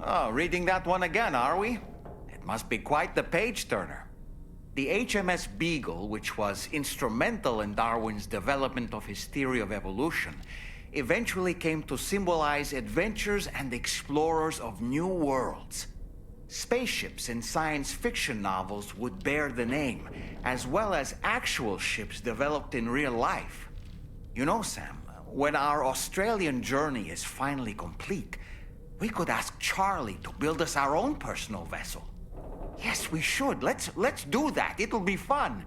Oh, reading that one again, are we? It must be quite the page-turner. The HMS Beagle, which was instrumental in Darwin's development of his theory of evolution, eventually came to symbolize adventures and explorers of new worlds. Spaceships in science fiction novels would bear the name, as well as actual ships developed in real life. You know, Sam, when our Australian journey is finally complete, we could ask Charlie to build us our own personal vessel. Yes, we should. Let's do that. It'll be fun.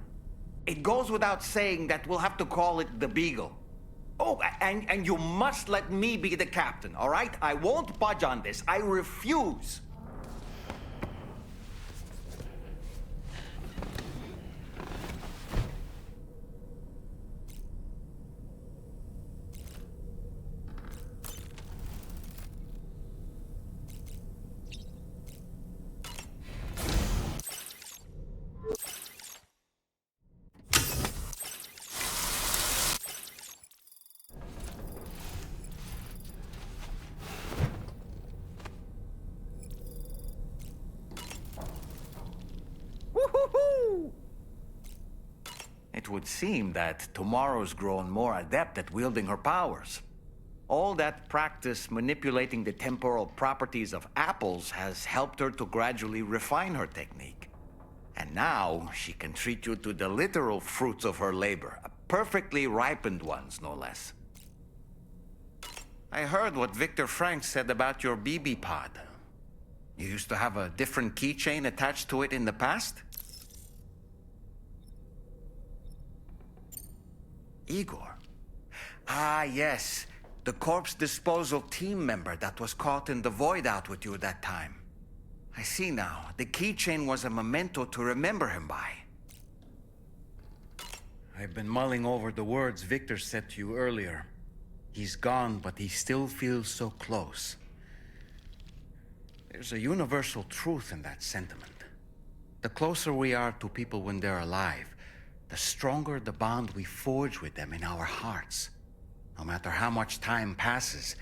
It goes without saying that we'll have to call it the Beagle. Oh, and you must let me be the captain, all right? I won't budge on this. I refuse. It would seem that tomorrow's grown more adept at wielding her powers. All that practice manipulating the temporal properties of apples has helped her to gradually refine her technique. And now she can treat you to the literal fruits of her labor, perfectly ripened ones, no less. I heard what Victor Frank said about your BB pod. You used to have a different keychain attached to it in the past? Igor. Ah, yes. The corpse disposal team member that was caught in the void out with you that time. I see now. The keychain was a memento to remember him by. I've been mulling over the words Victor said to you earlier. He's gone, but he still feels so close. There's a universal truth in that sentiment. The closer we are to people when they're alive, the stronger the bond we forge with them in our hearts. No matter how much time passes,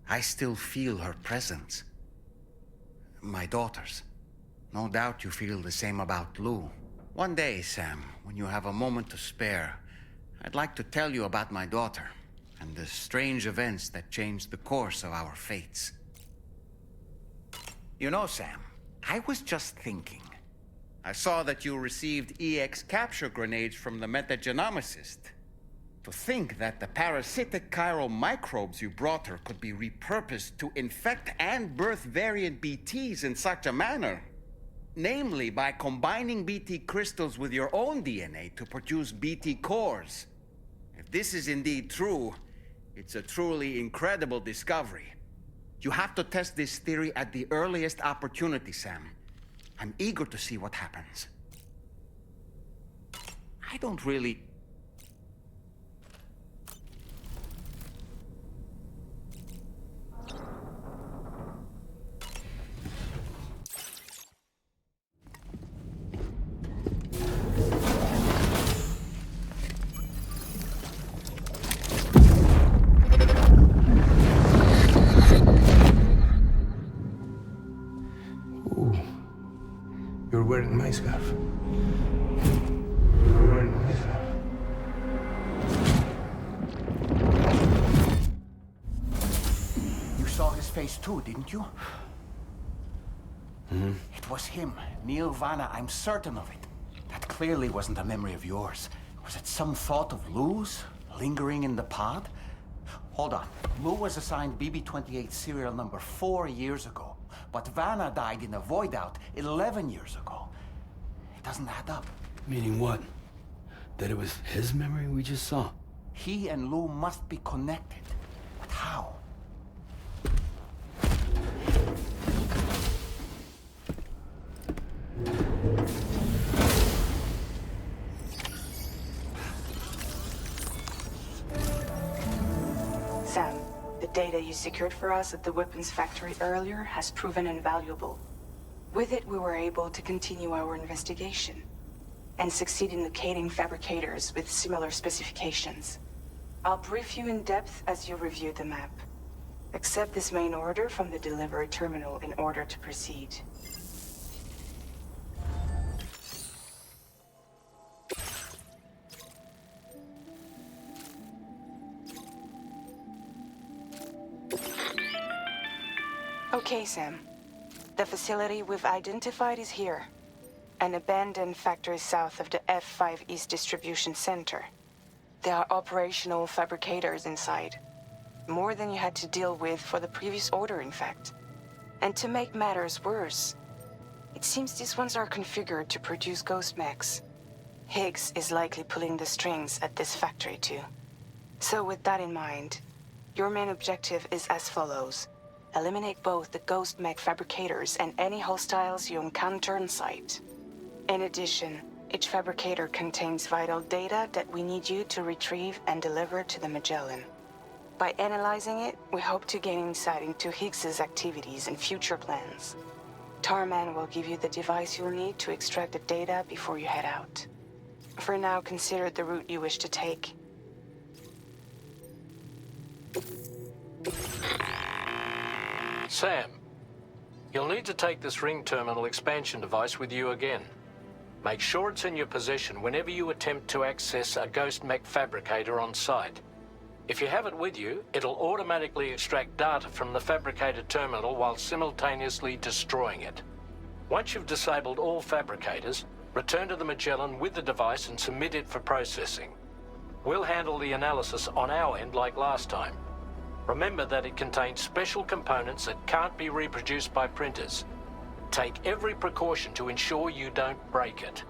I still feel her presence. My daughters. No doubt you feel the same about Lou. One day, Sam, when you have a moment to spare, I'd like to tell you about my daughter and the strange events that changed the course of our fates. You know, Sam, I was just thinking. I saw that you received EX capture grenades from the metagenomicist. To think that the parasitic chiral microbes you brought her could be repurposed to infect and birth variant BTs in such a manner. Namely, by combining BT crystals with your own DNA to produce BT cores. If this is indeed true, it's a truly incredible discovery. You have to test this theory at the earliest opportunity, Sam. I'm eager to see what happens. I don't really... You're wearing my scarf. You're wearing my scarf. You saw his face too, didn't you? Mm-hmm. It was him, Neil Vanna, I'm certain of it. That clearly wasn't a memory of yours. Was it some thought of Lou's, lingering in the pod? Hold on. Lou was assigned BB-28 serial number 4 years ago. But Vanna died in a void out 11 years ago. It doesn't add up. Meaning what? That it was his memory we just saw? He and Lou must be connected. But how? Sam, the data you secured for us at the weapons factory earlier has proven invaluable. With it, we were able to continue our investigation and succeed in locating fabricators with similar specifications. I'll brief you in depth as you review the map. Accept this main order from the delivery terminal in order to proceed. Okay, Sam. The facility we've identified is here. An abandoned factory south of the F5 East Distribution Center. There are operational fabricators inside. More than you had to deal with for the previous order, in fact. And to make matters worse, it seems these ones are configured to produce ghost mechs. Higgs is likely pulling the strings at this factory too. So with that in mind, your main objective is as follows. Eliminate both the ghost mech fabricators and any hostiles you encounter on site. In addition, each fabricator contains vital data that we need you to retrieve and deliver to the Magellan. By analyzing it, we hope to gain insight into Higgs's activities and future plans. Tarman will give you the device you'll need to extract the data before you head out. For now, consider the route you wish to take. Sam, you'll need to take this ring terminal expansion device with you again. Make sure it's in your possession whenever you attempt to access a ghost mech fabricator on site. If you have it with you, it'll automatically extract data from the fabricator terminal while simultaneously destroying it. Once you've disabled all fabricators, return to the Magellan with the device and submit it for processing. We'll handle the analysis on our end like last time. Remember that it contains special components that can't be reproduced by printers. Take every precaution to ensure you don't break it.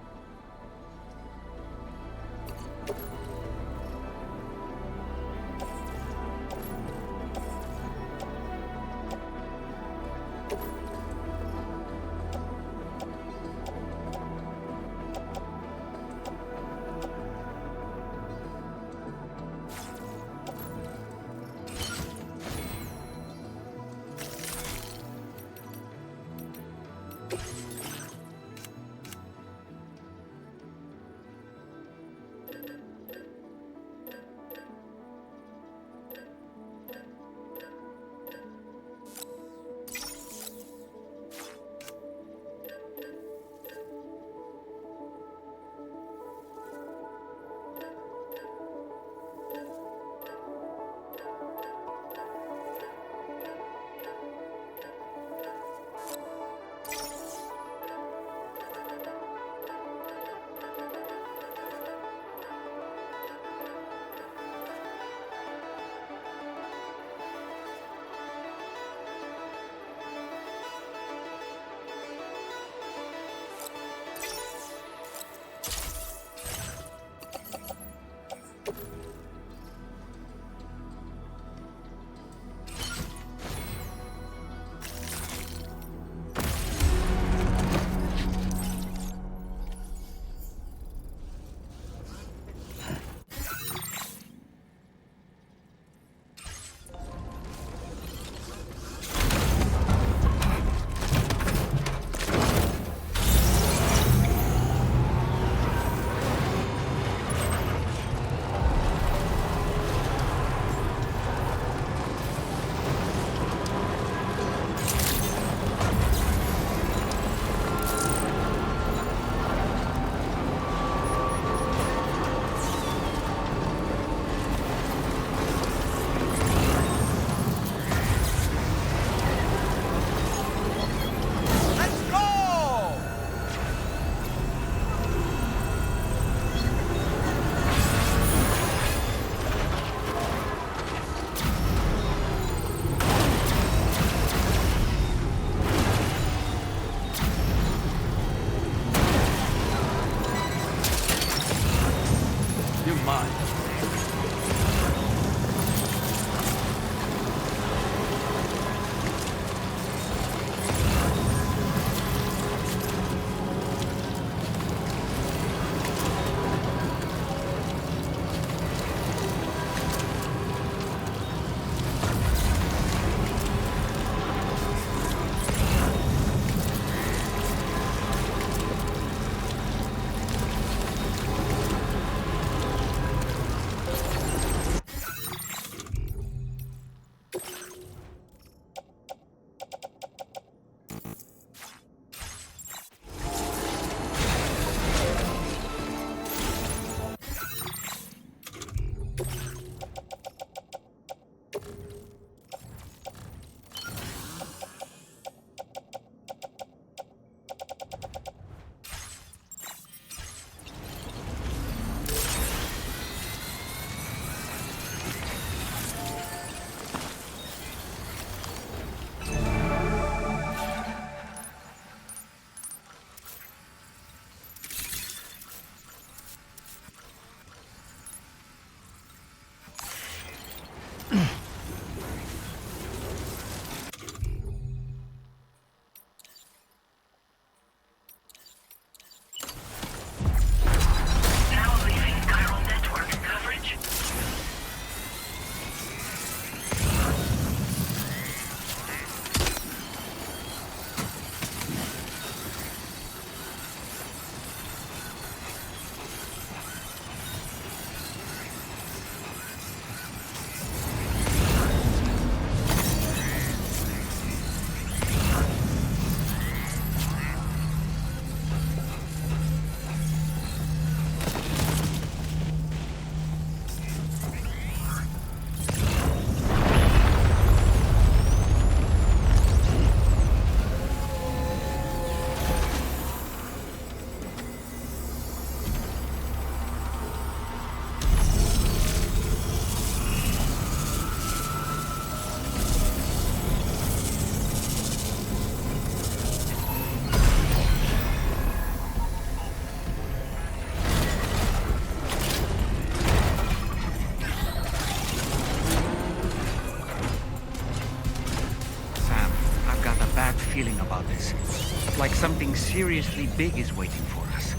things, but like something seriously big is waiting for us.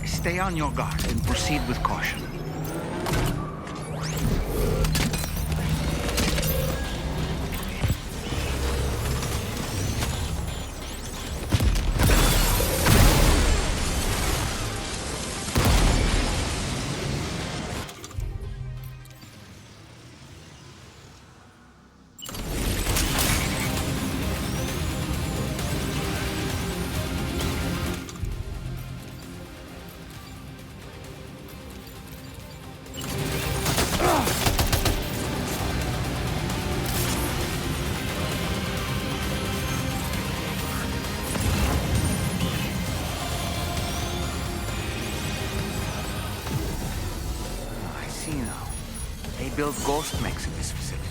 Stay on your guard and proceed with caution. Build ghost mechs in this facility.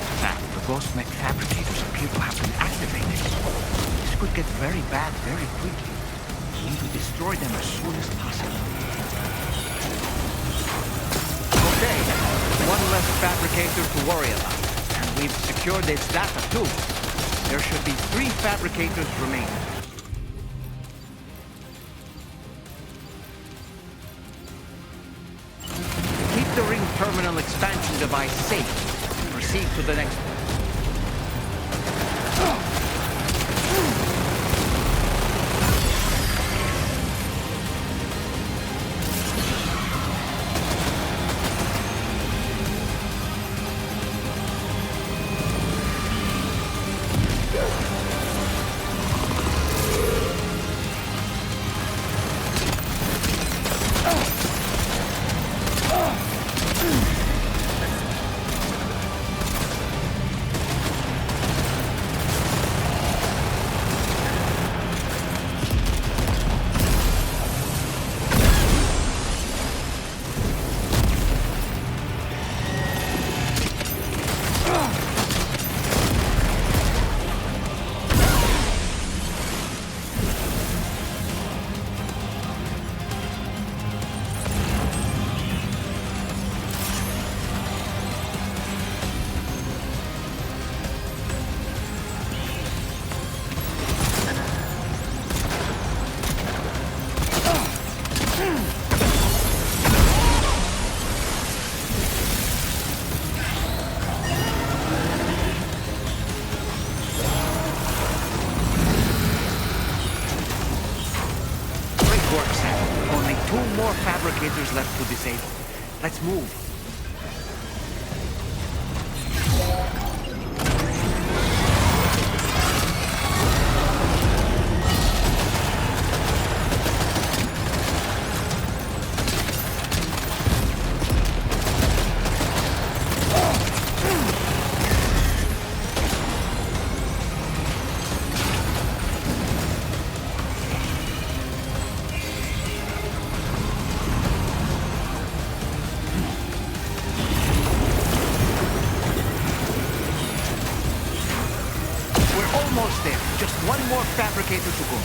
In fact, the ghost mech fabricators appear to have been activated. This could get very bad very quickly. We need to destroy them as soon as possible. Okay, one less fabricator to worry about. We've secured its data too. There should be 3 fabricators remaining. Keep the ring terminal expansion device safe and proceed to the next one. Fabricators left to disable. Let's move. Almost there. Just one more fabricator to go.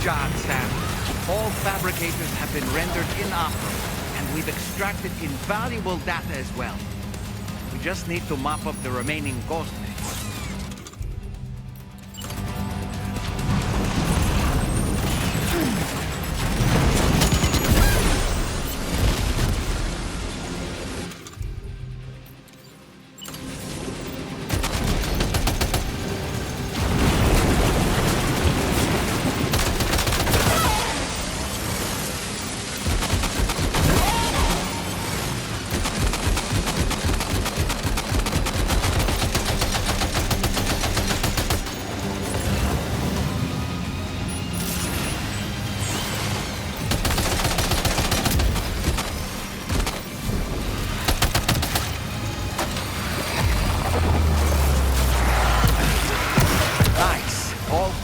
Job, Sam. All fabricators have been rendered inoperable, and we've extracted invaluable data as well. We just need to mop up the remaining ghost mechs.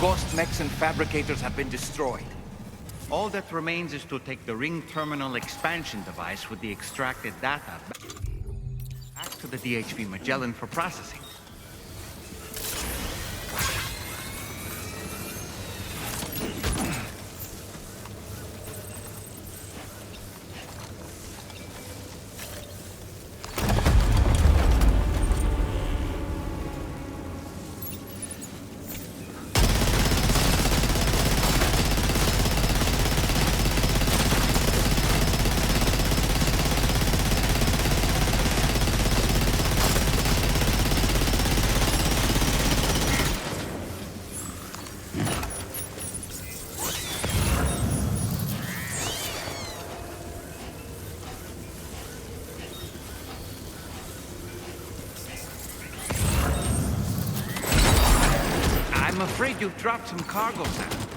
ghost mechs and fabricators have been destroyed. All that remains is to take the ring terminal expansion device with the extracted data back to the DHV Magellan for processing. I'm afraid you've dropped some cargo, Sam.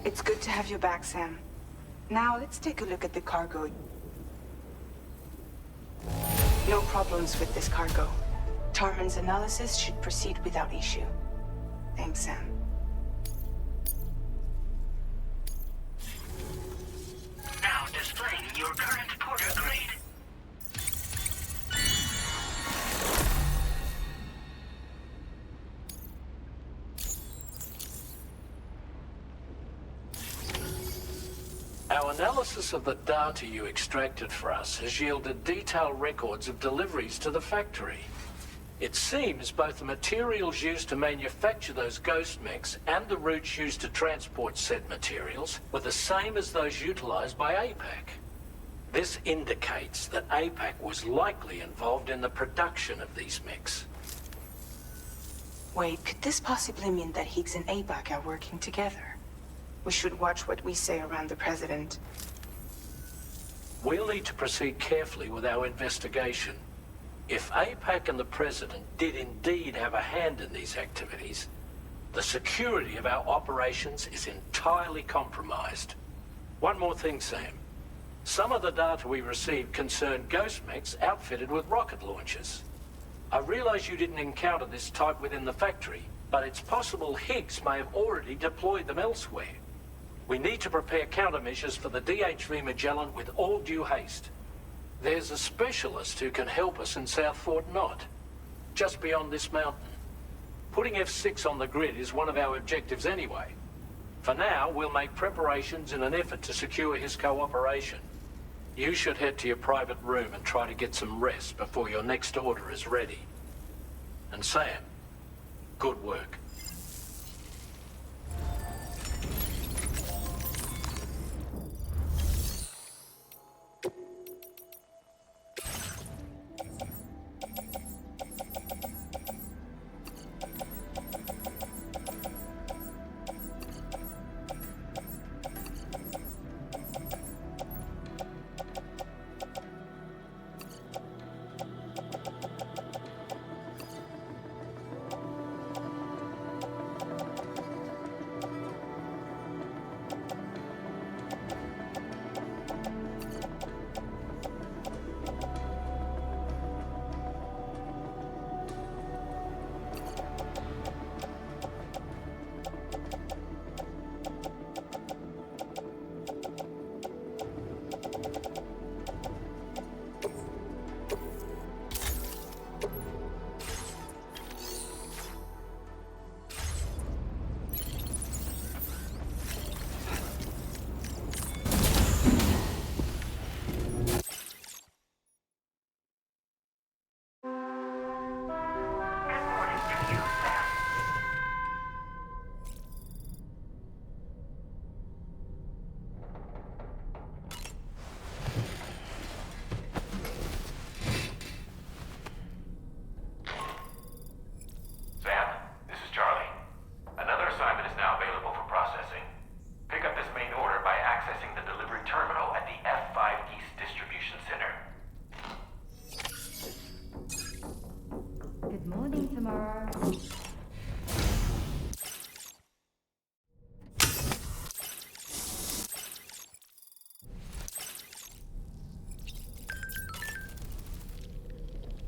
It's good to have you back, Sam. Now, let's take a look at the cargo. No problems with this cargo. Tarman's analysis should proceed without issue. Thanks, Sam. Now displaying your current porter grade. Our analysis of the data you extracted for us has yielded detailed records of deliveries to the factory. It seems both the materials used to manufacture those ghost mechs and the routes used to transport said materials were the same as those utilized by APAC. This indicates that APAC was likely involved in the production of these mechs. Wait, could this possibly mean that Higgs and APAC are working together? We should watch what we say around the President. We'll need to proceed carefully with our investigation. If APAC and the President did indeed have a hand in these activities, the security of our operations is entirely compromised. One more thing, Sam. Some of the data we received concerned ghost mechs outfitted with rocket launchers. I realize you didn't encounter this type within the factory, but it's possible Higgs may have already deployed them elsewhere. We need to prepare countermeasures for the DHV Magellan with all due haste. There's a specialist who can help us in South Fort Knott, just beyond this mountain. Putting F6 on the grid is one of our objectives anyway. For now, we'll make preparations in an effort to secure his cooperation. You should head to your private room and try to get some rest before your next order is ready. And Sam, good work.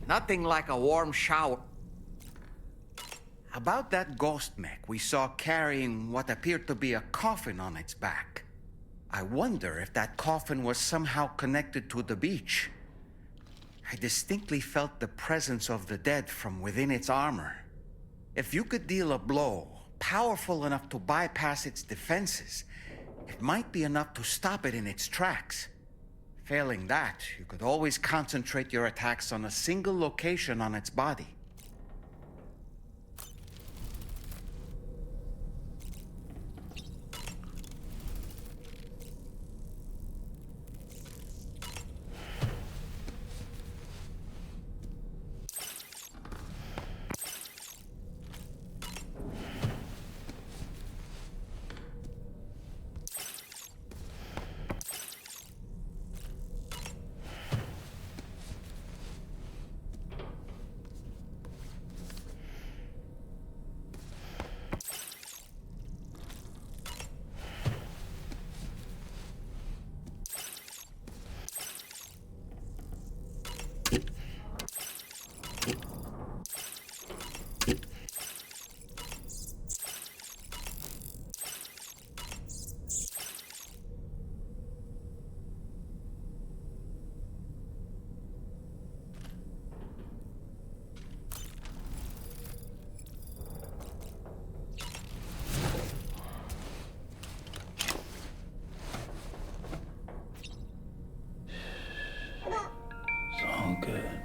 Nothing like a warm shower. About that ghost mech we saw carrying what appeared to be a coffin on its back. I wonder if that coffin was somehow connected to the beach. I distinctly felt the presence of the dead from within its armor. If you could deal a blow powerful enough to bypass its defenses, it might be enough to stop it in its tracks. Failing that, you could always concentrate your attacks on a single location on its body.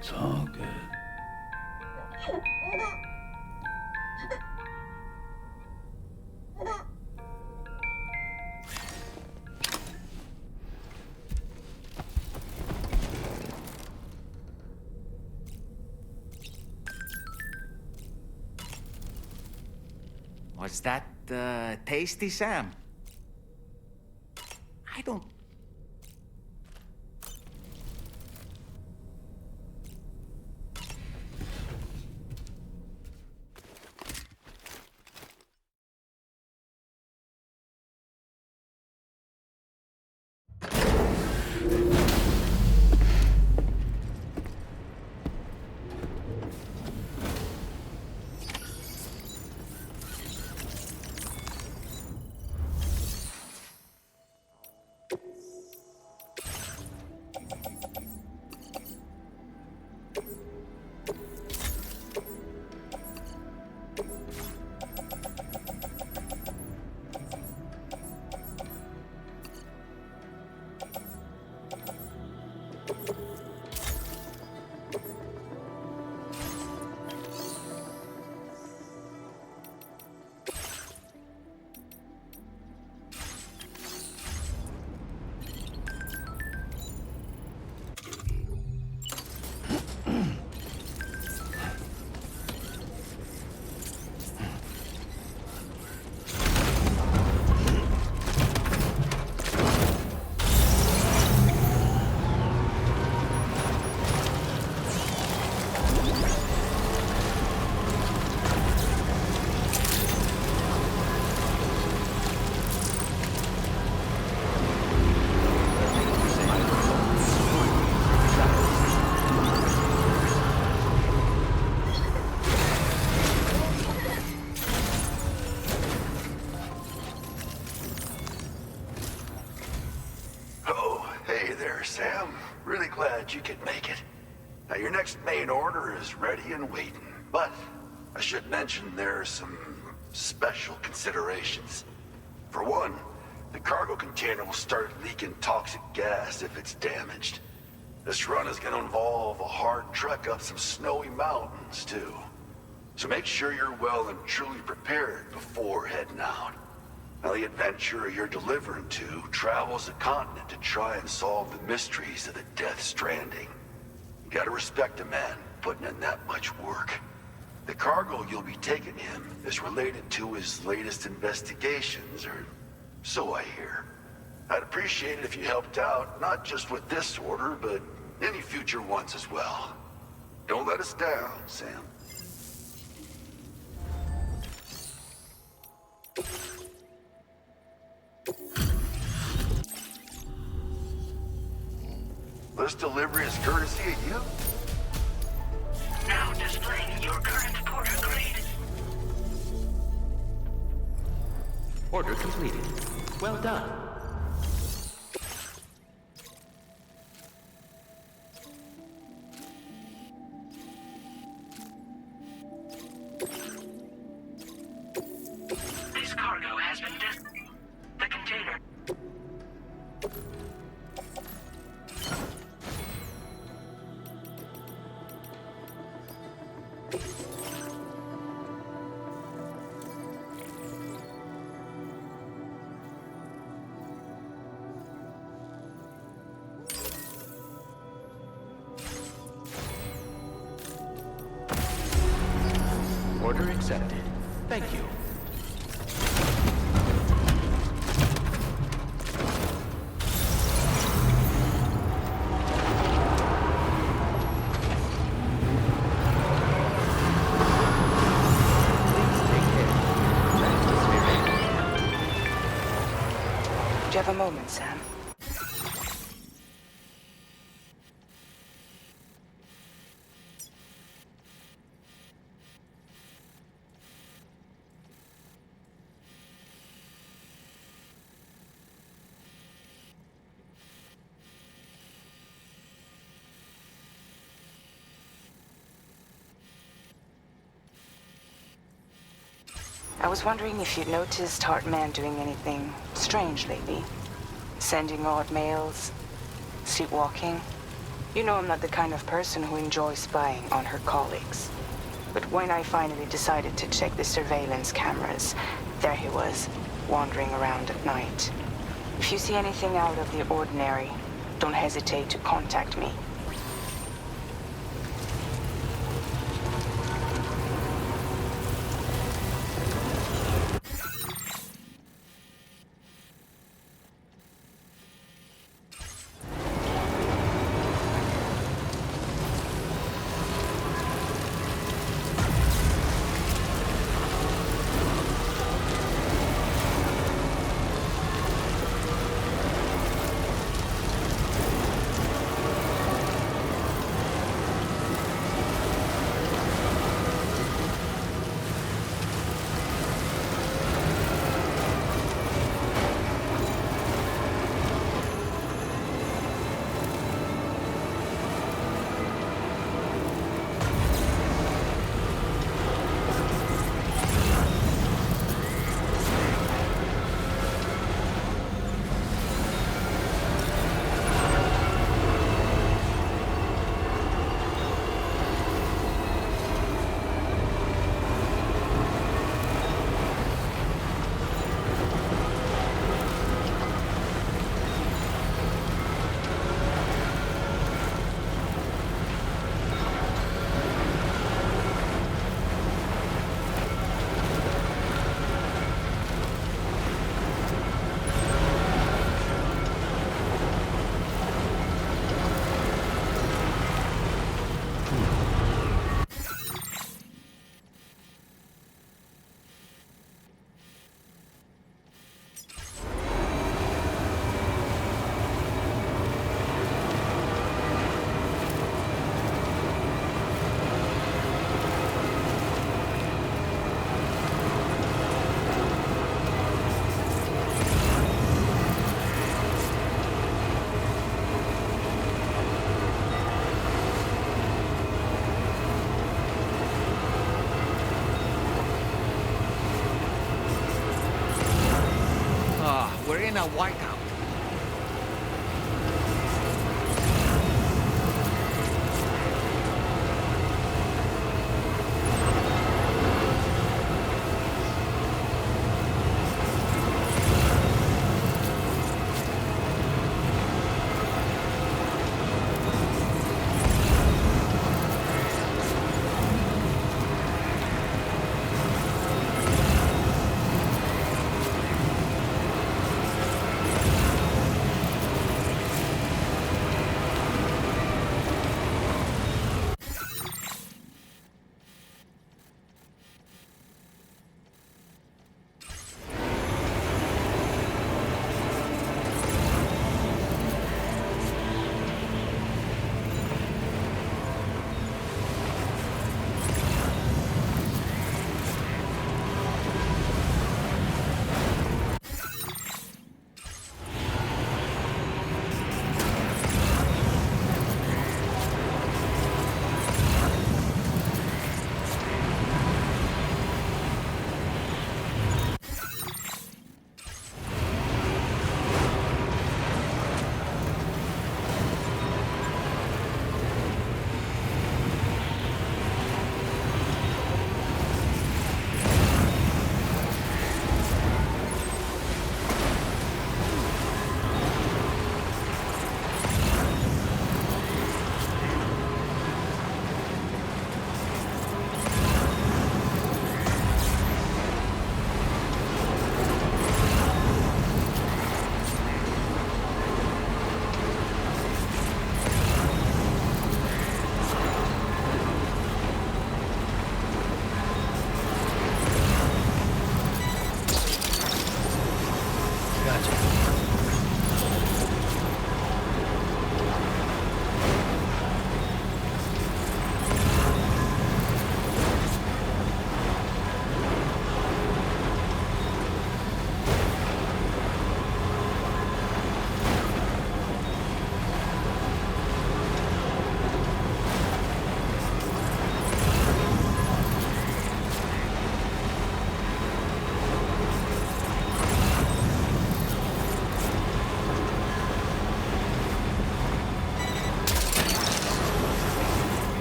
It's all good. Was that tasty, Sam? I don't... Sam. Really glad you could make it. Now, your next main order is ready and waiting. But I should mention there are some special considerations. For one, the cargo container will start leaking toxic gas if it's damaged. This run is going to involve a hard trek up some snowy mountains, too. So make sure you're well and truly prepared before heading out. Now, the adventurer you're delivering to travels the continent to try and solve the mysteries of the Death Stranding. You gotta respect a man putting in that much work. The cargo you'll be taking him is related to his latest investigations, or so I hear. I'd appreciate it if you helped out, not just with this order, but any future ones as well. Don't let us down, Sam. This delivery is courtesy of you? Now displaying your current order grade. Order completed. Well done. This cargo has been the container. Order accepted. Thank you. Do you have a moment, Sam? I was wondering if you'd noticed Hartman doing anything strange lately. Sending odd mails, sleepwalking. You know I'm not the kind of person who enjoys spying on her colleagues. But when I finally decided to check the surveillance cameras, there he was, wandering around at night. If you see anything out of the ordinary, don't hesitate to contact me. in a whiteout.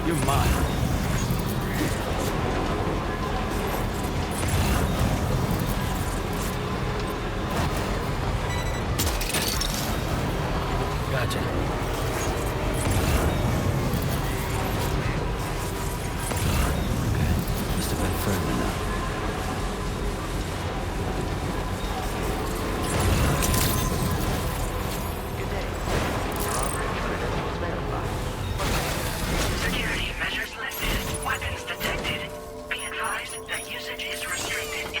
You're mine. Gotcha. Okay. Must have been further enough. Good day. Robbery credentials verified. Security measures lifted. Weapons detected. Be advised that usage is restricted.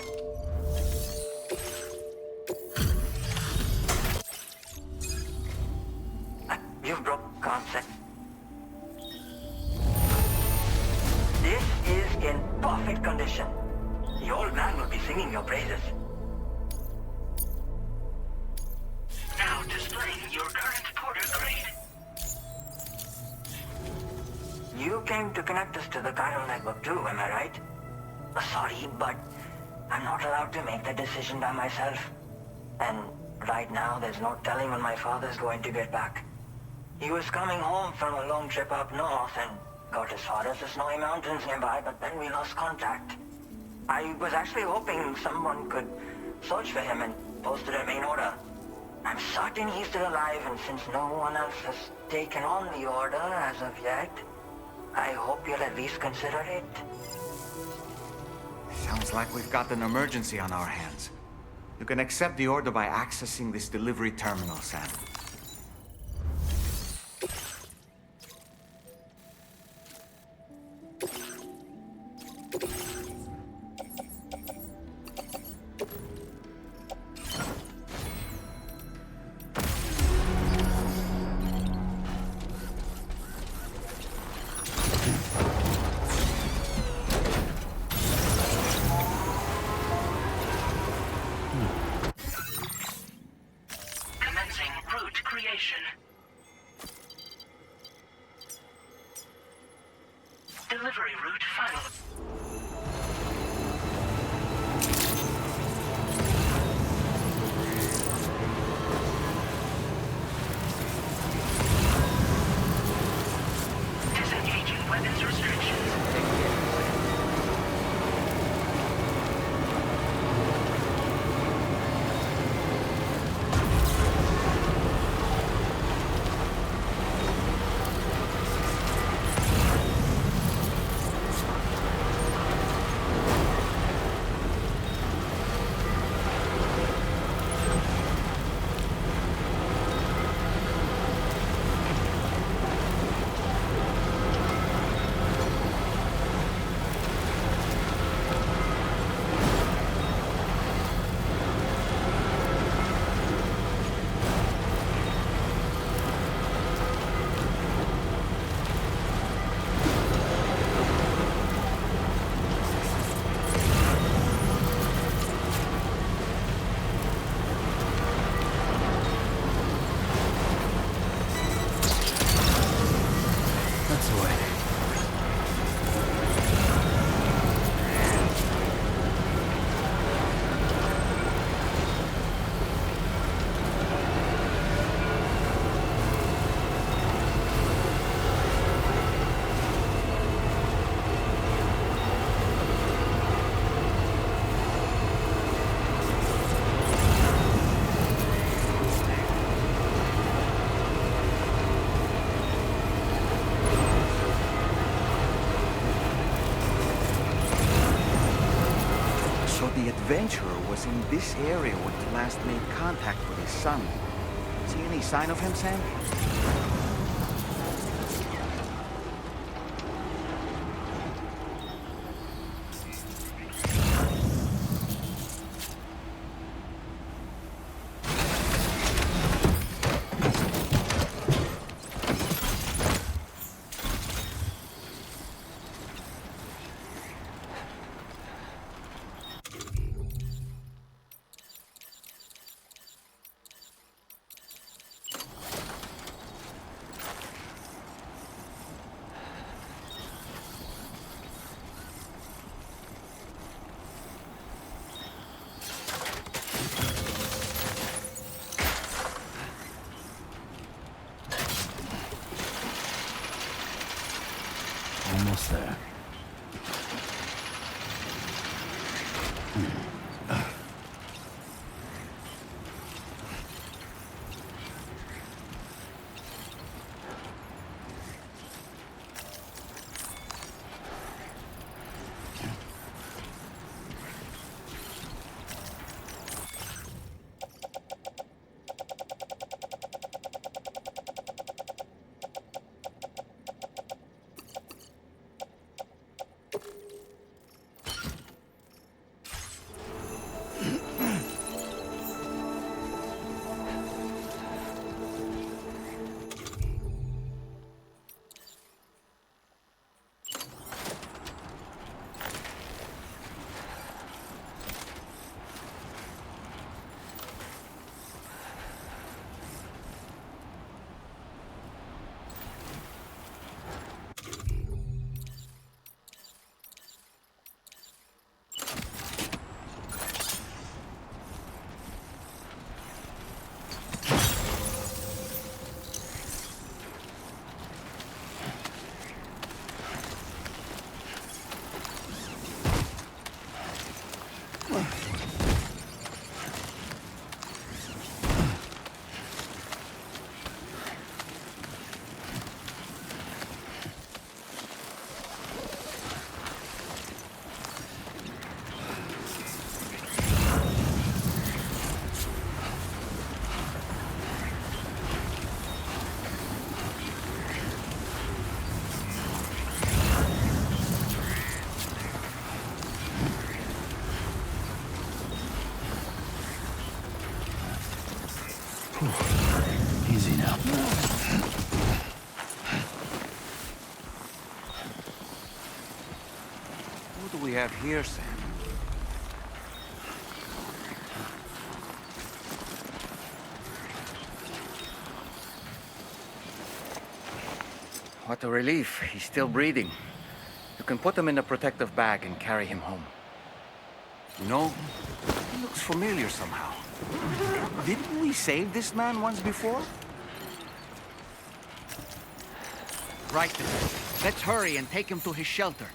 You broke concept. This is in perfect condition. The old man will be singing your praises. Now displaying your current porter grade. You came to connect us to the chiral network too, am I right? Sorry, but I'm not allowed to make that decision by myself. And right now, there's no telling when my father's going to get back. He was coming home from a long trip up north and got as far as the snowy mountains nearby, but then we lost contact. I was actually hoping someone could search for him and post a main order. I'm certain he's still alive, and since no one else has taken on the order as of yet, I hope you'll at least consider it. Sounds like we've got an emergency on our hands. You can accept the order by accessing this delivery terminal, Sam. Commencing route creation. Delivery route final. the adventurer was in this area when he last made contact with his son. See any sign of him, Sam? Almost there. Easy now. What do we have here, Sam? What a relief. He's still breathing. You can put him in a protective bag and carry him home. You know, he looks familiar somehow. Didn't we save this man once before? Right then. Let's hurry and take him to his shelter.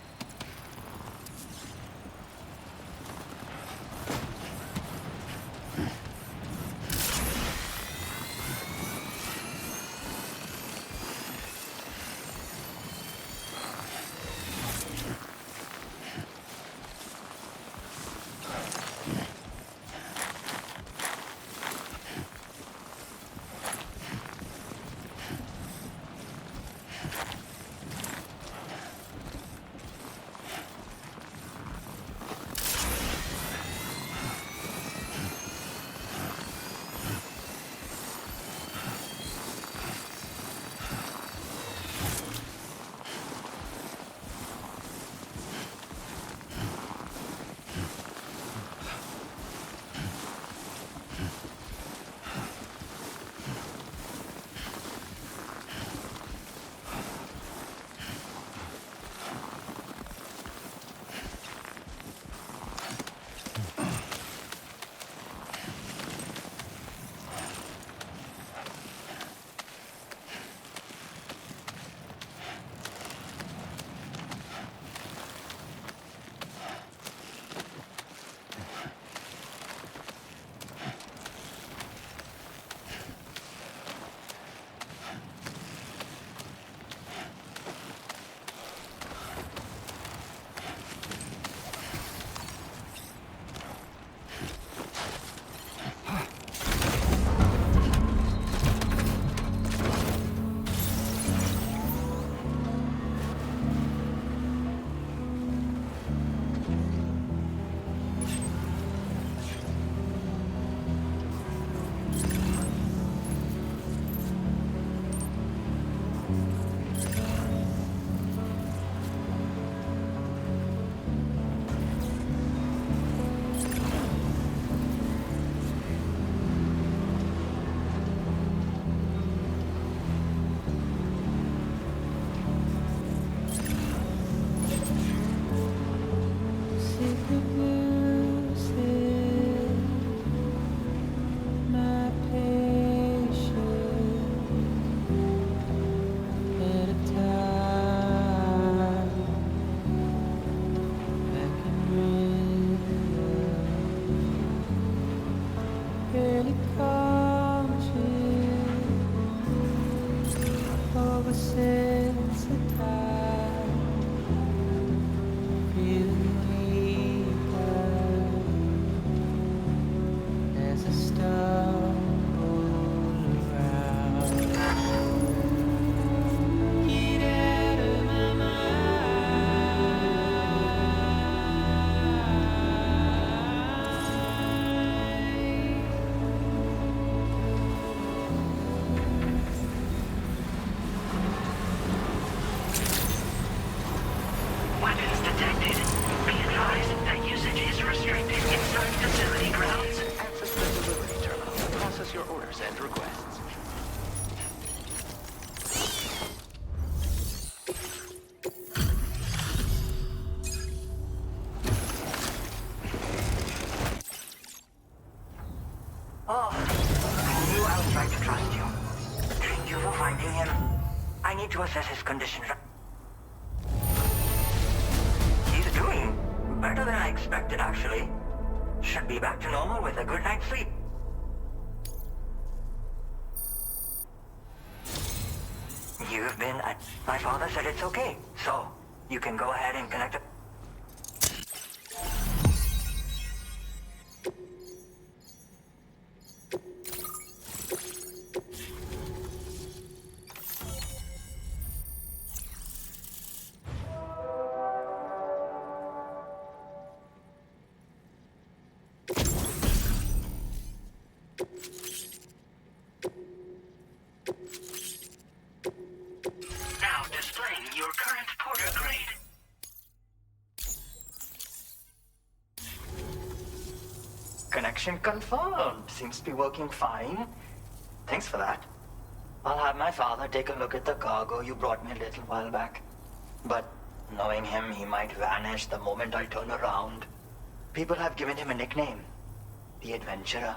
to assess his condition. He's doing better than I expected, actually. Should be back to normal with a good night's sleep. You've been at... My father said it's okay, so you can go ahead and connect up. Now displaying your current porter grade. Connection confirmed. Seems to be working fine. Thanks for that. I'll have my father take a look at the cargo you brought me a little while back. But knowing him, he might vanish the moment I turn around. People have given him a nickname. The Adventurer.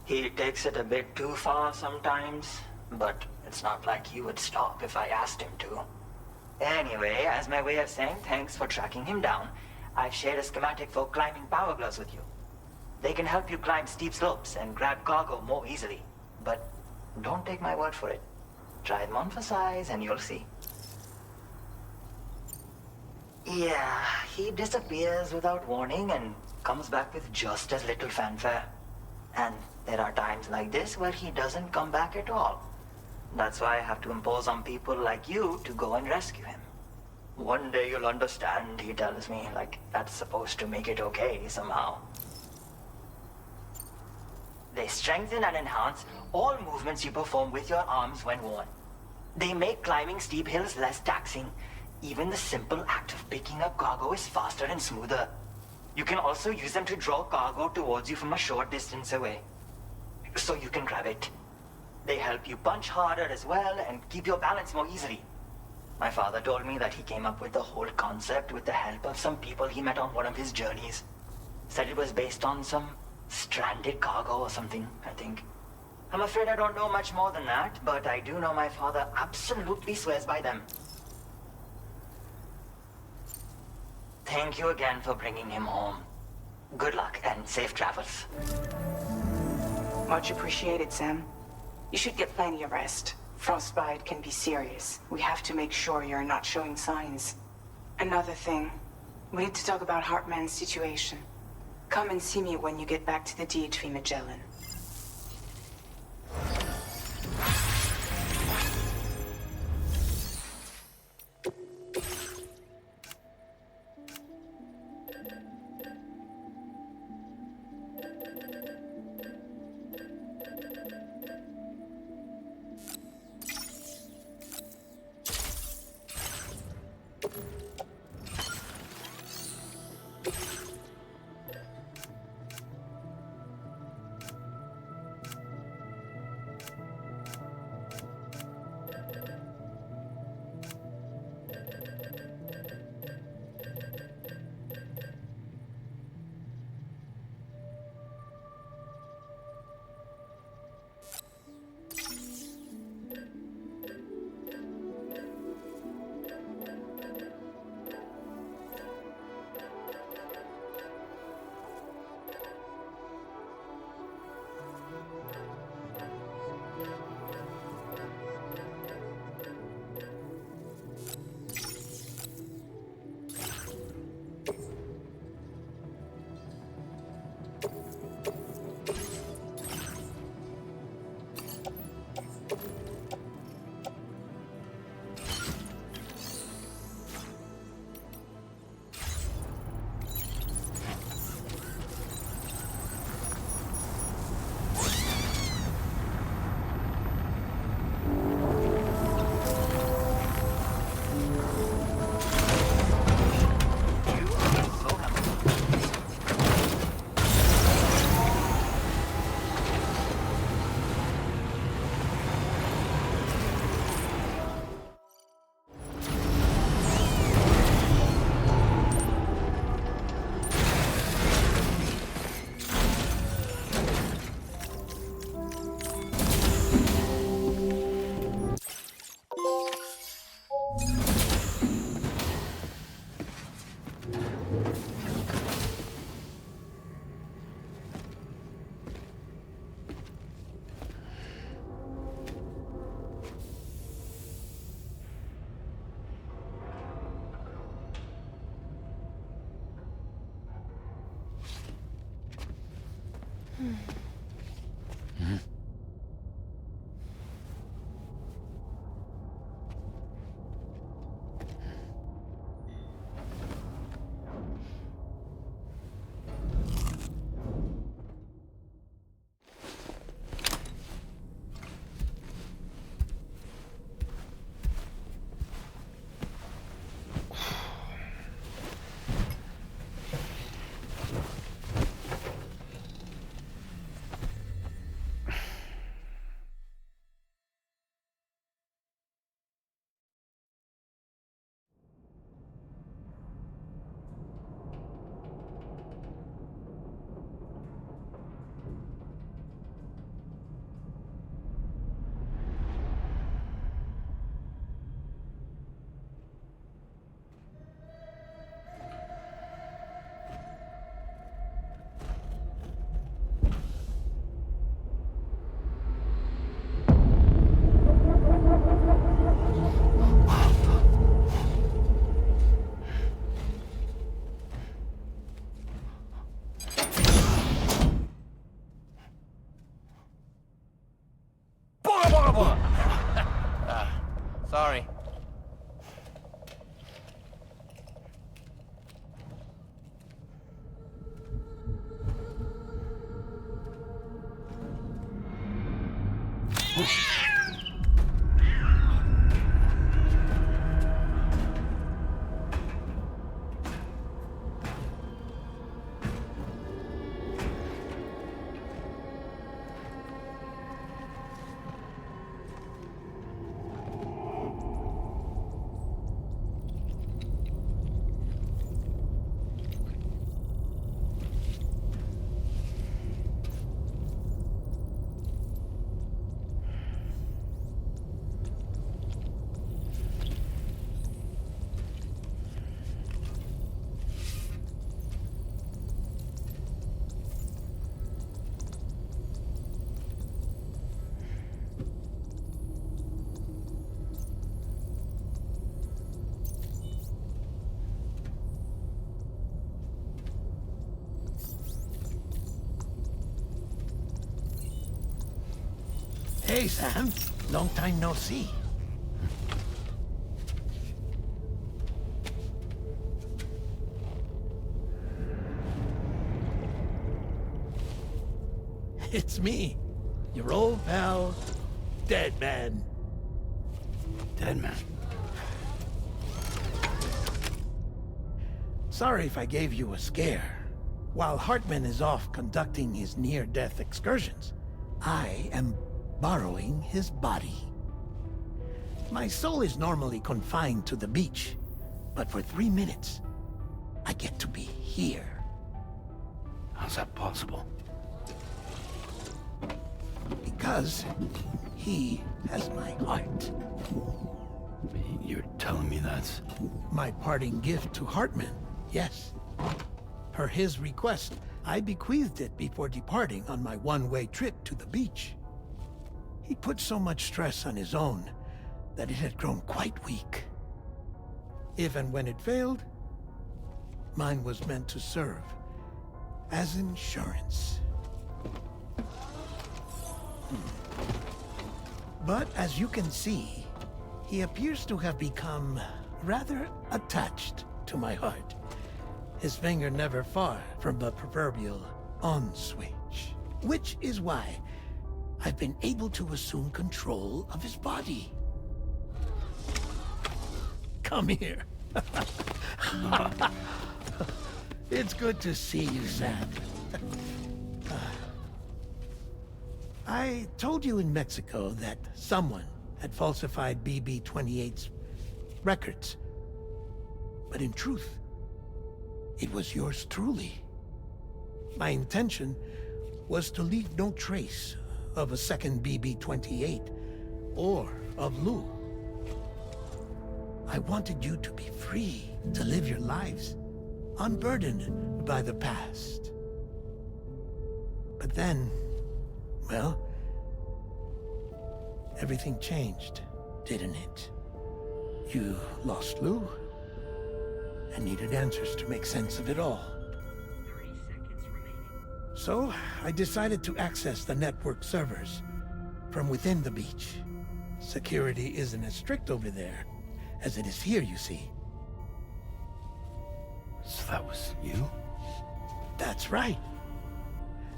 He takes it a bit too far sometimes, but it's not like he would stop if I asked him to. Anyway, as my way of saying thanks for tracking him down, I've shared a schematic for climbing power gloves with you. They can help you climb steep slopes and grab cargo more easily. But don't take my word for it. Try them on for size and you'll see. Yeah, he disappears without warning and comes back with just as little fanfare. And there are times like this where he doesn't come back at all. That's why I have to impose on people like you to go and rescue him. One day you'll understand, he tells me, like that's supposed to make it okay somehow. They strengthen and enhance all movements you perform with your arms when worn. They make climbing steep hills less taxing. Even the simple act of picking up cargo is faster and smoother. You can also use them to draw cargo towards you from a short distance away, so you can grab it. They help you punch harder as well and keep your balance more easily. My father told me that he came up with the whole concept with the help of some people he met on one of his journeys. Said it was based on some stranded cargo or something, I think. I'm afraid I don't know much more than that, but I do know my father absolutely swears by them. Thank you again for bringing him home. Good luck and safe travels. Much appreciated, Sam. You should get plenty of rest. Frostbite can be serious. We have to make sure you're not showing signs. Another thing, we need to talk about Hartman's situation. Come and see me when you get back to the DHV Magellan. Sorry. Hey, Sam. Long time no see. It's me, your old pal, Dead Man. Dead Man? Sorry if I gave you a scare. While Hartman is off conducting his near-death excursions, I am borrowing his body. My soul is normally confined to the beach, but for 3 minutes, I get to be here. How's that possible? Because he has my heart. You're telling me that's... My parting gift to Hartman, yes. Per his request, I bequeathed it before departing on my one-way trip to the beach. He put so much stress on his own that it had grown quite weak. If and when it failed, mine was meant to serve as insurance. But as you can see, he appears to have become rather attached to my heart. His finger never far from the proverbial on switch. Which is why I've been able to assume control of his body. Come here. It's good to see you, Sam. I told you in Mexico that someone had falsified BB-28's records. But in truth, it was yours truly. My intention was to leave no trace of a second BB-28 or of Lou. I wanted you to be free to live your lives, unburdened by the past. But then, well, everything changed, didn't it? You lost Lou, and needed answers to make sense of it all. So, I decided to access the network servers from within the beach. Security isn't as strict over there as it is here, you see. So that was you? That's right.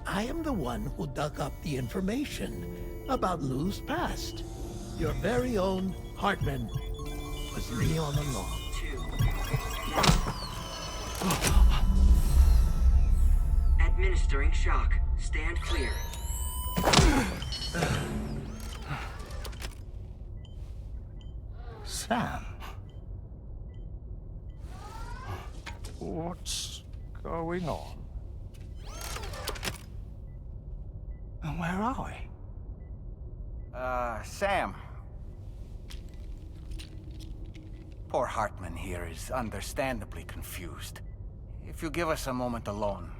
I am the one who dug up the information about Lou's past. Your very own Hartman was me all along. Administering shock. Stand clear. Sam? What's going on? And where are we? Sam. Poor Hartman here is understandably confused. If you give us a moment alone,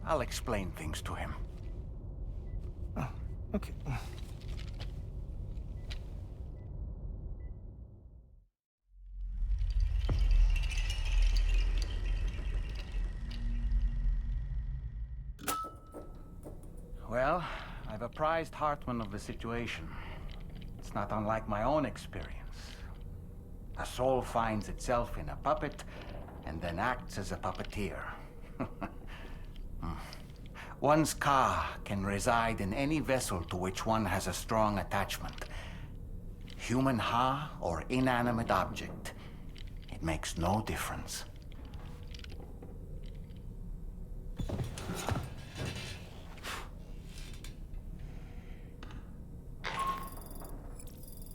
I'll explain things to him. Oh, okay. Well, I've apprised Hartman of the situation. It's not unlike my own experience. A soul finds itself in a puppet and then acts as a puppeteer. One's ka can reside in any vessel to which one has a strong attachment. Human ha or inanimate object. It makes no difference.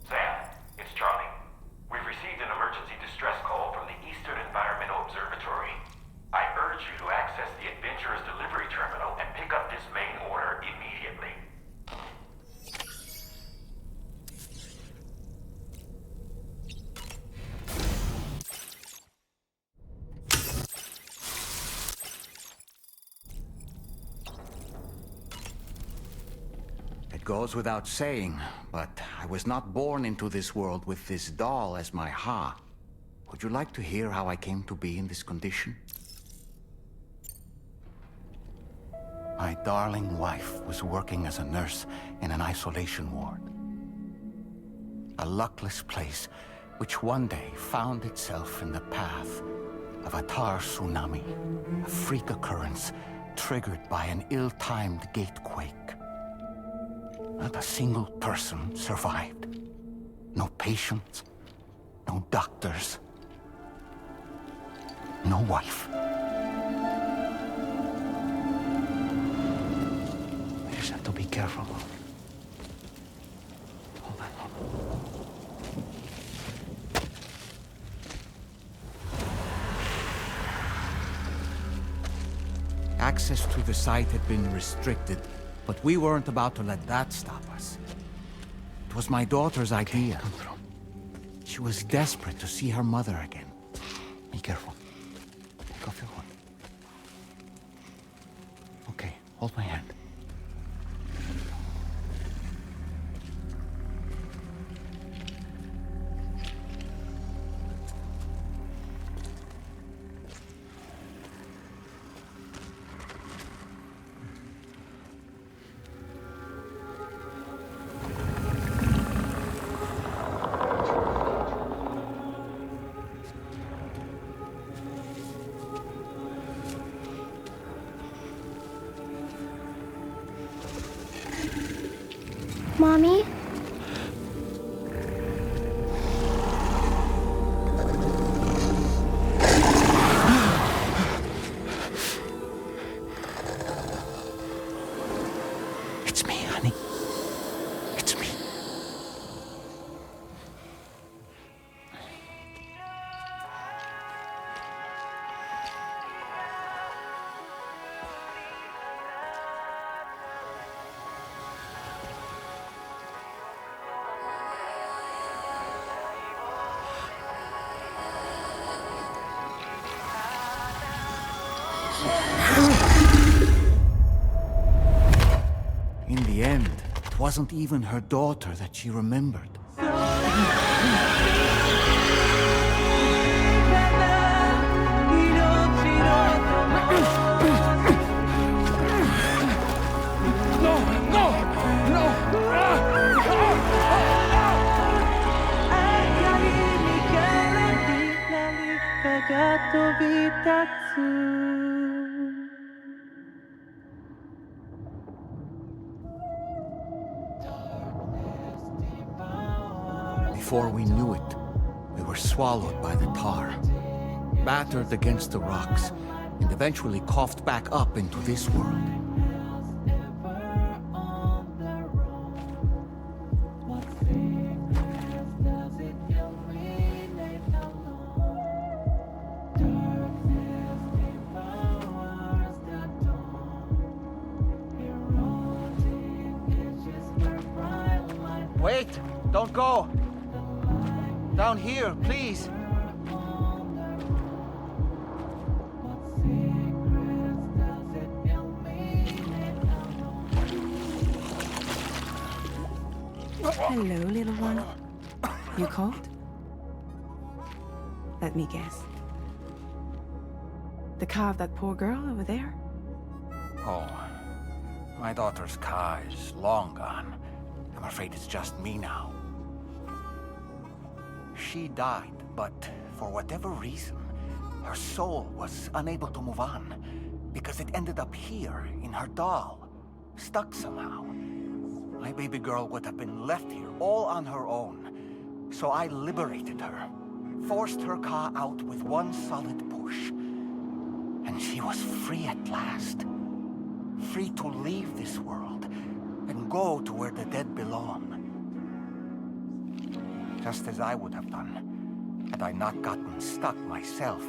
Sam, it's Charlie. We've received an emergency distress call from the Eastern Environmental Observatory. I urge you to access the Adventurer's delivery terminal and pick up this main order immediately. It goes without saying, but I was not born into this world with this doll as my ha. Would you like to hear how I came to be in this condition? My darling wife was working as a nurse in an isolation ward. A luckless place which one day found itself in the path of a tar tsunami, a freak occurrence triggered by an ill-timed gatequake. Not a single person survived. No patients, no doctors, no wife. We just have to be careful. Hold on. Access to the site had been restricted, but we weren't about to let that stop us. It was my daughter's idea. Come through. She was desperate to see her mother again. Be careful. Take off your hood. Okay, hold my hand. Mommy? It's me, honey. It's me. In the end, it wasn't even her daughter that she remembered. before we knew it, we were swallowed by the tar, battered against the rocks, and eventually coughed back up into this world. Wait! Don't go! Down here, please! Hello, little one. You cold? Let me guess. The car of that poor girl over there? Oh, my daughter's car is long gone. I'm afraid it's just me now. She died, but for whatever reason, her soul was unable to move on because it ended up here in her doll, stuck somehow. My baby girl would have been left here all on her own. So I liberated her, forced her car out with one solid push. And she was free at last. Free to leave this world and go to where the dead belong. Just as I would have done, had I not gotten stuck myself.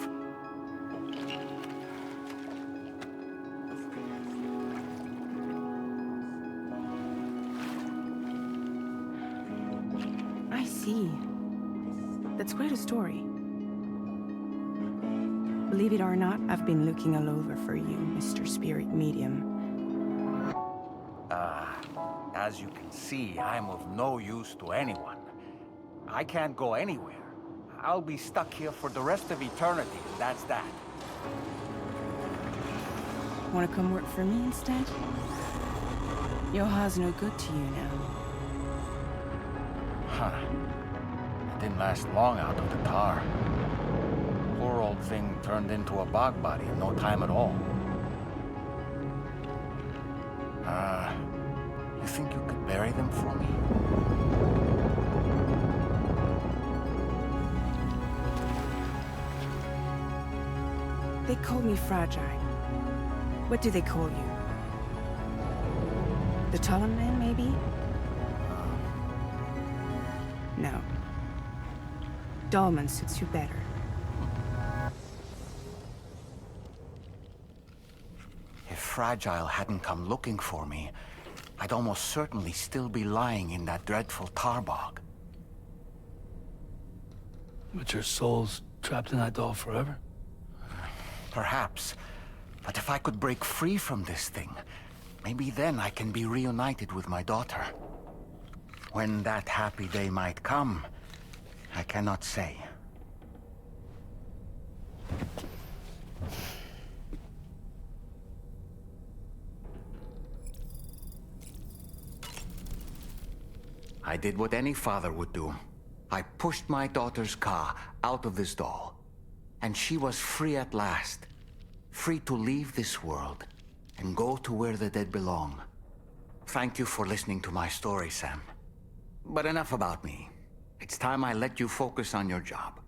I see. That's quite a story. Believe it or not, I've been looking all over for you, Mr. Spirit Medium. As you can see, I'm of no use to anyone. I can't go anywhere. I'll be stuck here for the rest of eternity, and that's that. Want to come work for me instead? Yoha's no good to you now. Huh. It didn't last long out of the tar. Poor old thing turned into a bog body in no time at all. You think you could bury them for me? They call me fragile. What do they call you? The Talon Man, maybe? No. Dolman suits you better. If Fragile hadn't come looking for me, I'd almost certainly still be lying in that dreadful tar bog. But your soul's trapped in that doll forever? Perhaps. But if I could break free from this thing, maybe then I can be reunited with my daughter. When that happy day might come, I cannot say. I did what any father would do. I pushed my daughter's car out of this doll. And she was free at last. Free to leave this world and go to where the dead belong. Thank you for listening to my story, Sam. But enough about me. It's time I let you focus on your job.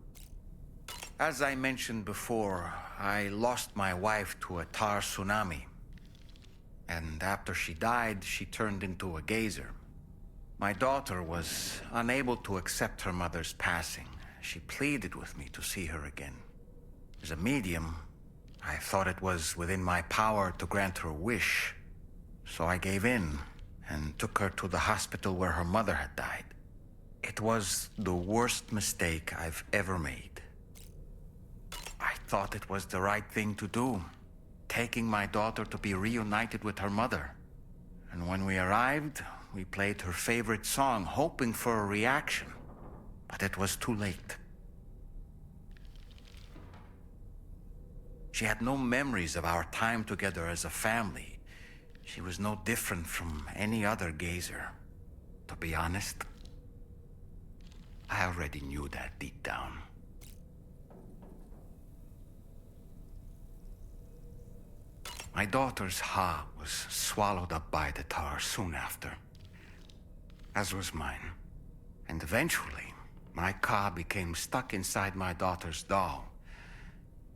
As I mentioned before, I lost my wife to a tar tsunami. And after she died, she turned into a geyser. My daughter was unable to accept her mother's passing. She pleaded with me to see her again. As a medium, I thought it was within my power to grant her wish. So I gave in and took her to the hospital where her mother had died. It was the worst mistake I've ever made. I thought it was the right thing to do, taking my daughter to be reunited with her mother. And when we arrived, we played her favorite song, hoping for a reaction. But it was too late. She had no memories of our time together as a family. She was no different from any other geyser. To be honest, I already knew that deep down. My daughter's Ha was swallowed up by the tar soon after, as was mine. And eventually, My car became stuck inside my daughter's doll.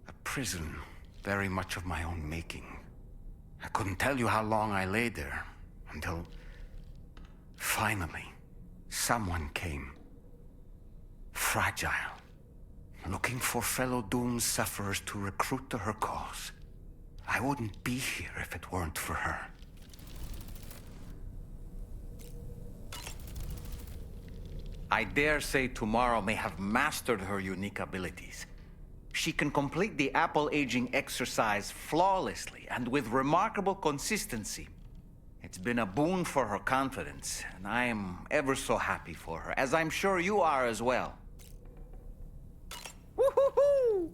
A prison very much of my own making. I couldn't tell you how long I lay there, until finally, someone came. Fragile. Looking for fellow doomed sufferers to recruit to her cause. I wouldn't be here if it weren't for her. I dare say tomorrow may have mastered her unique abilities. She can complete the apple aging exercise flawlessly and with remarkable consistency. It's been a boon for her confidence, and I am ever so happy for her, as I'm sure you are as well. Woo-hoo-hoo!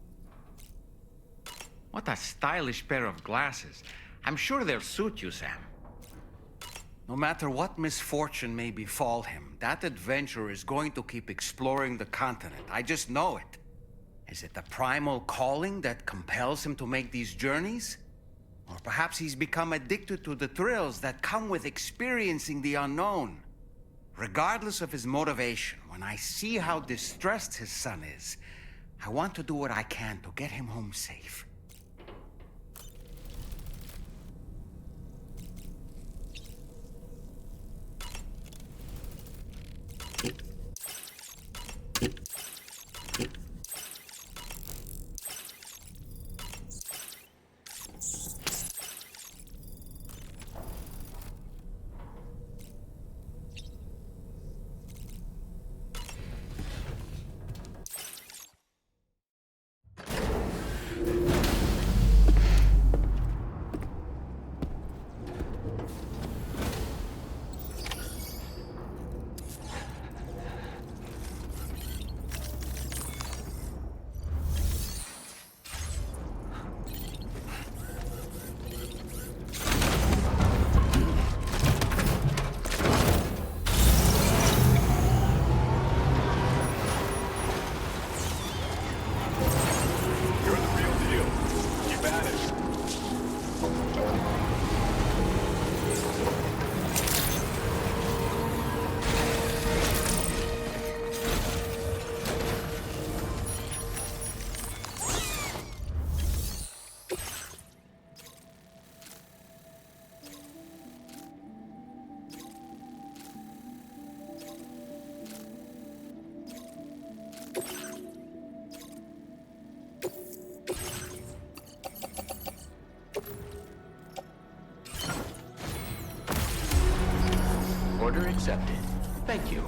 What a stylish pair of glasses. I'm sure they'll suit you, Sam. No matter what misfortune may befall him, that adventurer is going to keep exploring the continent. I just know it. Is it the primal calling that compels him to make these journeys? Or perhaps he's become addicted to the thrills that come with experiencing the unknown. Regardless of his motivation, when I see how distressed his son is, I want to do what I can to get him home safe. Order accepted. Thank you.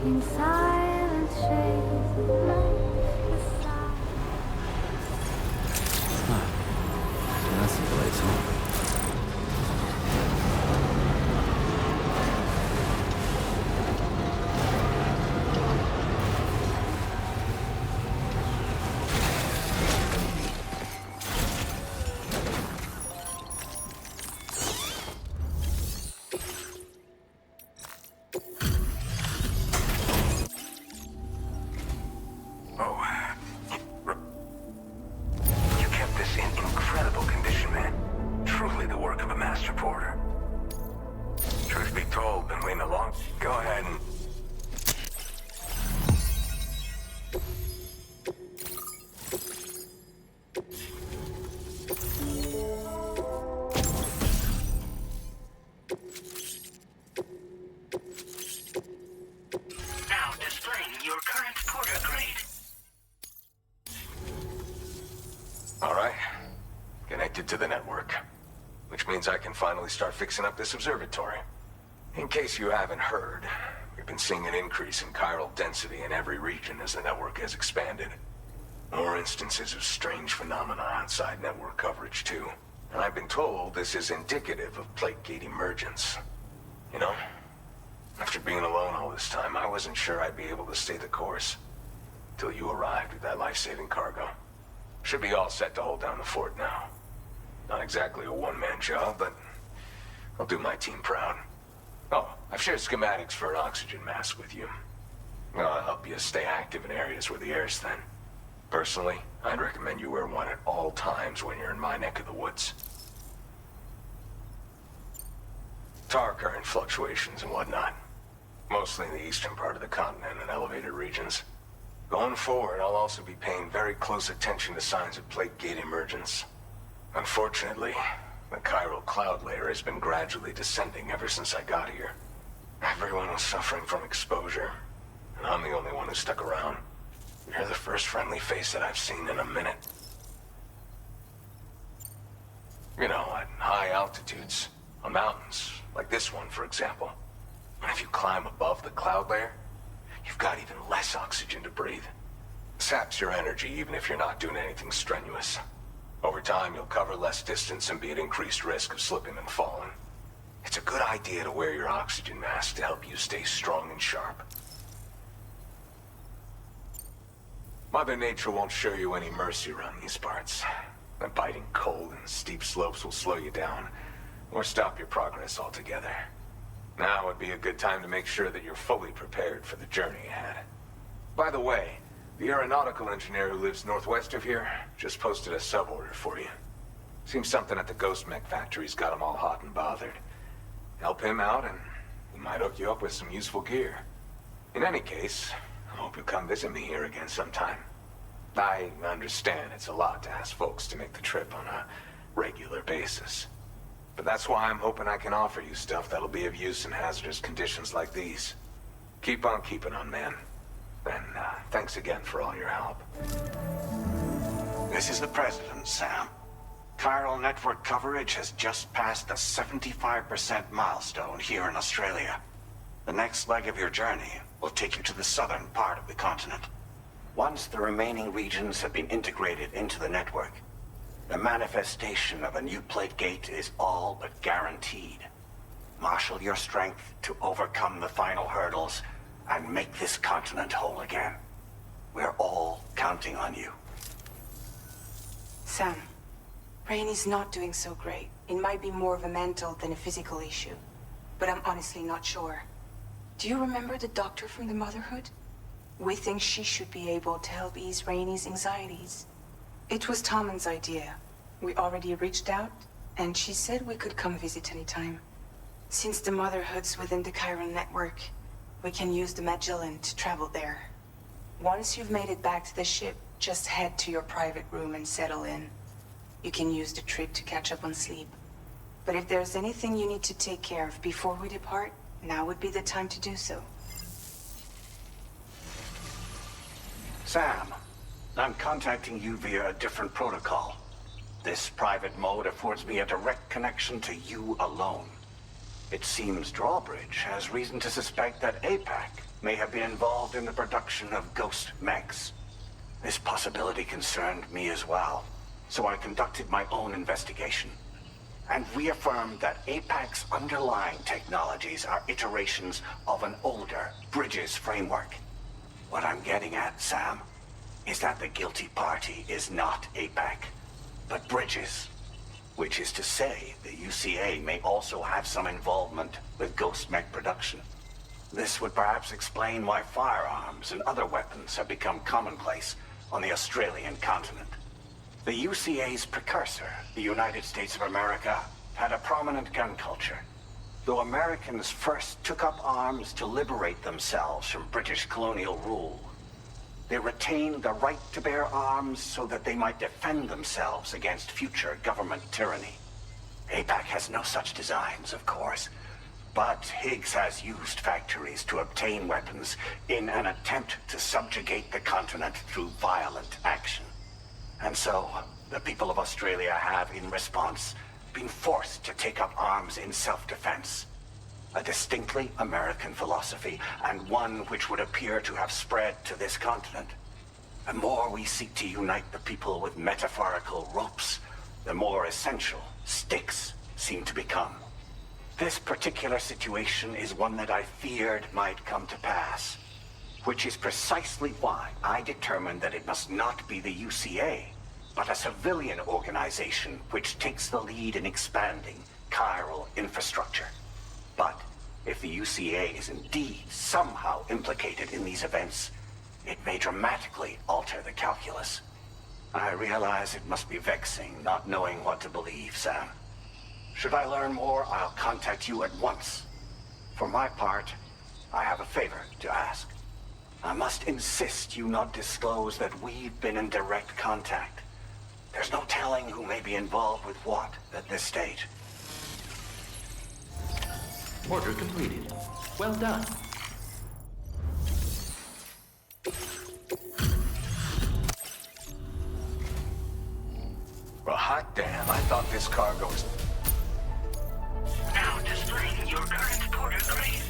In silent shades of light beside. That's the place, huh? You kept this in incredible condition, man. Truly the work of a master porter. Truth be told, been waiting a long... Go ahead and... Now displaying your current porter grade. Alright. Connected to the network. Which means I can finally start fixing up this observatory. In case you haven't heard, we've been seeing an increase in chiral density in every region as the network has expanded. More instances of strange phenomena outside network coverage, too. And I've been told this is indicative of plate gate emergence. You know, after being alone all this time, I wasn't sure I'd be able to stay the course. Till you arrived with that life-saving cargo. Should be all set to hold down the fort now. Not exactly a one-man job, but I'll do my team proud. Oh, I've shared schematics for an oxygen mask with you. I'll help you stay active in areas where the air's thin. Personally, I'd recommend you wear one at all times when you're in my neck of the woods. Tar current fluctuations and whatnot. Mostly in the eastern part of the continent and elevated regions. Going forward, I'll also be paying very close attention to signs of plate gate emergence. Unfortunately, the chiral cloud layer has been gradually descending ever since I got here. Everyone was suffering from exposure, and I'm the only one who stuck around. You're the first friendly face that I've seen in a minute. You know, at high altitudes, on mountains, like this one, for example. And if you climb above the cloud layer, you've got even less oxygen to breathe. Saps your energy even if you're not doing anything strenuous. Over time, you'll cover less distance and be at increased risk of slipping and falling. It's a good idea to wear your oxygen mask to help you stay strong and sharp. Mother Nature won't show you any mercy around these parts. The biting cold and steep slopes will slow you down, or stop your progress altogether. Now would be a good time to make sure that you're fully prepared for the journey ahead. By the way, the aeronautical engineer who lives northwest of here just posted a sub-order for you. Seems something at the Ghost Mech factory's got him all hot and bothered. Help him out and he might hook you up with some useful gear. In any case, I hope you'll come visit me here again sometime. I understand it's a lot to ask folks to make the trip on a regular basis. But that's why I'm hoping I can offer you stuff that'll be of use in hazardous conditions like these. Keep on keeping on, man. And thanks again for all your help. This is the President, Sam. Chiral network coverage has just passed the 75% milestone here in Australia. The next leg of your journey will take you to the southern part of the continent. Once the remaining regions have been integrated into the network, the manifestation of a new plate gate is all but guaranteed. Marshal your strength to overcome the final hurdles and make this continent whole again. We're all counting on you. Sam, Rainey's not doing so great. It might be more of a mental than a physical issue, but I'm honestly not sure. Do you remember the doctor from the Motherhood? We think she should be able to help ease Rainey's anxieties. It was Tommen's idea. We already reached out, and she said we could come visit anytime. Since the Motherhood's within the Chiron network, we can use the Magellan to travel there. Once you've made it back to the ship, just head to your private room and settle in. You can use the trip to catch up on sleep. But if there's anything you need to take care of before we depart, now would be the time to do so. Sam, I'm contacting you via a different protocol. This private mode affords me a direct connection to you alone. It seems Drawbridge has reason to suspect that APAC may have been involved in the production of ghost mechs. This possibility concerned me as well, so I conducted my own investigation and reaffirmed that APAC's underlying technologies are iterations of an older Bridges framework. What I'm getting at, Sam, is that the guilty party is not APAC, but Bridges. Which is to say, the UCA may also have some involvement with ghost mech production. This would perhaps explain why firearms and other weapons have become commonplace on the Australian continent. The UCA's precursor, the United States of America, had a prominent gun culture. Though Americans first took up arms to liberate themselves from British colonial rule, they retained the right to bear arms so that they might defend themselves against future government tyranny. APAC has no such designs, of course, but Higgs has used factories to obtain weapons in an attempt to subjugate the continent through violent action. And so, the people of Australia have, in response, been forced to take up arms in self-defense. A distinctly American philosophy, and one which would appear to have spread to this continent. The more we seek to unite the people with metaphorical ropes, the more essential sticks seem to become. This particular situation is one that I feared might come to pass, which is precisely why I determined that it must not be the UCA, but a civilian organization which takes the lead in expanding chiral infrastructure. But if the UCA is indeed somehow implicated in these events, it may dramatically alter the calculus. I realize it must be vexing not knowing what to believe, Sam. Should I learn more, I'll contact you at once. For my part, I have a favor to ask. I must insist you not disclose that we've been in direct contact. There's no telling who may be involved with what at this stage. Order completed. Well done. Well, hot damn, I thought this cargo was... Now displaying your current porter grade.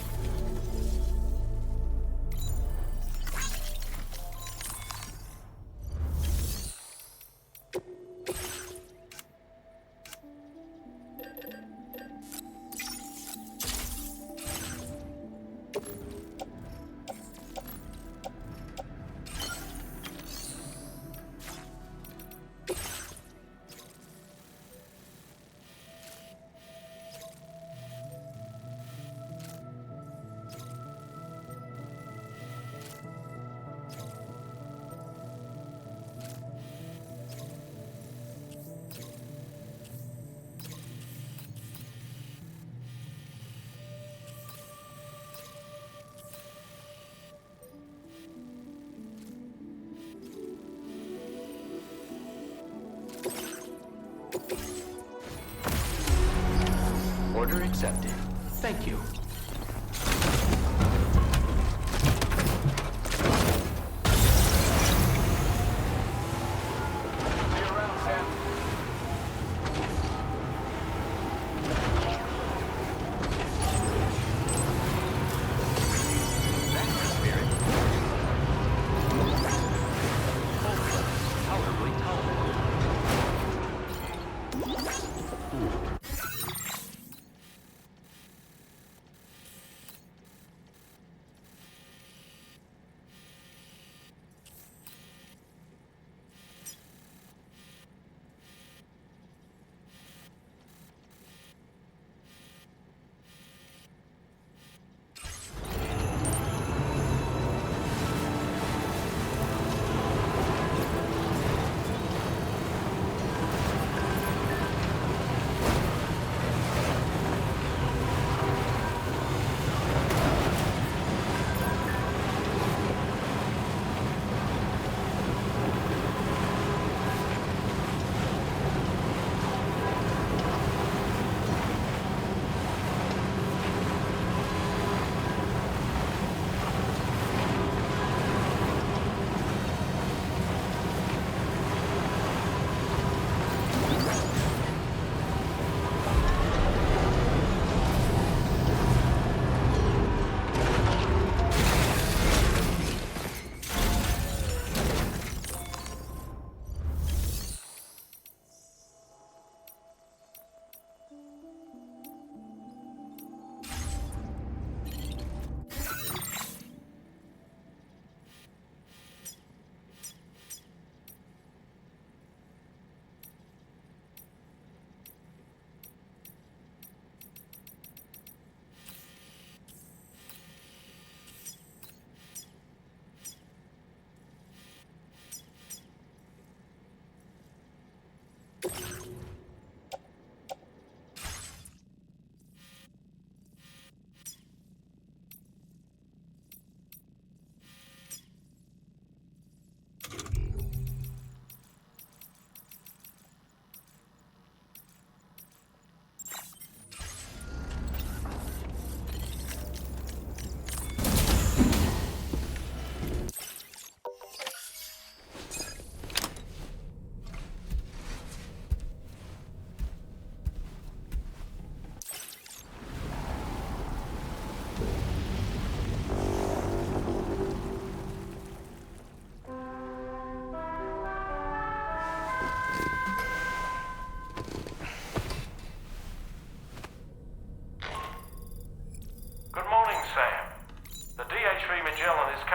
Order accepted. Thank you.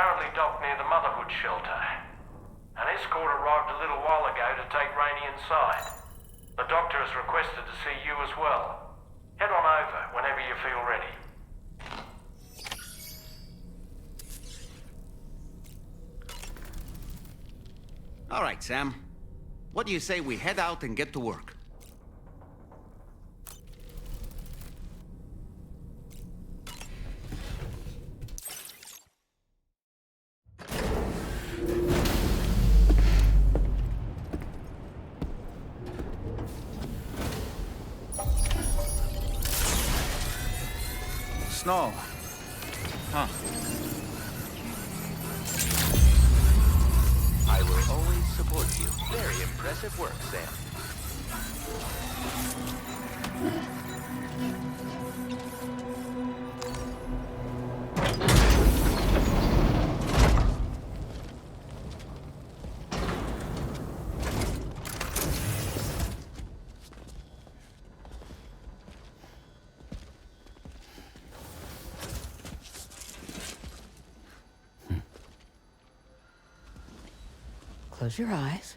currently docked near the Motherhood shelter. An escort arrived a little while ago to take Rainey inside. The doctor has requested to see you as well. Head on over whenever you feel ready. All right, Sam. What do you say we head out and get to work? Snow. Huh. I will always support you. Very impressive work, Sam. Close your eyes.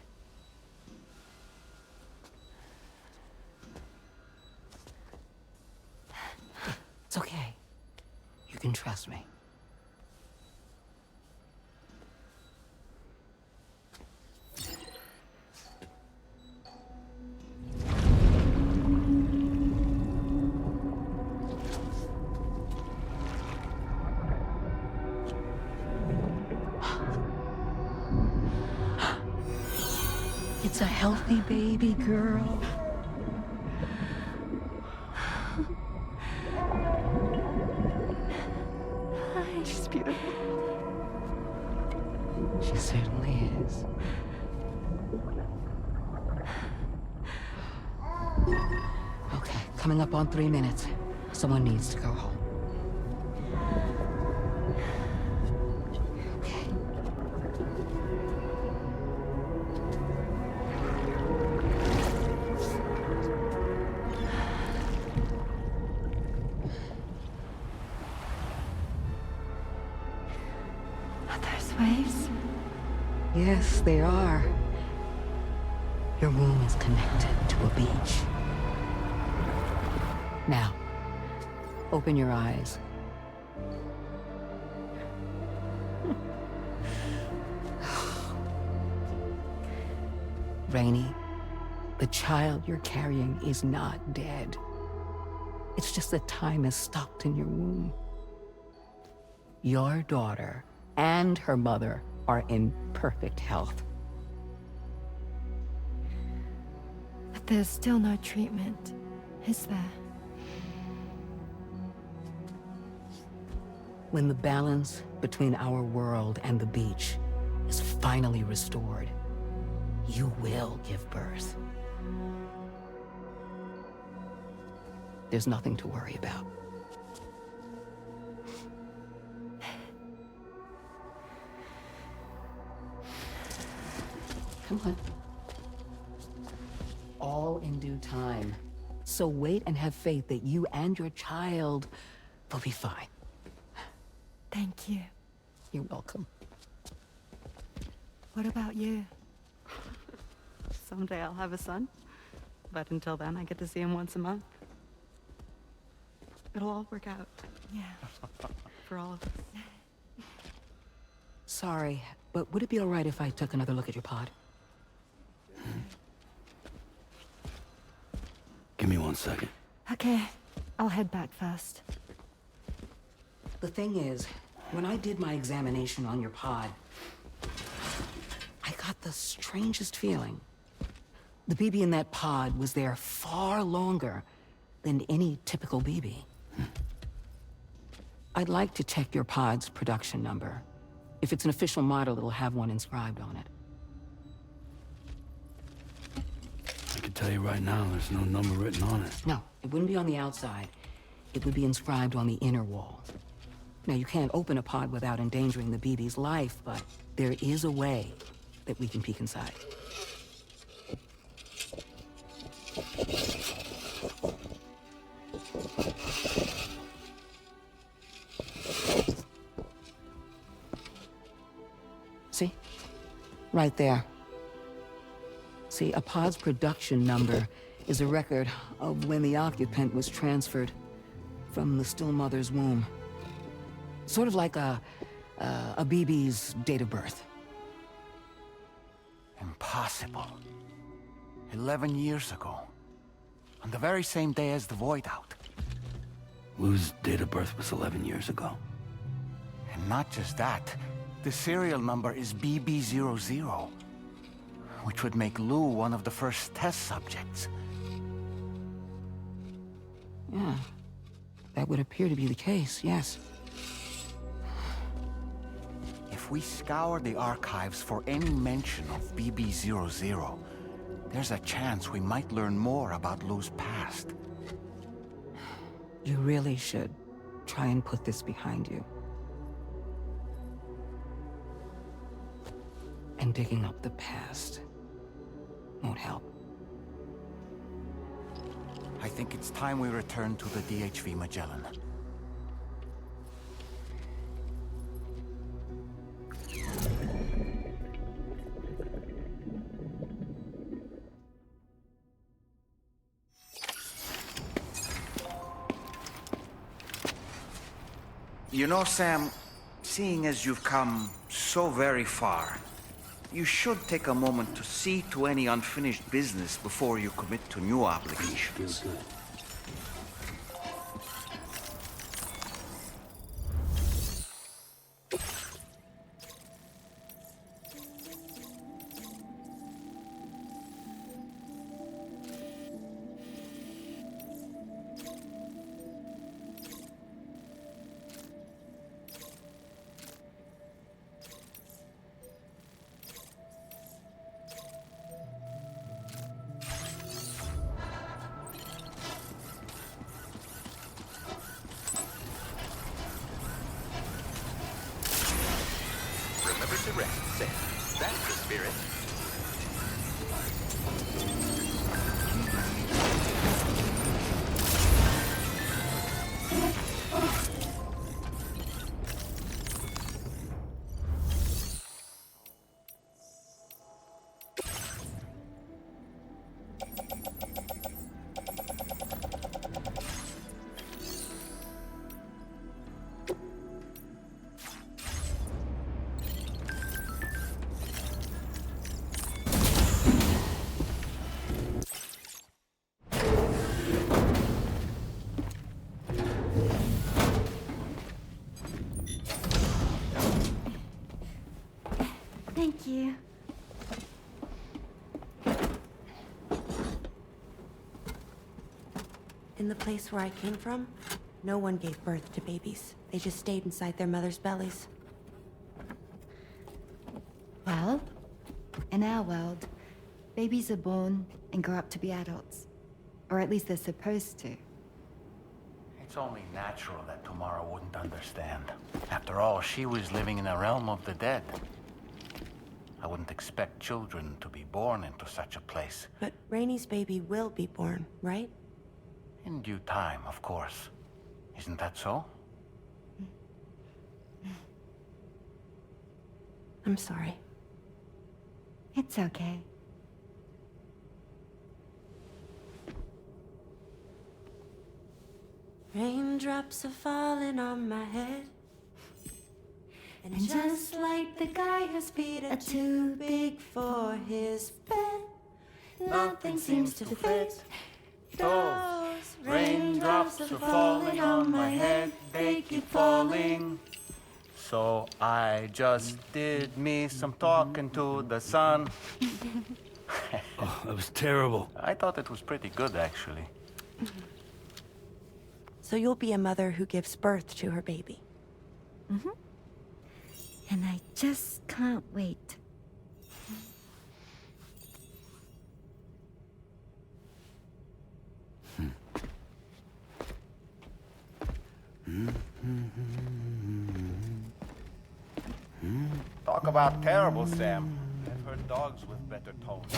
It's okay. You can trust me. It's a healthy baby girl. She's beautiful. She certainly is. Okay, coming up on 3 minutes. Someone needs to go home. Waves? Yes, they are. Your womb is connected to a beach. Now, open your eyes. Rainey, the child you're carrying is not dead. It's just that time has stopped in your womb. Your daughter and her mother are in perfect health. But there's still no treatment, is there? When the balance between our world and the beach is finally restored, you will give birth. There's nothing to worry about. Come on. All in due time. So wait and have faith that you and your child will be fine. Thank you. You're welcome. What about you? Someday I'll have a son. But until then, I get to see him once a month. It'll all work out. Yeah. For all of us. Sorry, but would it be all right if I took another look at your pod? Give me 1 second. Okay, I'll head back first. The thing is, when I did my examination on your pod, I got the strangest feeling. The BB in that pod was there far longer than any typical BB. I'd like to check your pod's production number. If it's an official model, it'll have one inscribed on it. I can tell you right now, there's no number written on it. No, it wouldn't be on the outside. It would be inscribed on the inner wall. Now, you can't open a pod without endangering the BB's life, but there is a way that we can peek inside. See? Right there. See, a pod's production number is a record of when the occupant was transferred from the still mother's womb. Sort of like a BB's date of birth. Impossible. 11 years ago. On the very same day as the Void Out. Lou's date of birth was 11 years ago. And not just that, the serial number is BB00, which would make Lou one of the first test subjects. Yeah, that would appear to be the case, yes. If we scour the archives for any mention of BB00, there's a chance we might learn more about Lou's past. You really should try and put this behind you. And digging up the past won't help. I think it's time we return to the DHV Magellan. You know, Sam, seeing as you've come so very far, you should take a moment to see to any unfinished business before you commit to new obligations. Feels good. Remember to rest, Sam. That's the spirit. Thank you. In the place where I came from, no one gave birth to babies. They just stayed inside their mother's bellies. Well, in our world, babies are born and grow up to be adults. Or at least they're supposed to. It's only natural that Tamara wouldn't understand. After all, she was living in a realm of the dead. I wouldn't expect children to be born into such a place. But Rainey's baby will be born, right? In due time, of course. Isn't that so? I'm sorry. It's okay. Raindrops are falling on my head. And just like the guy whose feet are too big for his bed, nothing seems to fit. Those raindrops are falling on my head, they keep falling. So I just did me some talking to the sun. Oh, that was terrible. I thought it was pretty good, actually. So you'll be a mother who gives birth to her baby. Mm-hmm. And I just can't wait. Talk about terrible, Sam. I've heard dogs with better tones.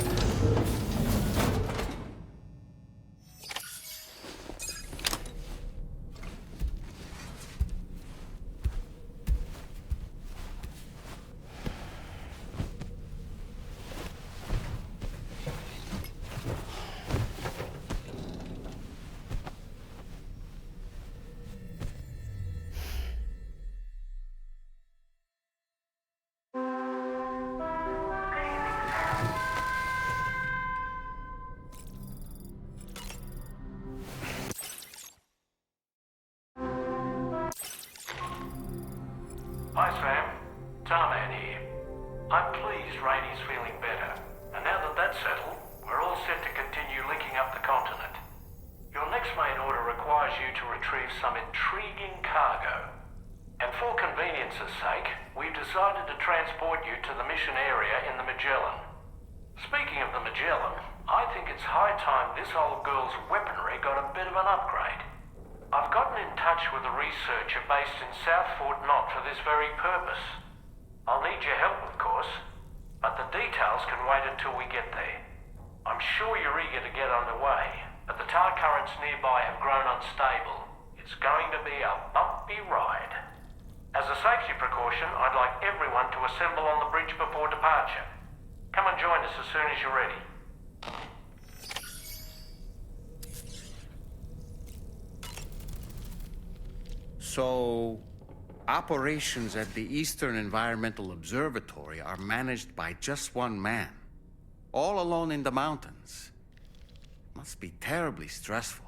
Hi, Sam. Tarman here. I'm pleased Rainey's feeling better. And now that that's settled, we're all set to continue linking up the continent. Your next main order requires you to retrieve some intriguing cargo. And for convenience's sake, we've decided to transport you to the mission area in the Magellan. Speaking of the Magellan, I think it's high time this old girl's weaponry got a bit of an upgrade. I've gotten in touch with a researcher based in South Fort Knott for this very purpose. I'll need your help, of course, but the details can wait until we get there. I'm sure you're eager to get underway, but the tar currents nearby have grown unstable. It's going to be a bumpy ride. As a safety precaution, I'd like everyone to assemble on the bridge before departure. Come and join us as soon as you're ready. So, operations at the Eastern Environmental Observatory are managed by just one man, all alone in the mountains. Must be terribly stressful.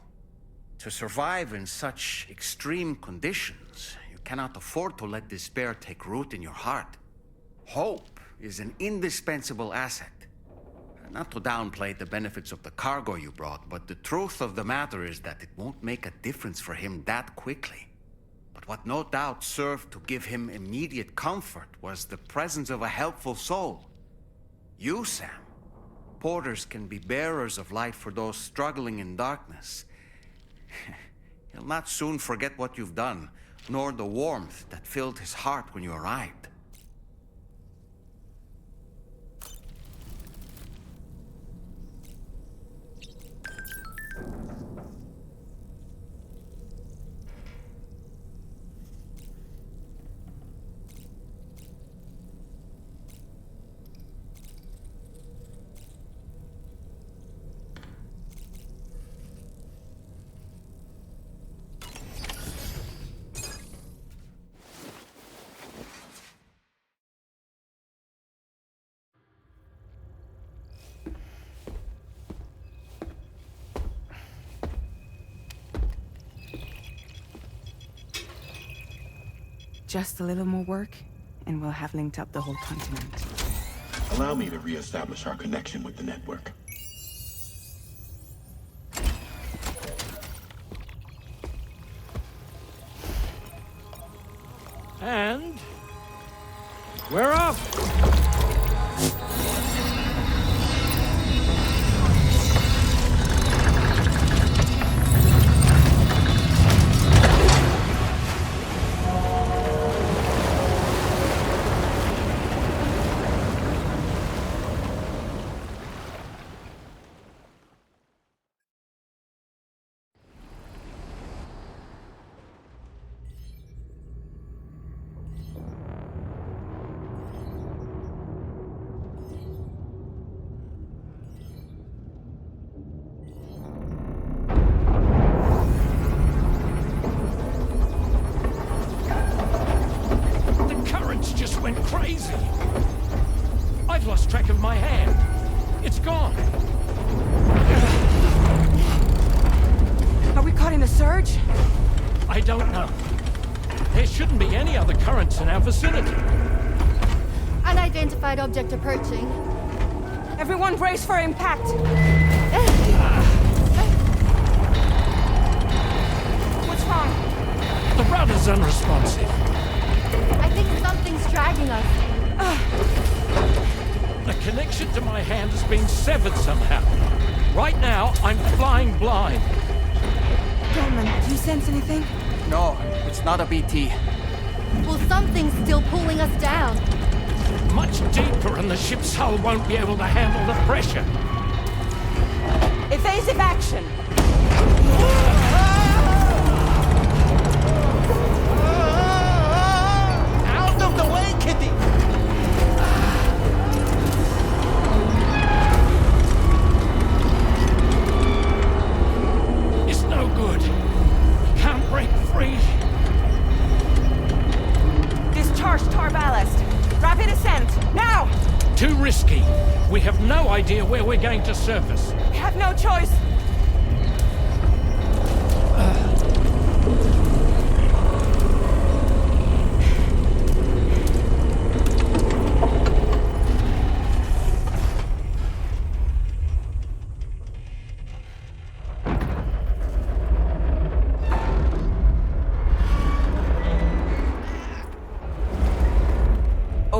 To survive in such extreme conditions, you cannot afford to let despair take root in your heart. Hope is an indispensable asset. Not to downplay the benefits of the cargo you brought, but the truth of the matter is that it won't make a difference for him that quickly. But what no doubt served to give him immediate comfort was the presence of a helpful soul. You, Sam. Porters can be bearers of light for those struggling in darkness. He'll not soon forget what you've done, nor the warmth that filled his heart when you arrived. Just a little more work, and we'll have linked up the whole continent. Allow me to re-establish our connection with the network. And we're off! Went crazy. I've lost track of my hand. It's gone. Are we caught in a surge? I don't know. There shouldn't be any other currents in our vicinity. Unidentified object approaching. Everyone brace for impact. What's wrong? The rudder's unresponsive. I think something's dragging us. The connection to my hand has been severed somehow. Right now, I'm flying blind. Dorman, do you sense anything? No, it's not a BT. Well, something's still pulling us down. Much deeper, and the ship's hull won't be able to handle the pressure. Evasive action! Out of the way, Kitty! It's no good. Can't break free. Discharge tar ballast. Rapid ascent, now! Too risky. We have no idea where we're going to surface. We have no choice.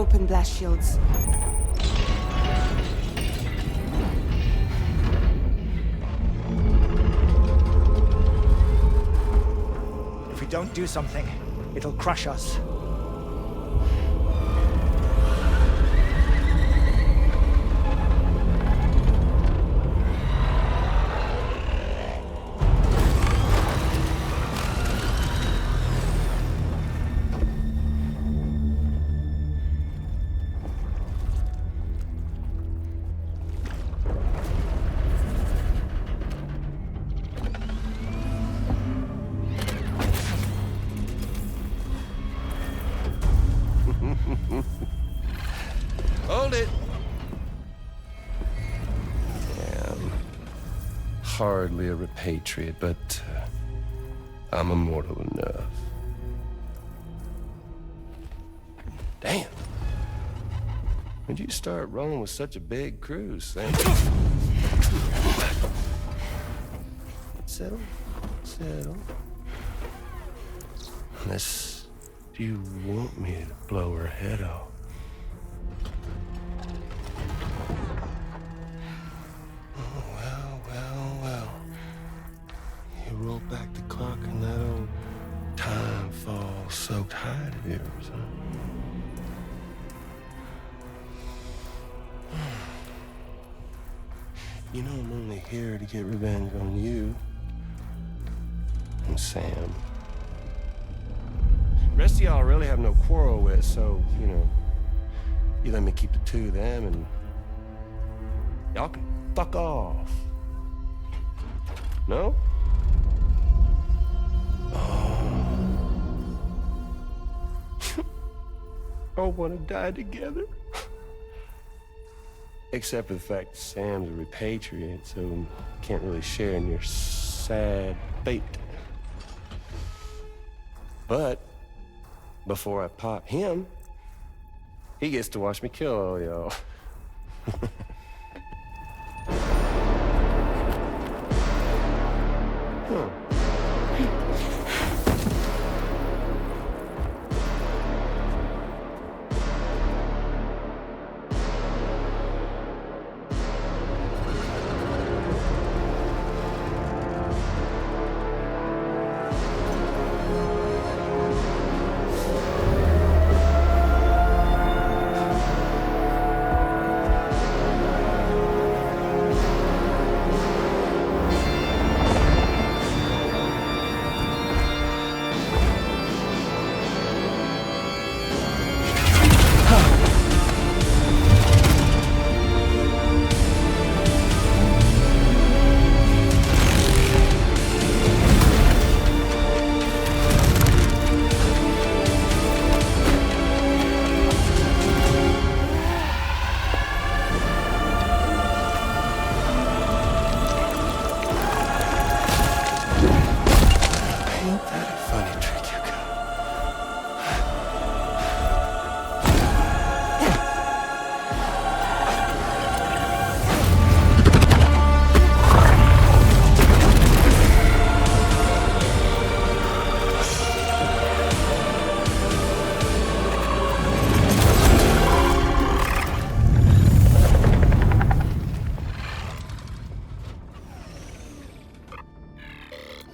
open blast shields. If we don't do something, it'll crush us. Hold it. Yeah, I'm hardly a repatriate, but I'm immortal enough. Damn. When'd you start rolling with such a big crew, Sam? Settle. Unless you want me to blow her head off. Well. You roll back the clock and that old time-fall-soaked hide of yours, huh? You know I'm only here to get revenge on you and Sam. The rest of y'all I really have no quarrel with, so, you let me keep the two of them and y'all can fuck off. No? All want to die together. Except for the fact that Sam's a repatriate, so can't really share in your sad fate. But before I pop him, he gets to watch me kill all y'all.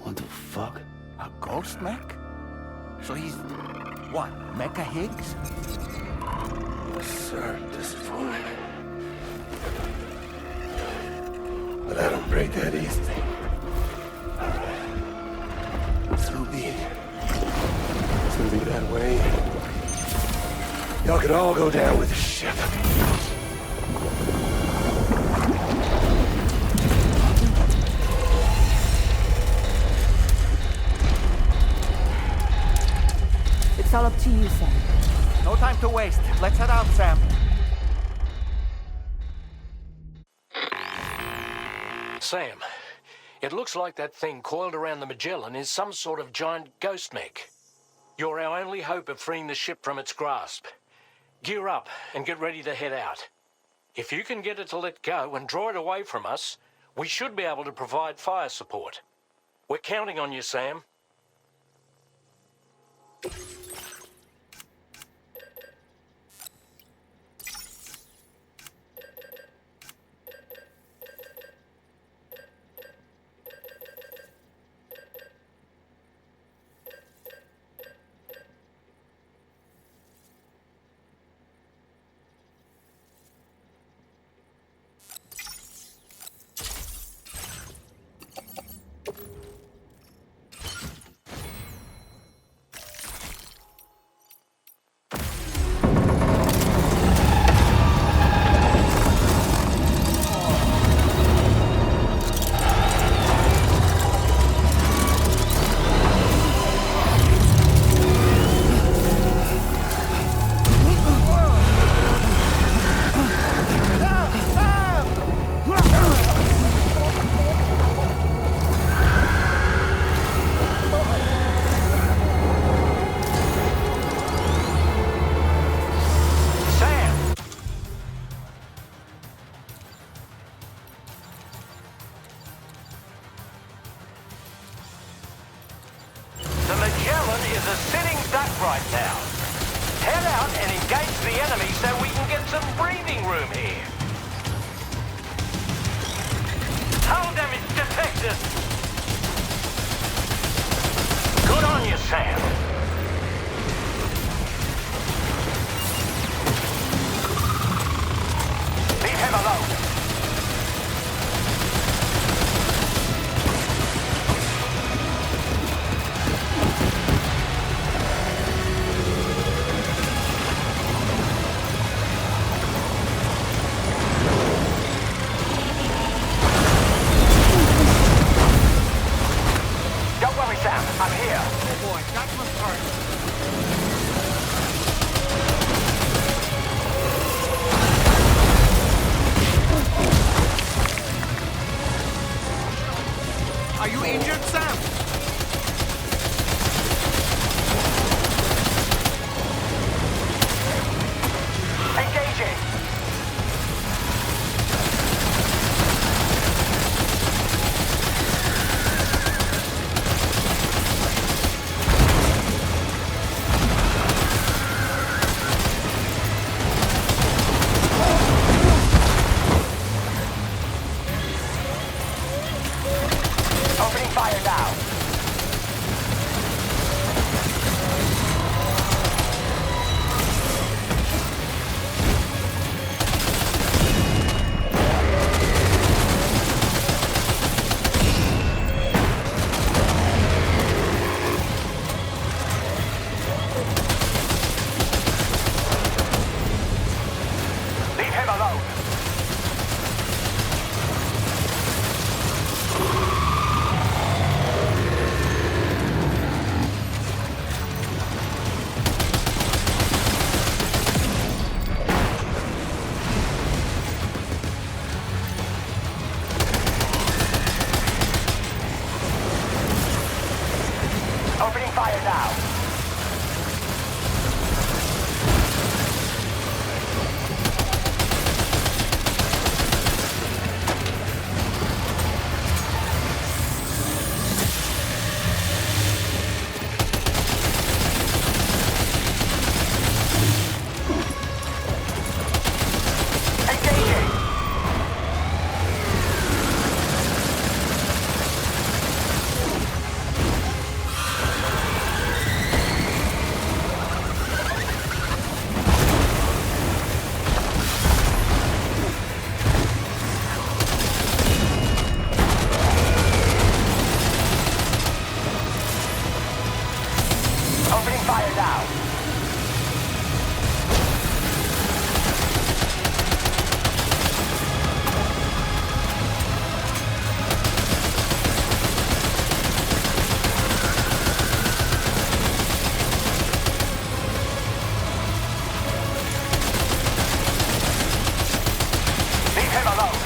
What the fuck? A ghost mech? So he's, what, Mecha Higgs? Sorry to disappoint. But I don't break that easy. So be it. It's gonna be that way. Y'all could all go down with the ship. It's all up to you, Sam. No time to waste. Let's head out, Sam. Sam, it looks like that thing coiled around the Magellan is some sort of giant ghost mech. You're our only hope of freeing the ship from its grasp. Gear up and get ready to head out. If you can get it to let go and draw it away from us, we should be able to provide fire support. We're counting on you, Sam. enemy so we can get some breathing room here. Hull damage detected. Good on you, Sam. Leave him alone. Don't worry, Sam. I'm here. Oh boy, that must hurt. Are you injured, Sam? Engaging. Opening fire now. Leave him alone. Opening fire now. Engaging. Opening fire now. Leave him alone.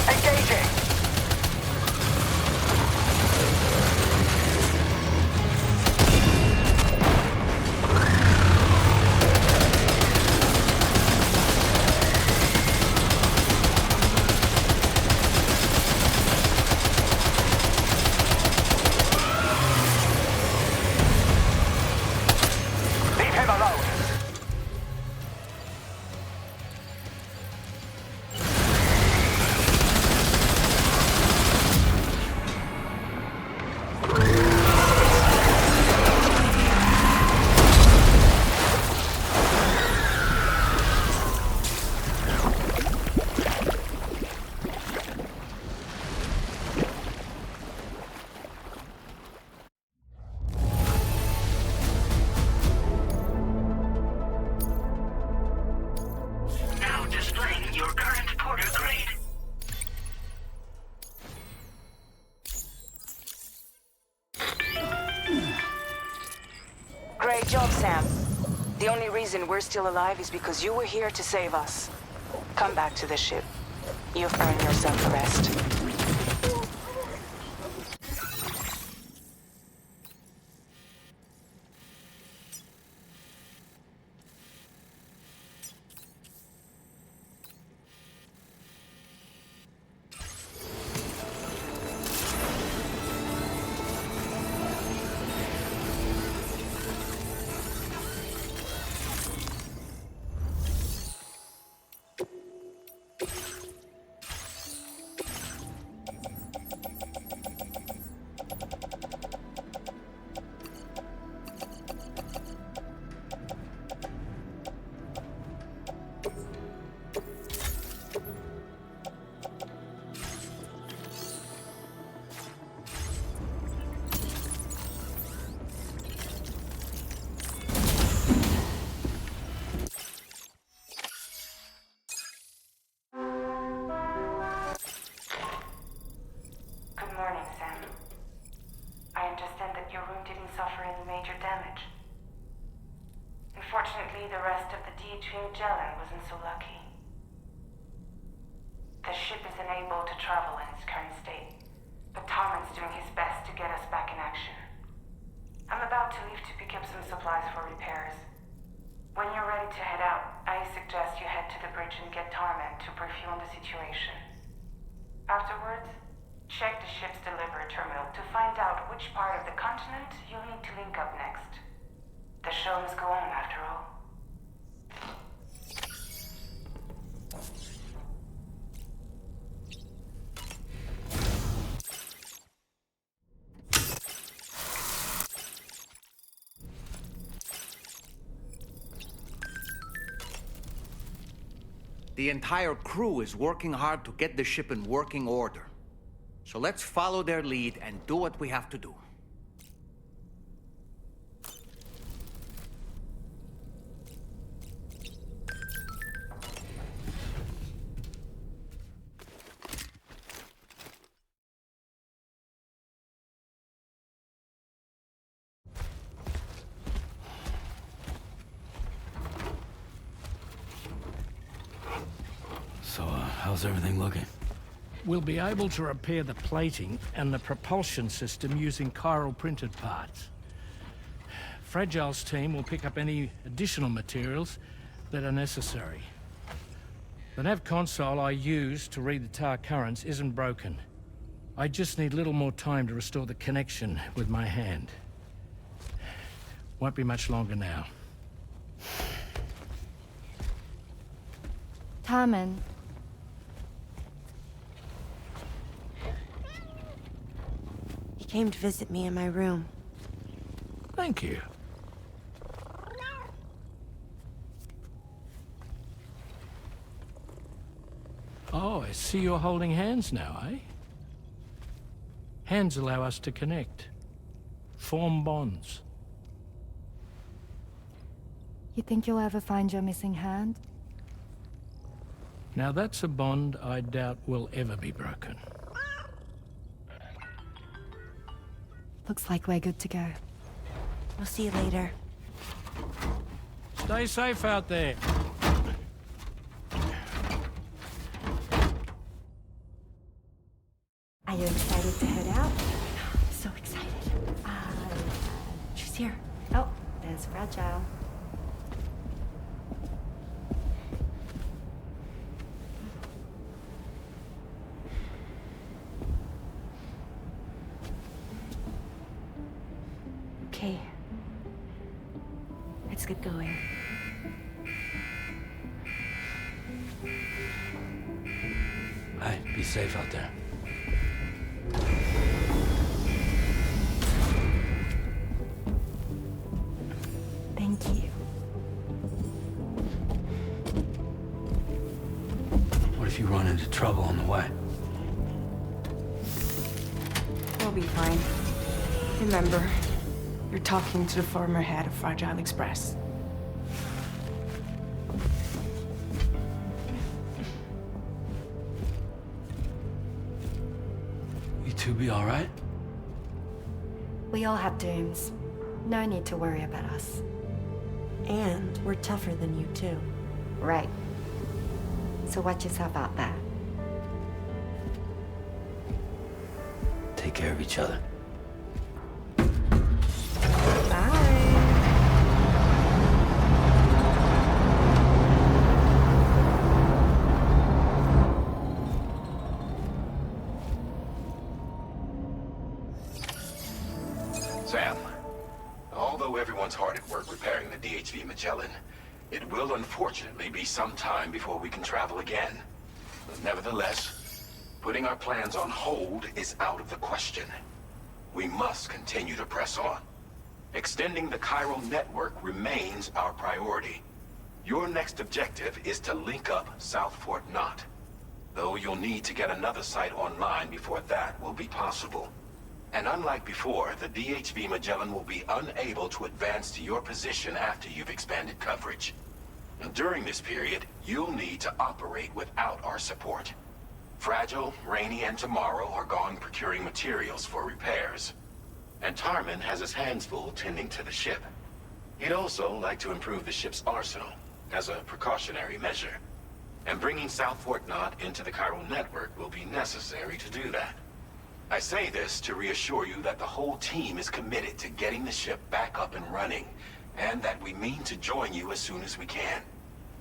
Engaging. Leave him alone. Now displaying your current porter grade. Great job, Sam. The only reason we're still alive is because you were here to save us. Come back to the ship. You've earned yourself a rest. major damage. Unfortunately, the rest of the DEATH Magellan wasn't so lucky. The ship is unable to travel in its current state, but Tarman's doing his best to get us back in action. I'm about to leave to pick up some supplies for repairs. When you're ready to head out, I suggest you head to the bridge and get Tarman to brief you on the situation. Afterwards, check the ship's delivery terminal to find out which part of the continent you'll need to link up next. The show must go on, after all. The entire crew is working hard to get the ship in working order. So let's follow their lead and do what we have to do. So, how's everything looking? We'll be able to repair the plating and the propulsion system using chiral printed parts. Fragile's team will pick up any additional materials that are necessary. The nav console I use to read the tar currents isn't broken. I just need a little more time to restore the connection with my hand. Won't be much longer now. Tarman. He came to visit me in my room. Thank you. Oh, I see you're holding hands now, eh? Hands allow us to connect, form bonds. You think you'll ever find your missing hand? Now that's a bond I doubt will ever be broken. Looks like we're good to go. We'll see you later. Stay safe out there. Are you excited to head out? So excited. She's here. Oh, there's Fragile. Okay. Let's get going. Hey, be safe out there. Thank you. What if you run into trouble on the way? We'll be fine. Remember, you're talking to the former head of Fragile Express. You two be all right? We all have dooms. No need to worry about us. And we're tougher than you, too. Right. So watch yourself out there. Take care of each other. Sam, although everyone's hard at work repairing the DHV Magellan, it will unfortunately be some time before we can travel again. Nevertheless, putting our plans on hold is out of the question. We must continue to press on. Extending the chiral network remains our priority. Your next objective is to link up South Fort Knot. Though you'll need to get another site online before that will be possible. And unlike before, the DHV Magellan will be unable to advance to your position after you've expanded coverage. During this period, you'll need to operate without our support. Fragile, Rainy, and Tomorrow are gone procuring materials for repairs. And Tarman has his hands full tending to the ship. He'd also like to improve the ship's arsenal, as a precautionary measure. And bringing South Fort Knot into the chiral network will be necessary to do that. I say this to reassure you that the whole team is committed to getting the ship back up and running, and that we mean to join you as soon as we can.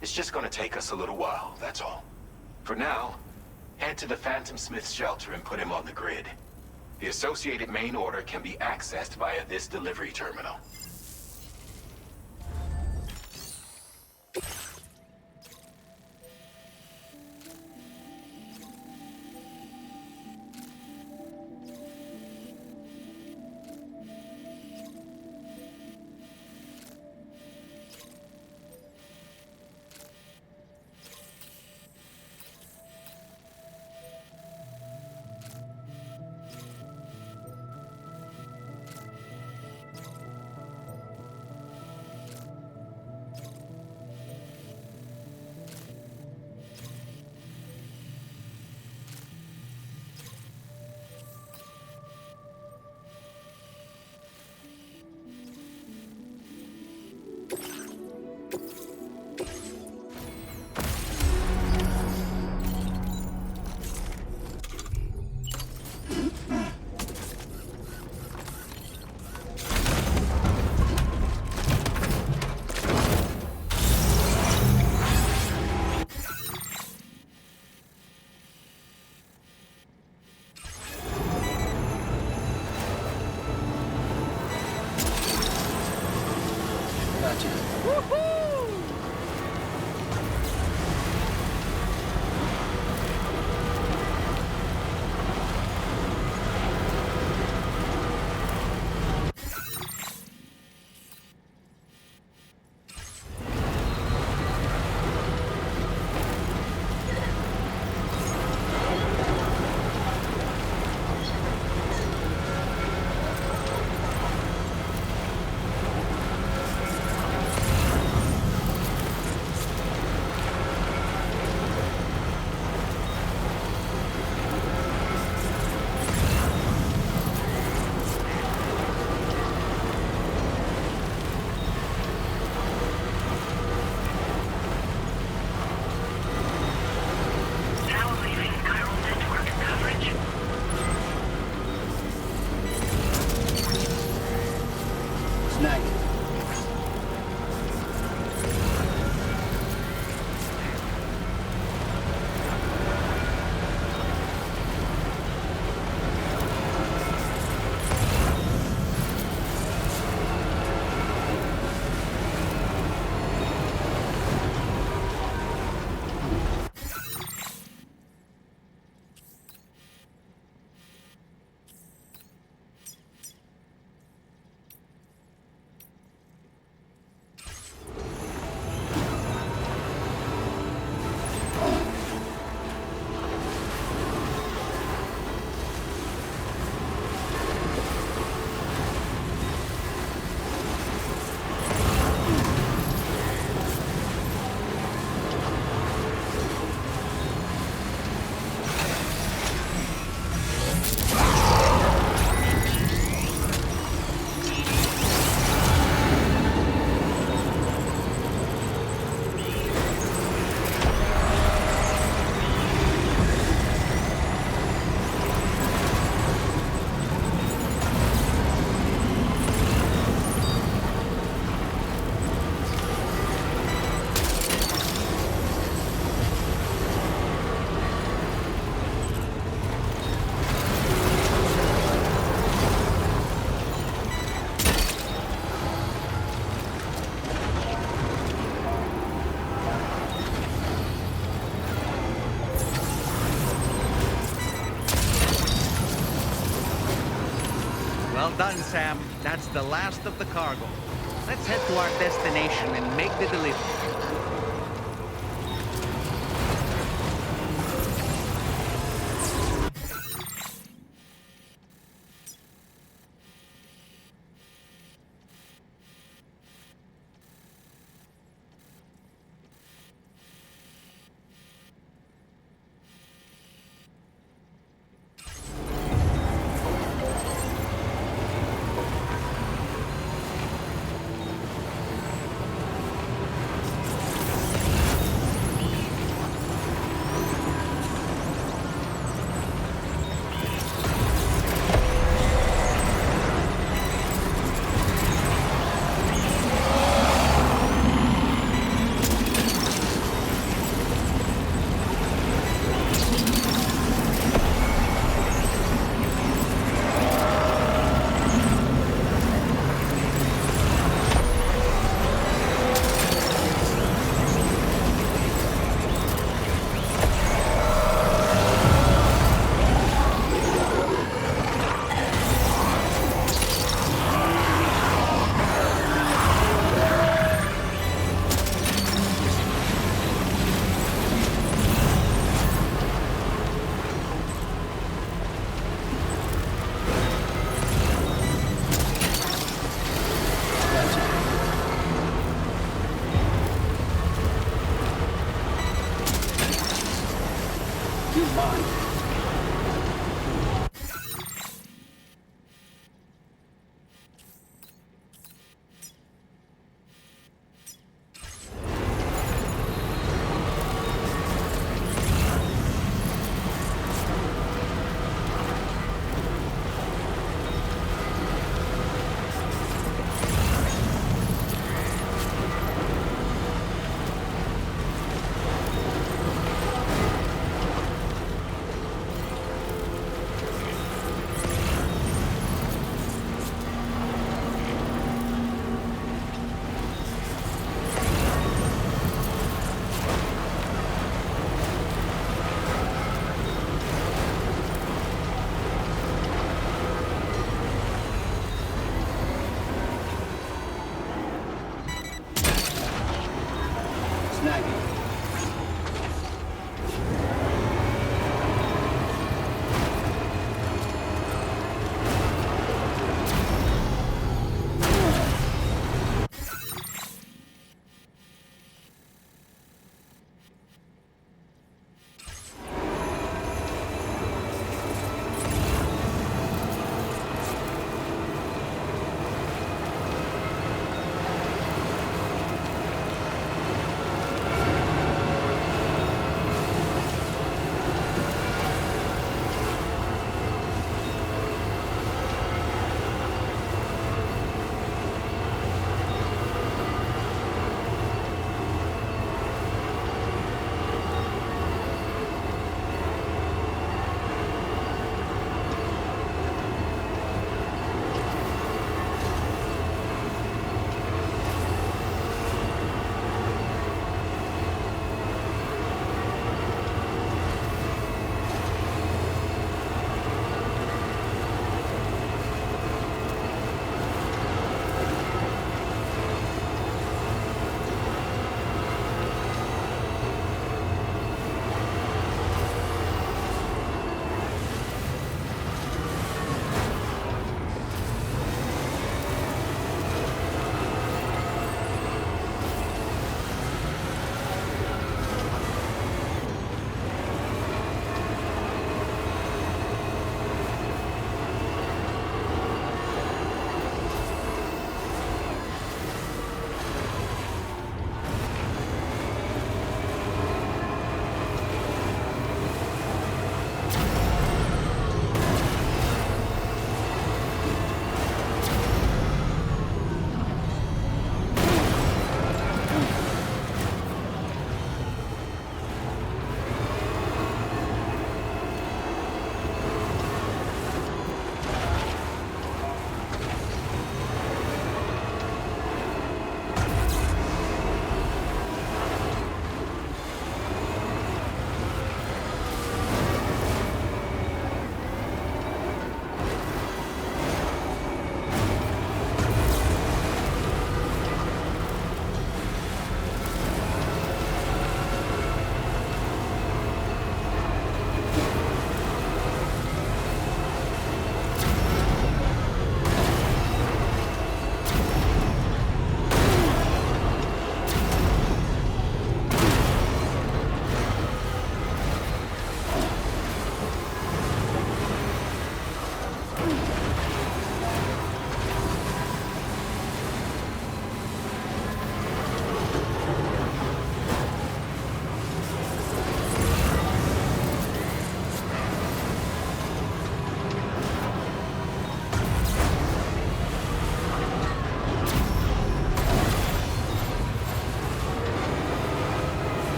It's just gonna take us a little while, that's all. For now, head to the Phantom Smith's shelter and put him on the grid. The associated main order can be accessed via this delivery terminal. Well done, Sam. That's the last of the cargo. Let's head to our destination and make the delivery.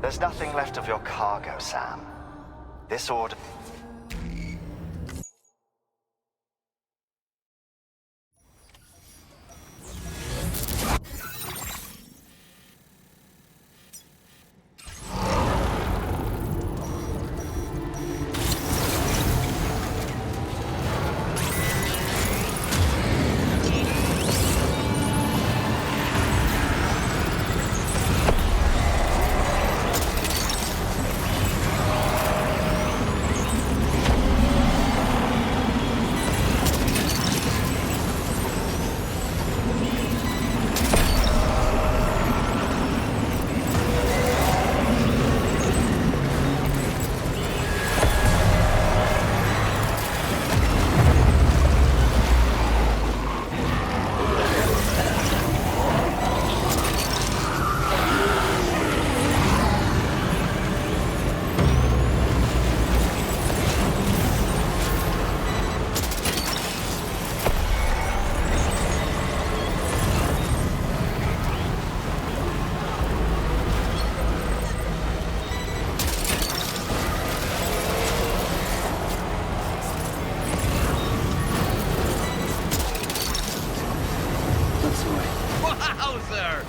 There's nothing left of your cargo, Sam. This order... Wowzer!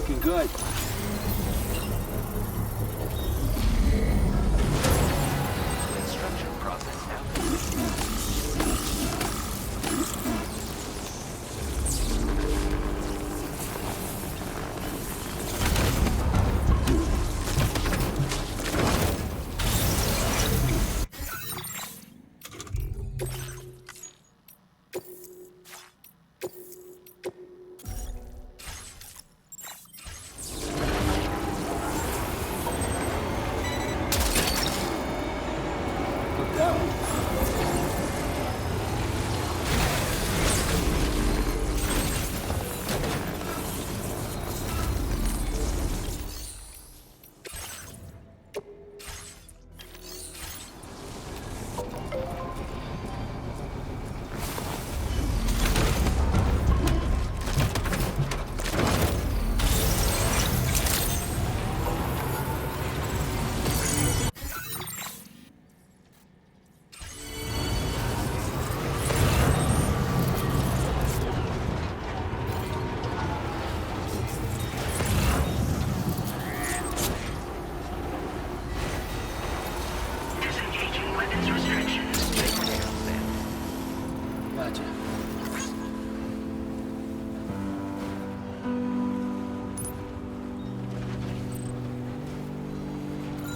Looking good. Construction process now.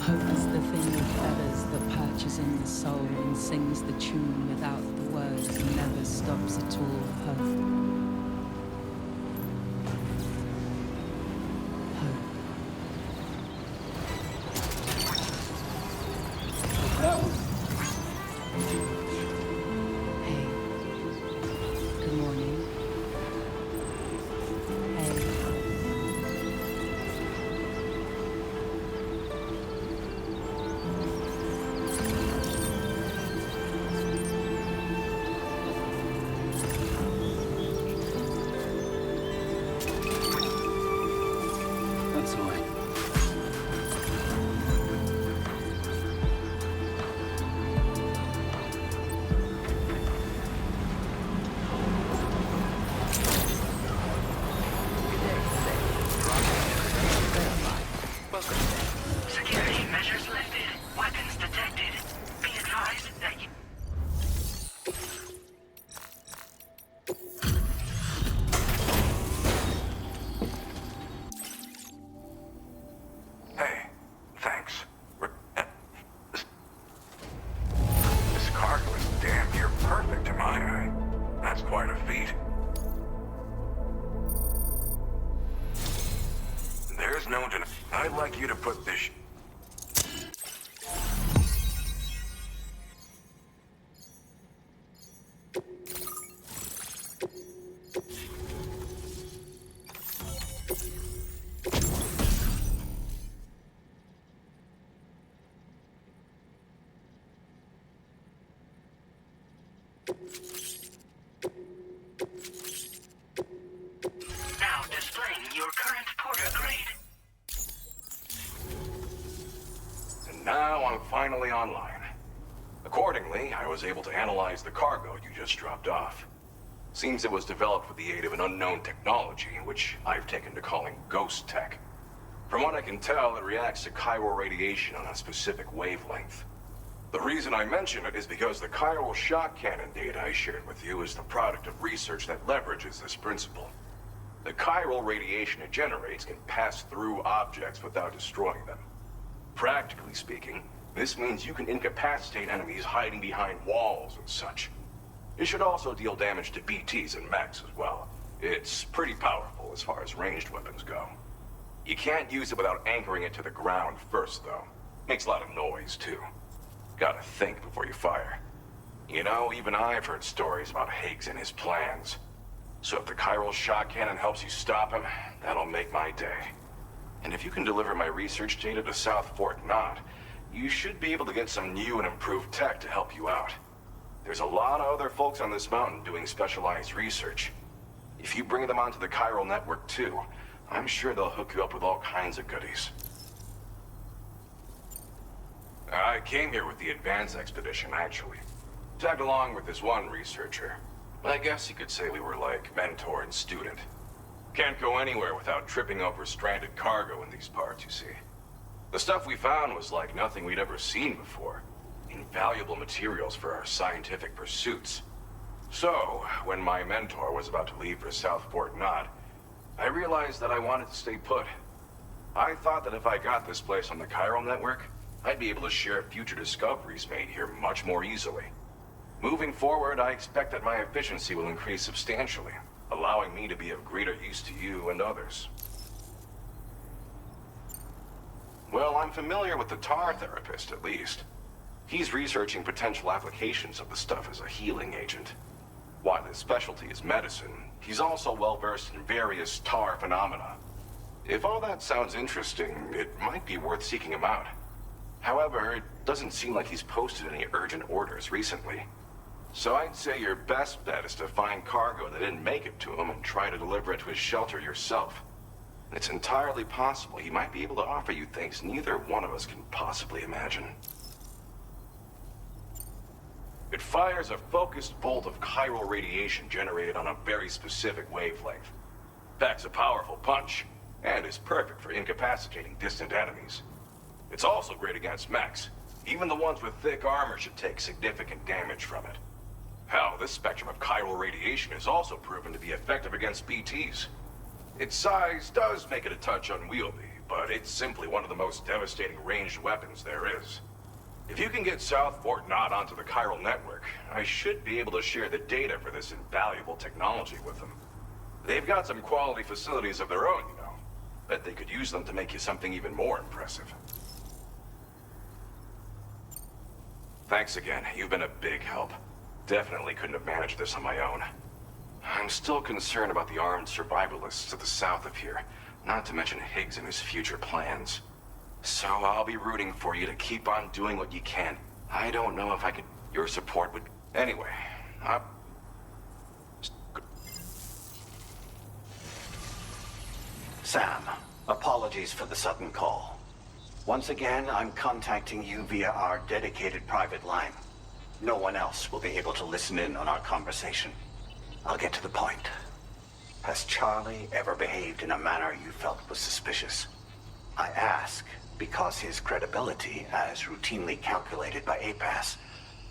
Hope is the thing with feathers that perches in the soul and sings the tune without the words and never stops at all. Hope. Hey. Good morning. That's all right. Security measures lifted. Weapons detected. Be advised that you... Hey, thanks. This cargo is damn near perfect in my eye. That's quite a feat. There's no denying. I'd like you to put this... Now displaying your current porter grade. And now I'm finally online. Accordingly, I was able to analyze the cargo you just dropped off. Seems it was developed with the aid of an unknown technology, which I've taken to calling ghost tech. From what I can tell, it reacts to chiral radiation on a specific wavelength. The reason I mention it is because the chiral shock cannon data I shared with you is the product of research that leverages this principle. The chiral radiation it generates can pass through objects without destroying them. Practically speaking, this means you can incapacitate enemies hiding behind walls and such. It should also deal damage to BTs and mechs as well. It's pretty powerful as far as ranged weapons go. You can't use it without anchoring it to the ground first, though. Makes a lot of noise, too. Gotta think before you fire. You know, even I've heard stories about Higgs and his plans. So if the chiral shock cannon helps you stop him, that'll make my day. And if you can deliver my research data to South Fort Knot, you should be able to get some new and improved tech to help you out. There's a lot of other folks on this mountain doing specialized research. If you bring them onto the chiral network too, I'm sure they'll hook you up with all kinds of goodies. I came here with the advance expedition, actually. Tagged along with this one researcher. I guess you could say we were like mentor and student. Can't go anywhere without tripping over stranded cargo in these parts, you see. The stuff we found was like nothing we'd ever seen before. Invaluable materials for our scientific pursuits. So, when my mentor was about to leave for South Fort Knot, I realized that I wanted to stay put. I thought that if I got this place on the chiral network, I'd be able to share future discoveries made here much more easily. Moving forward, I expect that my efficiency will increase substantially, allowing me to be of greater use to you and others. Well, I'm familiar with the tar therapist, at least. He's researching potential applications of the stuff as a healing agent. While his specialty is medicine, he's also well-versed in various tar phenomena. If all that sounds interesting, it might be worth seeking him out. However, it doesn't seem like he's posted any urgent orders recently. So I'd say your best bet is to find cargo that didn't make it to him and try to deliver it to his shelter yourself. It's entirely possible he might be able to offer you things neither one of us can possibly imagine. It fires a focused bolt of chiral radiation generated on a very specific wavelength. Packs a powerful punch, and is perfect for incapacitating distant enemies. It's also great against mechs. Even the ones with thick armor should take significant damage from it. Hell, this spectrum of chiral radiation is also proven to be effective against BTs. Its size does make it a touch unwieldy, but it's simply one of the most devastating ranged weapons there is. If you can get South Fort Knott onto the chiral network, I should be able to share the data for this invaluable technology with them. They've got some quality facilities of their own, you know. Bet they could use them to make you something even more impressive. Thanks again. You've been a big help. Definitely couldn't have managed this on my own. I'm still concerned about the armed survivalists to the south of here, not to mention Higgs and his future plans. So I'll be rooting for you to keep on doing what you can. I don't know if I could... Your support would... Anyway, Sam, apologies for the sudden call. Once again, I'm contacting you via our dedicated private line. No one else will be able to listen in on our conversation. I'll get to the point. Has Charlie ever behaved in a manner you felt was suspicious? I ask because his credibility, as routinely calculated by APAS,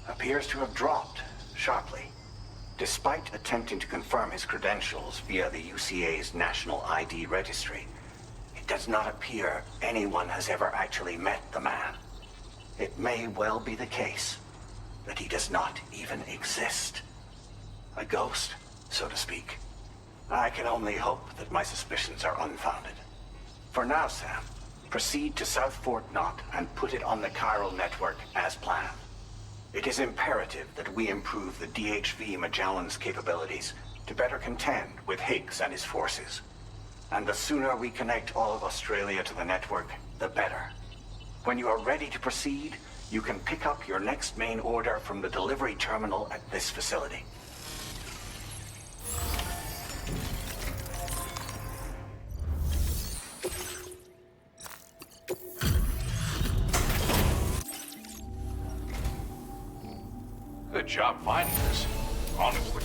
appears to have dropped sharply. Despite attempting to confirm his credentials via the UCA's National ID Registry, it does not appear anyone has ever actually met the man. It may well be the case that he does not even exist. A ghost, so to speak. I can only hope that my suspicions are unfounded. For now, Sam, proceed to South Fort Knott and put it on the chiral network as planned. It is imperative that we improve the DHV Magellan's capabilities to better contend with Higgs and his forces. And the sooner we connect all of Australia to the network, the better. When you are ready to proceed, you can pick up your next main order from the delivery terminal at this facility. good job finding this, honestly.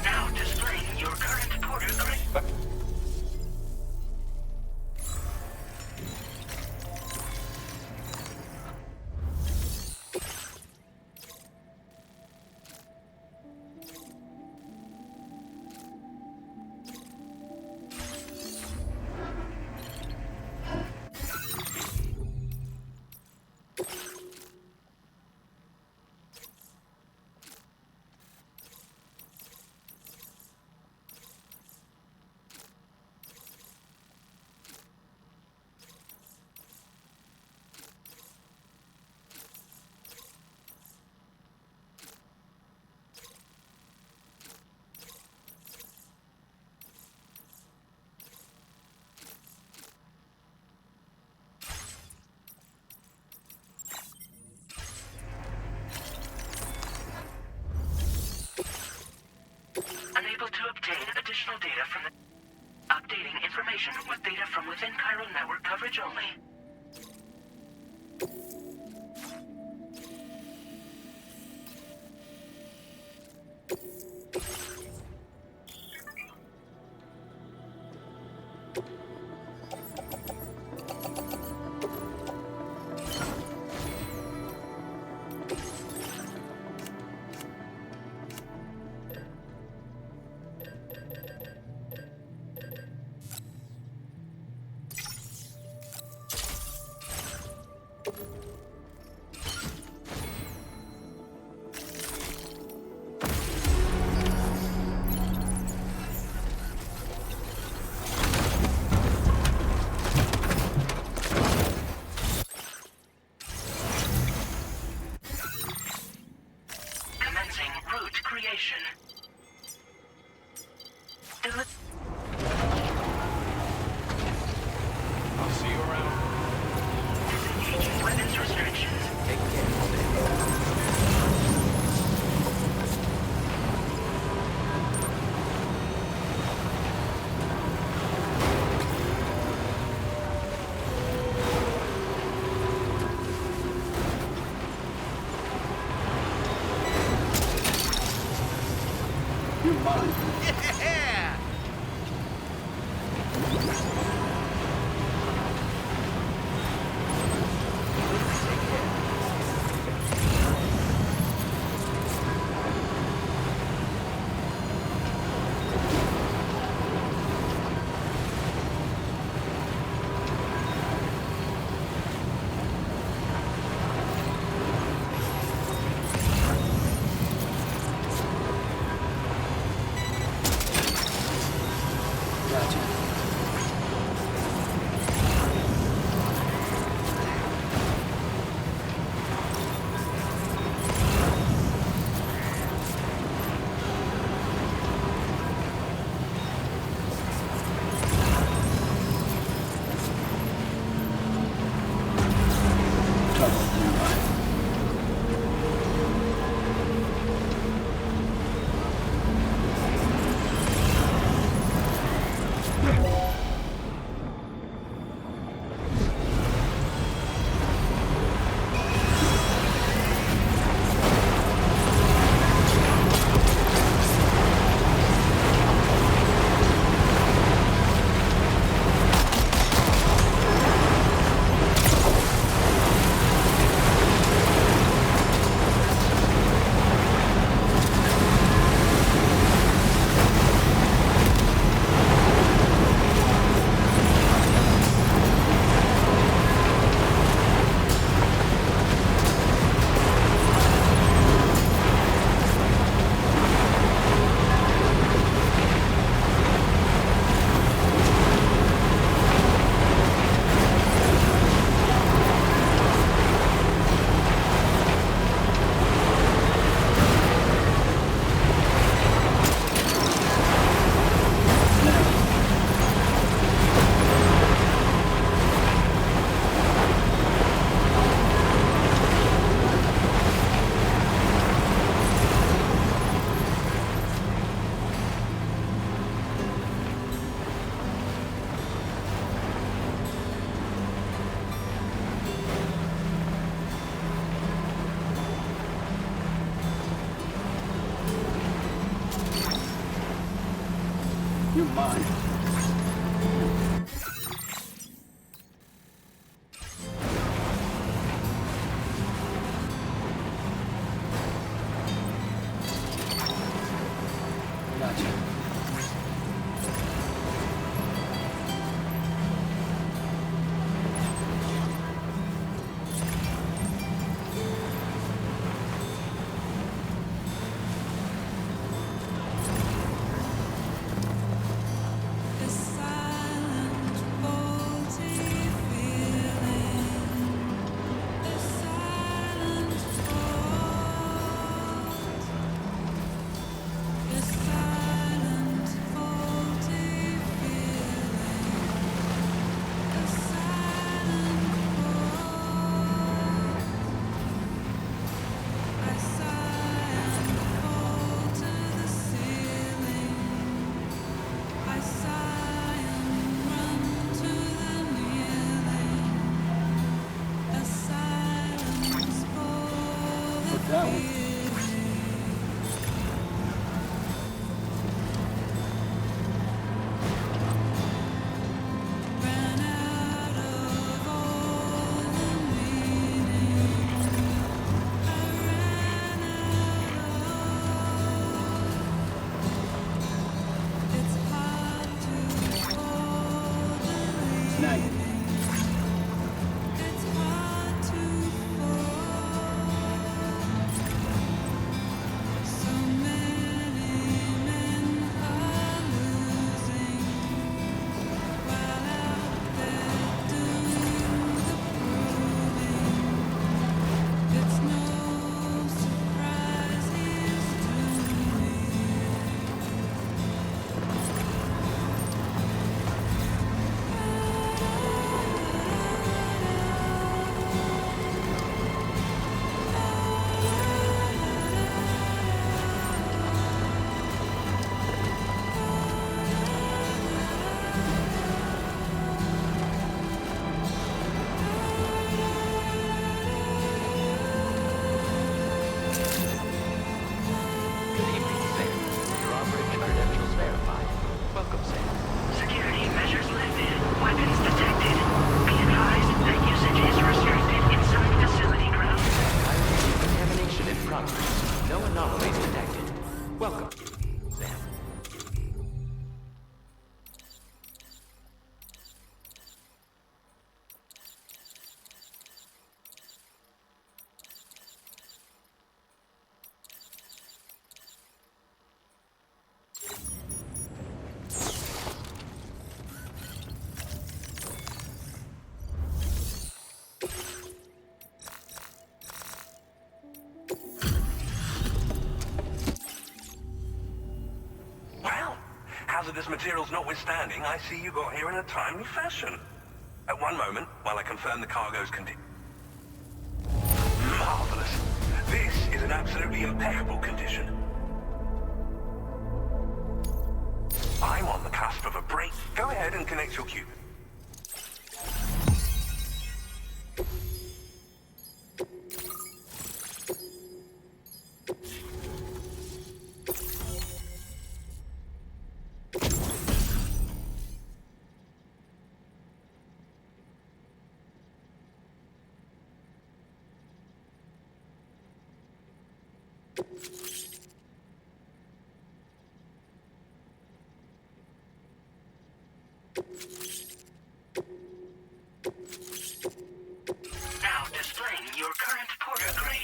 Now displaying your current porter grid. Unable to obtain additional data from the... Updating information with data from within chiral network coverage only. mine. Gotcha. That one. Snag it. Security measures lifted. Weapons detected. Be advised that usage is restricted inside facility grounds. Contamination in progress. No anomalies detected. Welcome, Sam. Hazardous materials notwithstanding, I see you got here in a timely fashion. At one moment, while I confirm the cargo's marvelous. This is an absolutely impeccable condition. I'm on the cusp of a break. Go ahead and connect your cube. Now displaying your current porter grade.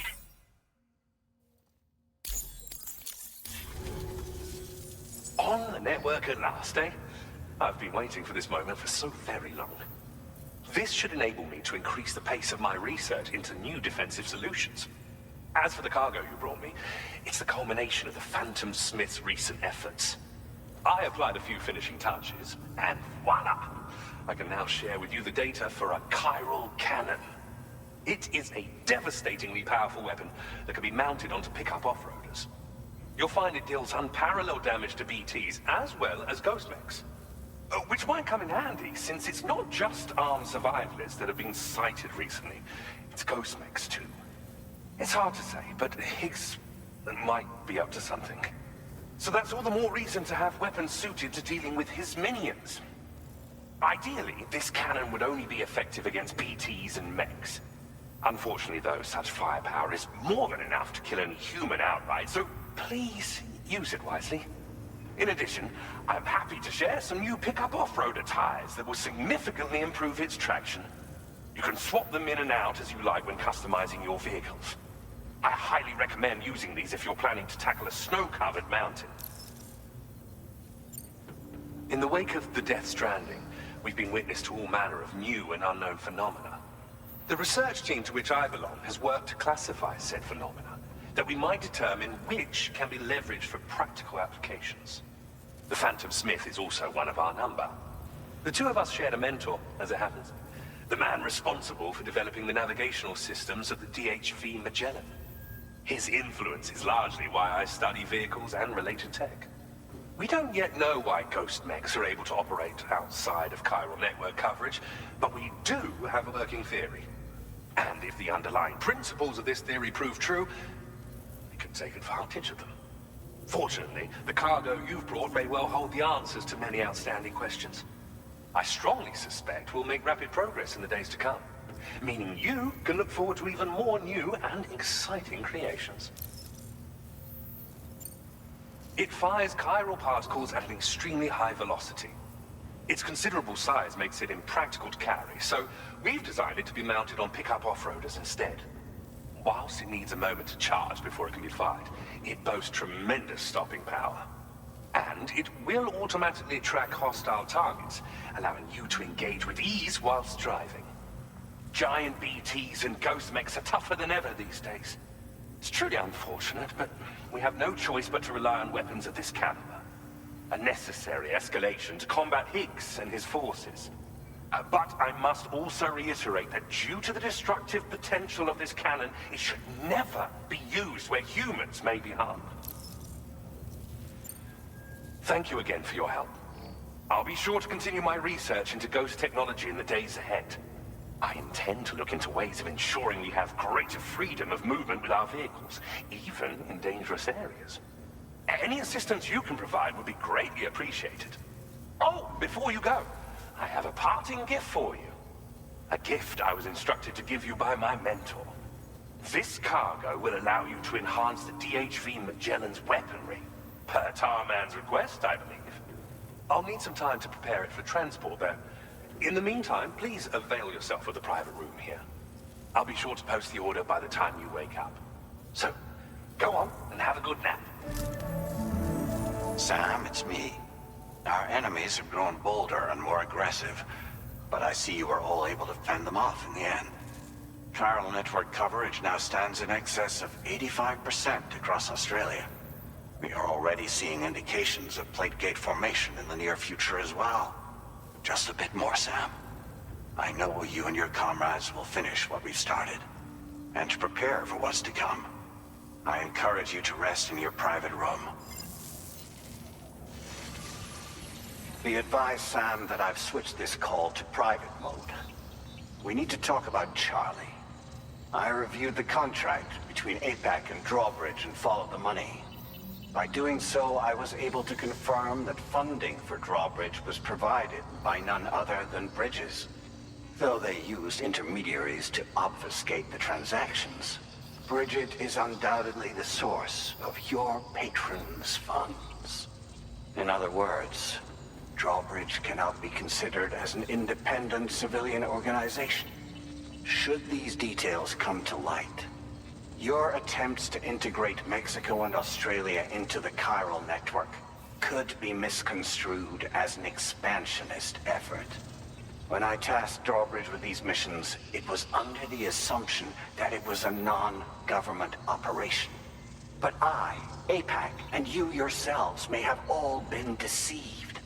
On the network at last, eh? I've been waiting for this moment for so very long. This should enable me to increase the pace of my research into new defensive solutions. As for the cargo you brought me, it's the culmination of the Phantom Smith's recent efforts. I applied a few finishing touches, and voila! I can now share with you the data for a chiral cannon. It is a devastatingly powerful weapon that can be mounted onto pickup off-roaders. You'll find it deals unparalleled damage to BTs as well as ghost mechs. Which might come in handy, since it's not just armed survivalists that have been sighted recently. It's ghost mechs too. It's hard to say, but Higgs might be up to something. So that's all the more reason to have weapons suited to dealing with his minions. Ideally, this cannon would only be effective against BTs and mechs. Unfortunately, though, such firepower is more than enough to kill any human outright, so please use it wisely. In addition, I'm happy to share some new pickup off-roader tires that will significantly improve its traction. You can swap them in and out as you like when customizing your vehicles. I highly recommend using these if you're planning to tackle a snow-covered mountain. In the wake of the Death Stranding, we've been witness to all manner of new and unknown phenomena. The research team to which I belong has worked to classify said phenomena, that we might determine which can be leveraged for practical applications. The Phantom Smith is also one of our number. The two of us shared a mentor, as it happens. The man responsible for developing the navigational systems of the DHV Magellan. His influence is largely why I study vehicles and related tech. We don't yet know why ghost mechs are able to operate outside of chiral network coverage, but we do have a working theory. And if the underlying principles of this theory prove true, we can take advantage of them. Fortunately, the cargo you've brought may well hold the answers to many outstanding questions. I strongly suspect we'll make rapid progress in the days to come, meaning you can look forward to even more new and exciting creations. It fires chiral particles at an extremely high velocity. Its considerable size makes it impractical to carry, so we've designed it to be mounted on pickup off-roaders instead. Whilst it needs a moment to charge before it can be fired, it boasts tremendous stopping power. And it will automatically track hostile targets, allowing you to engage with ease whilst driving. Giant BTs and ghost mechs are tougher than ever these days. It's truly unfortunate, but we have no choice but to rely on weapons of this caliber. A necessary escalation to combat Higgs and his forces. But I must also reiterate that due to the destructive potential of this cannon, it should never be used where humans may be harmed. Thank you again for your help. I'll be sure to continue my research into ghost technology in the days ahead. I intend to look into ways of ensuring we have greater freedom of movement with our vehicles, even in dangerous areas. Any assistance you can provide would be greatly appreciated. Oh, before you go, I have a parting gift for you. A gift I was instructed to give you by my mentor. This cargo will allow you to enhance the DHV Magellan's weaponry, per Tarman's request, I believe. I'll need some time to prepare it for transport, though. In the meantime, please avail yourself of the private room here. I'll be sure to post the order by the time you wake up. So, go on and have a good nap. Sam, it's me. Our enemies have grown bolder and more aggressive, but I see you were all able to fend them off in the end. Chiral network coverage now stands in excess of 85% across Australia. We are already seeing indications of plate gate formation in the near future as well. Just a bit more, Sam. I know you and your comrades will finish what we've started. And to prepare for what's to come, I encourage you to rest in your private room. Be advised, Sam, that I've switched this call to private mode. We need to talk about Charlie. I reviewed the contract between APAC and Drawbridge and followed the money. By doing so, I was able to confirm that funding for Drawbridge was provided by none other than Bridges. Though they used intermediaries to obfuscate the transactions, Bridget is undoubtedly the source of your patrons' funds. In other words, Drawbridge cannot be considered as an independent civilian organization. Should these details come to light, your attempts to integrate Mexico and Australia into the chiral network could be misconstrued as an expansionist effort. When I tasked Drawbridge with these missions, it was under the assumption that it was a non-government operation. But I, APAC, and you yourselves may have all been deceived.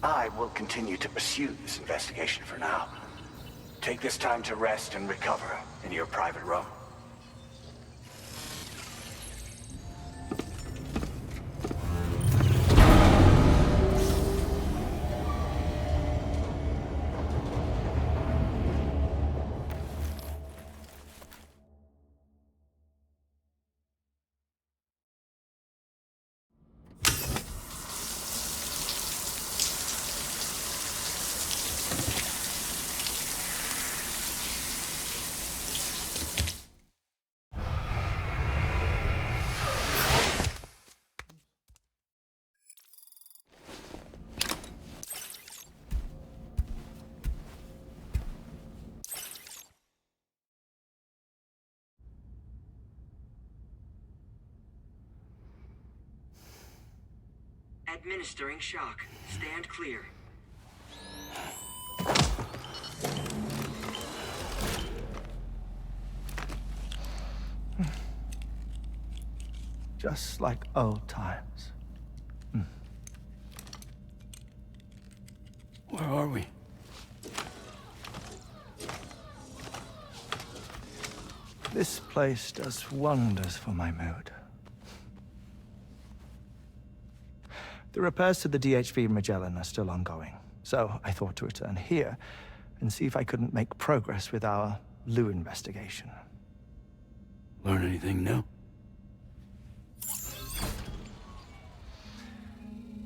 I will continue to pursue this investigation for now. Take this time to rest and recover in your private room. Administering shock. Stand clear. Just like old times. Where are we? This place does wonders for my mood. The repairs to the DHV Magellan are still ongoing, so I thought to return here and see if I couldn't make progress with our Lou investigation. Learn anything new?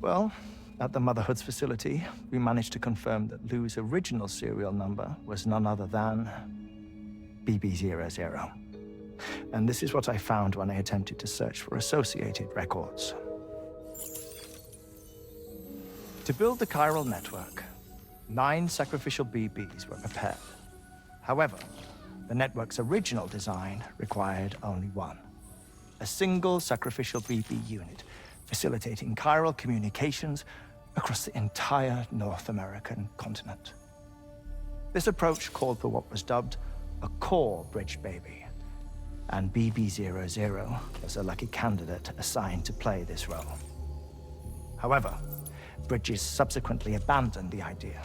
Well, at the Motherhood's facility, we managed to confirm that Lou's original serial number was none other than BB00. And this is what I found when I attempted to search for associated records. To build the chiral network, 9 sacrificial BBs were prepared. However, the network's original design required only 1. A single sacrificial BB unit, facilitating chiral communications across the entire North American continent. This approach called for what was dubbed a core bridge baby, and BB00 was a lucky candidate assigned to play this role. However, Bridges subsequently abandoned the idea,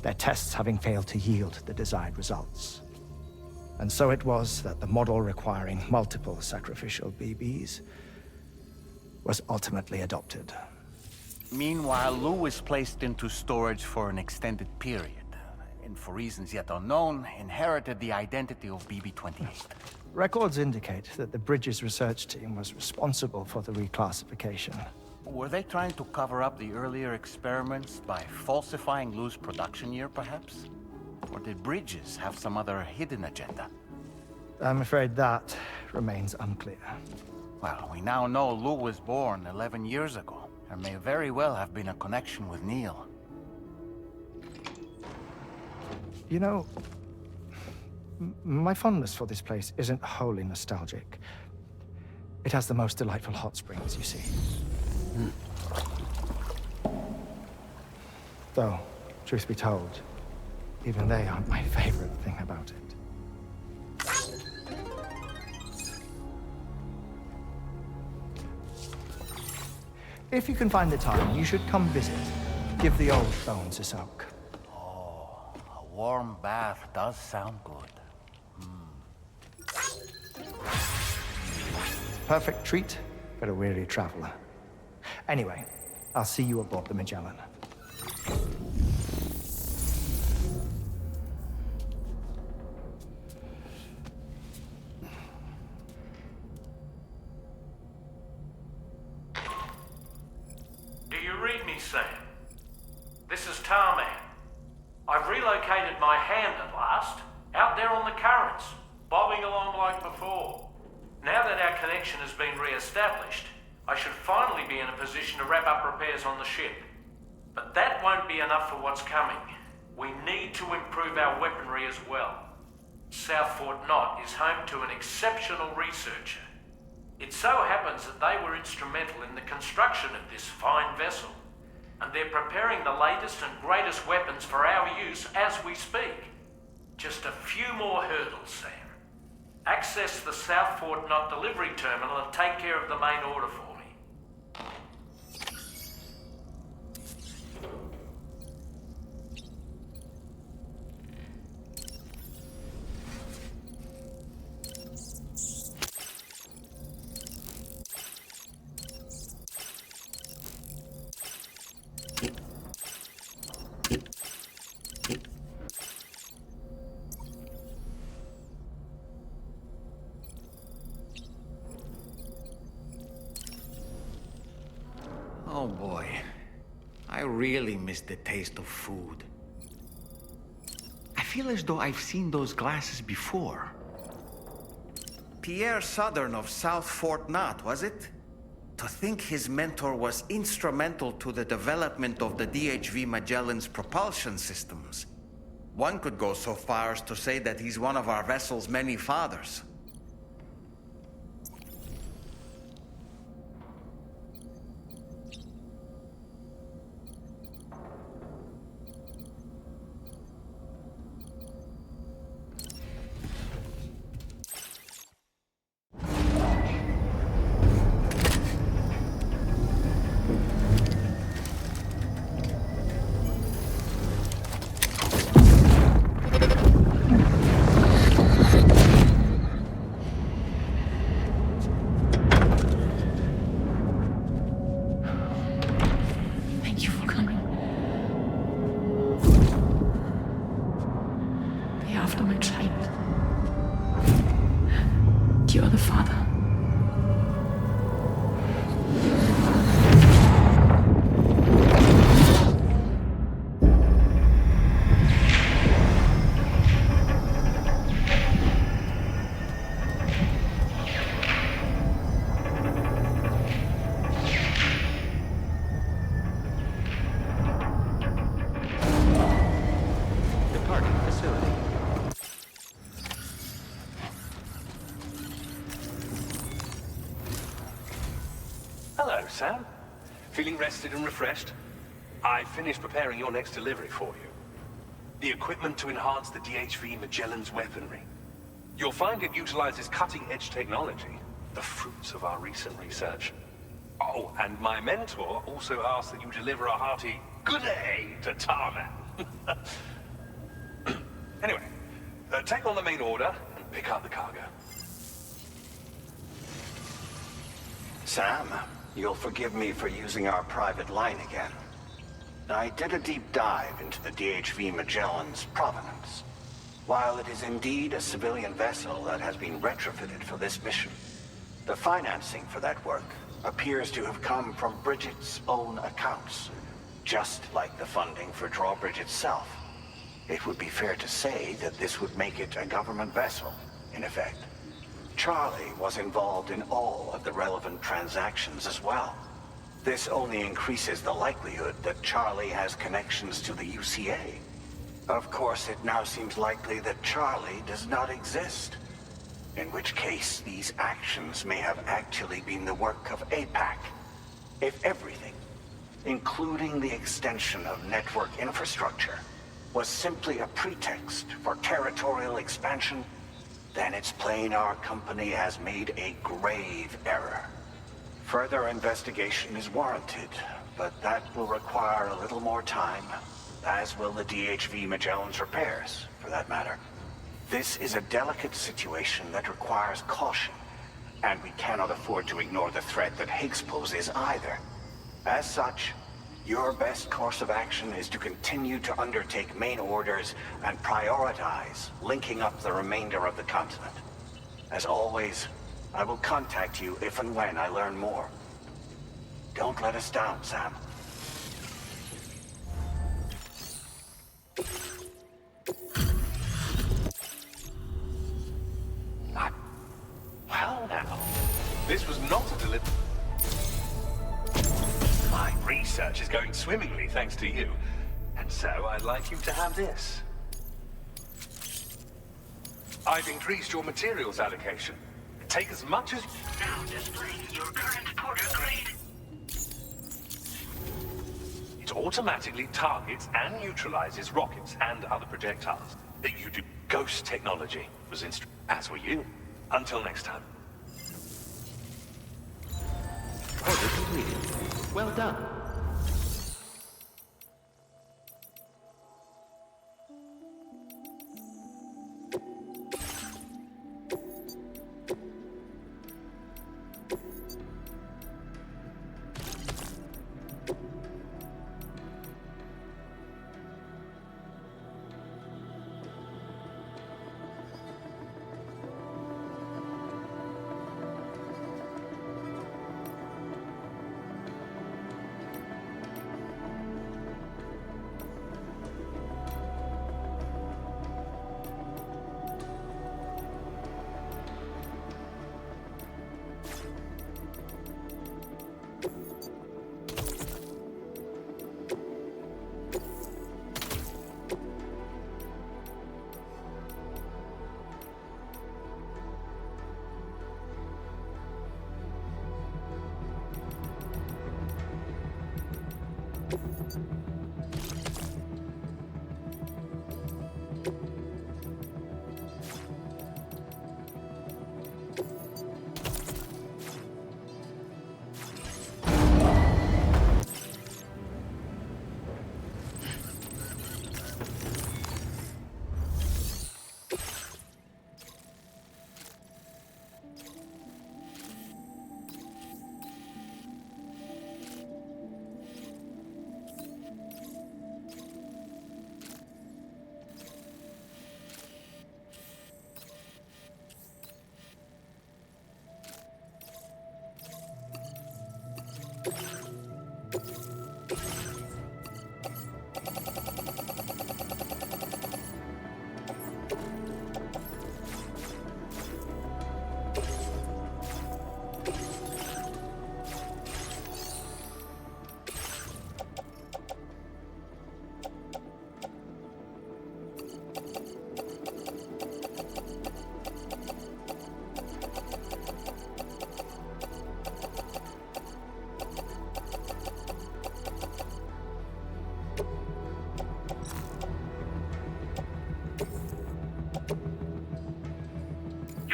their tests having failed to yield the desired results. And so it was that the model requiring multiple sacrificial BBs was ultimately adopted. Meanwhile, Lou was placed into storage for an extended period, and for reasons yet unknown, inherited the identity of BB-28. Records indicate that the Bridges research team was responsible for the reclassification. Were they trying to cover up the earlier experiments by falsifying Lou's production year, perhaps? Or did Bridges have some other hidden agenda? I'm afraid that remains unclear. Well, we now know Lou was born 11 years ago. There may very well have been a connection with Neil. You know, my fondness for this place isn't wholly nostalgic. It has the most delightful hot springs, you see. Though, truth be told, even they aren't my favorite thing about it. If you can find the time, you should come visit. Give the old bones a soak. Oh, a warm bath does sound good. Perfect treat for a weary traveler. Anyway, I'll see you aboard the Magellan. Do you read me, Sam? This is Tarman. I've relocated my hand at last, out there on the currents, bobbing along like before. Now that our connection has been re-established, I should finally be in a position to wrap up repairs on the ship. But that won't be enough for what's coming. We need to improve our weaponry as well. South Fort Knot is home to an exceptional researcher. It so happens that they were instrumental in the construction of this fine vessel, and they're preparing the latest and greatest weapons for our use as we speak. Just a few more hurdles, Sam. Access the South Fort Knot delivery terminal and take care of the main order for me. Oh boy, I really miss the taste of food. I feel as though I've seen those glasses before. Pierre Southern of South Fort Knot, was it? To think his mentor was instrumental to the development of the DHV Magellan's propulsion systems. One could go so far as to say that he's one of our vessel's many fathers. after my child. You're the father. Departing facility. Hello, Sam. Feeling rested and refreshed? I finished preparing your next delivery for you. The equipment to enhance the DHV Magellan's weaponry. You'll find it utilizes cutting-edge technology, the fruits of our recent research. Oh, and my mentor also asked that you deliver a hearty good day to Tarman. Anyway, take on the main order and pick up the cargo. Sam, you'll forgive me for using our private line again. I did a deep dive into the DHV Magellan's provenance. While it is indeed a civilian vessel that has been retrofitted for this mission, the financing for that work appears to have come from Bridget's own accounts, just like the funding for Drawbridge itself. It would be fair to say that this would make it a government vessel, in effect. Charlie was involved in all of the relevant transactions as well. This only increases the likelihood that Charlie has connections to the UCA. Of course, it now seems likely that Charlie does not exist. In which case, these actions may have actually been the work of APAC. If everything, including the extension of network infrastructure, was simply a pretext for territorial expansion, then it's plain our company has made a grave error. Further investigation is warranted, but that will require a little more time, as will the DHV Magellan's repairs, for that matter. This is a delicate situation that requires caution, and we cannot afford to ignore the threat that Higgs poses either. As such, your best course of action is to continue to undertake main orders and prioritize linking up the remainder of the continent. As always, I will contact you if and when I learn more. Don't let us down, Sam. Well now, this was not a delivery. My research is going swimmingly thanks to you, and so I'd like you to have this. I've increased your materials allocation. Take as much as... Now displaying your current Porter grade. It automatically targets and neutralizes rockets and other projectiles. You do ghost technology, was as were you. Until next time. Order completed. Well done.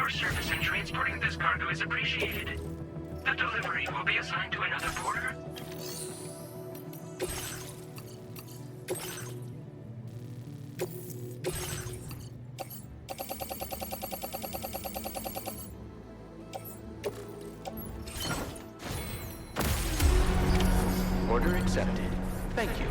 Your service in transporting this cargo is appreciated. The delivery will be assigned to another porter. Order accepted. Thank you.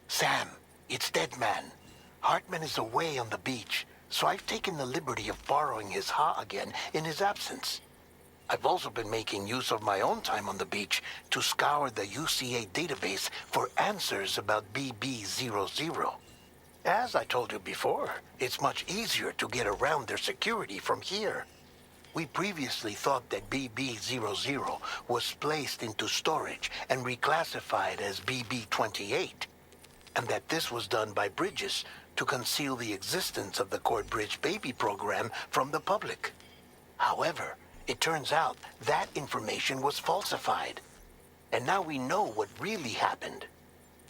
Sam, it's Deadman. Hartman is away on the beach, so I've taken the liberty of borrowing his Ha again in his absence. I've also been making use of my own time on the beach to scour the UCA database for answers about BB00. As I told you before, it's much easier to get around their security from here. We previously thought that BB00 was placed into storage and reclassified as BB28, and that this was done by Bridges to conceal the existence of the Corbridge baby program from the public. However, it turns out that information was falsified, and now we know what really happened.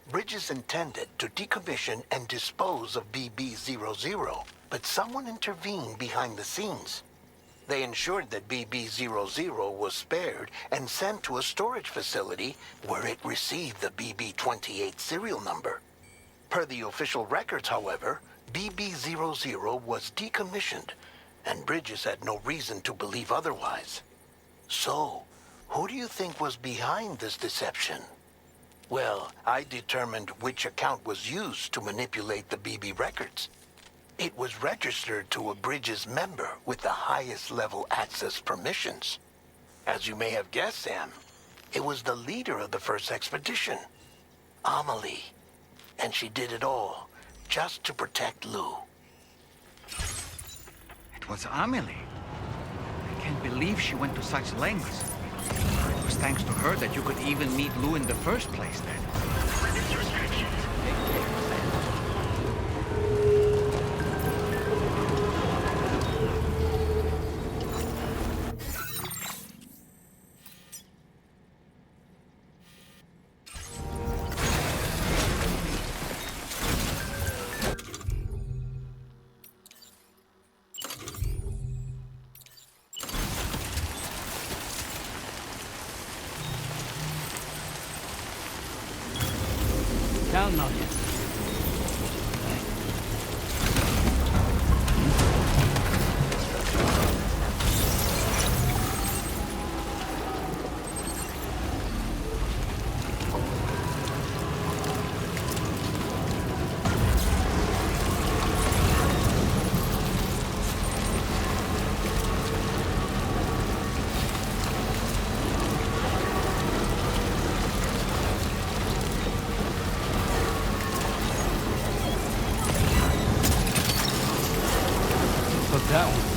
Bridges intended to decommission and dispose of BB00, but someone intervened behind the scenes. They ensured that BB00 was spared and sent to a storage facility where it received the BB28 serial number. Per the official records, however, BB00 was decommissioned, and Bridges had no reason to believe otherwise. So, who do you think was behind this deception? Well, I determined which account was used to manipulate the BB records. It was registered to a Bridges member with the highest level access permissions. As you may have guessed, Sam, it was the leader of the first expedition, Amelie. And she did it all just to protect Lou. It was Amelie. I can't believe she went to such lengths. It was thanks to her that you could even meet Lou in the first place then. Weapons restrictions. Counting on you. That one.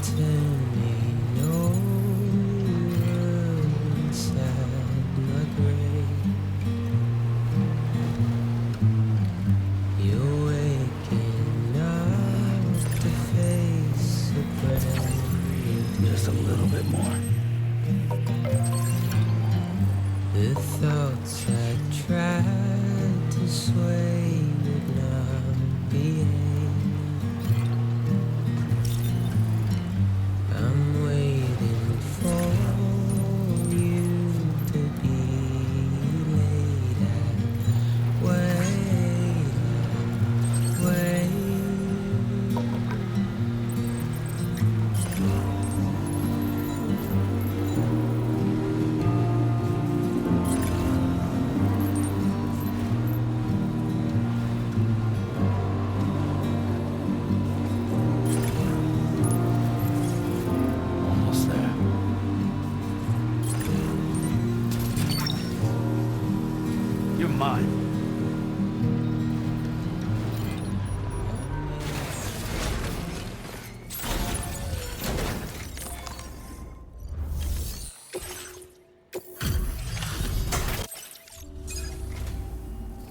turning over inside my grave. You're waking up to face a brave. Just a little bit more. The thoughts I tried to sway would not behave. I'm waiting for you to be laid out. Wait. Almost there. You're mine.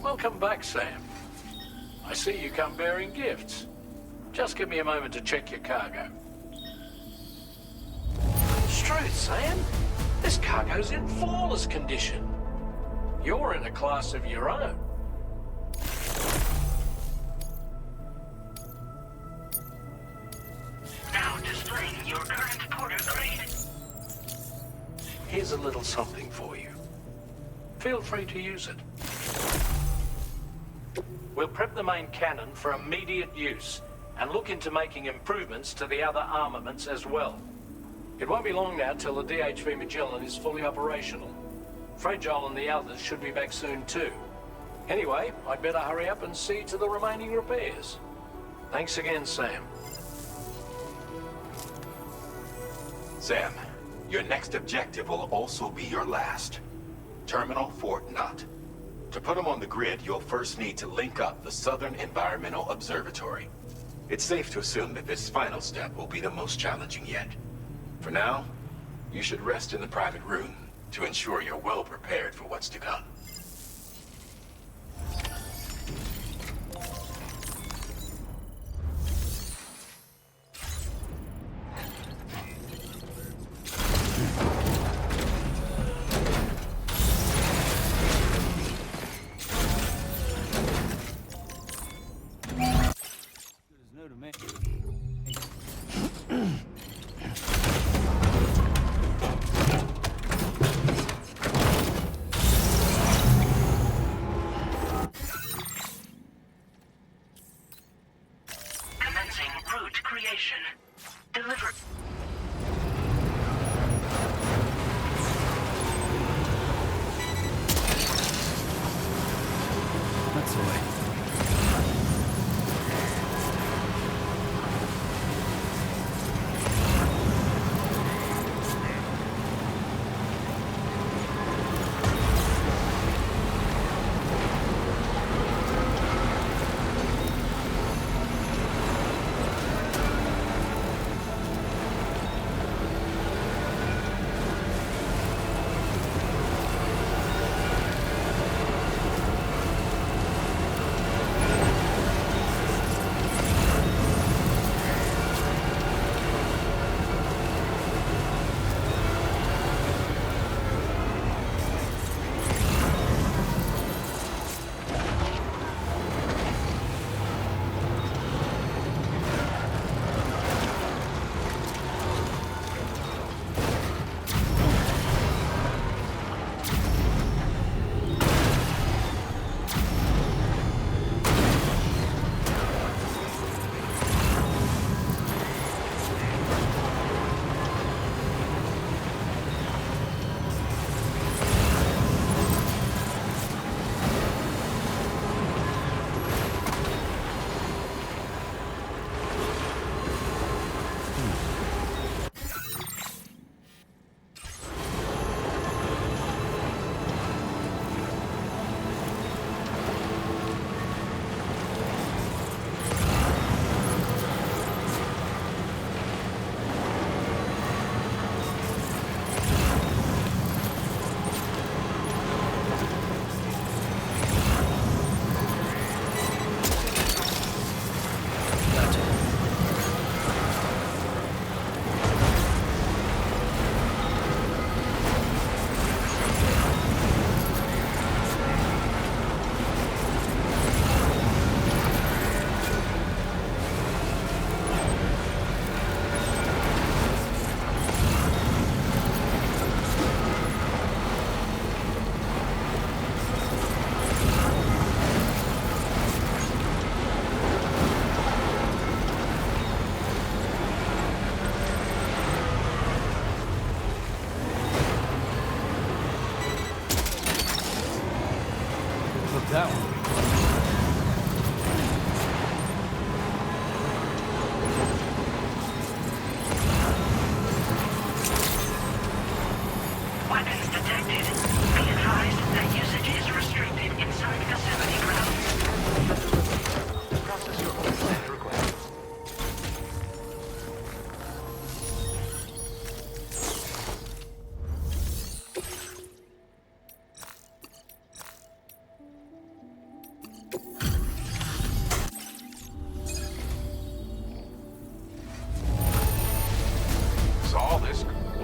Welcome back, Sam. I see you come bearing gifts. Just give me a moment to check your cargo. It's true, Sam. This cargo's in flawless condition. You're in a class of your own. Now displaying your current porter grade. Here's a little something for you. Feel free to use it. We'll prep the main cannon for immediate use and look into making improvements to the other armaments as well. It won't be long now till the DHV Magellan is fully operational. Fragile and the others should be back soon too. Anyway, I'd better hurry up and see to the remaining repairs. Thanks again, Sam. Sam, your next objective will also be your last. Terminal Fort Knott. To put them on the grid, you'll first need to link up the Southern Environmental Observatory. It's safe to assume that this final step will be the most challenging yet. For now, you should rest in the private room to ensure you're well prepared for what's to come. Commencing route creation. Deliver. That's the way.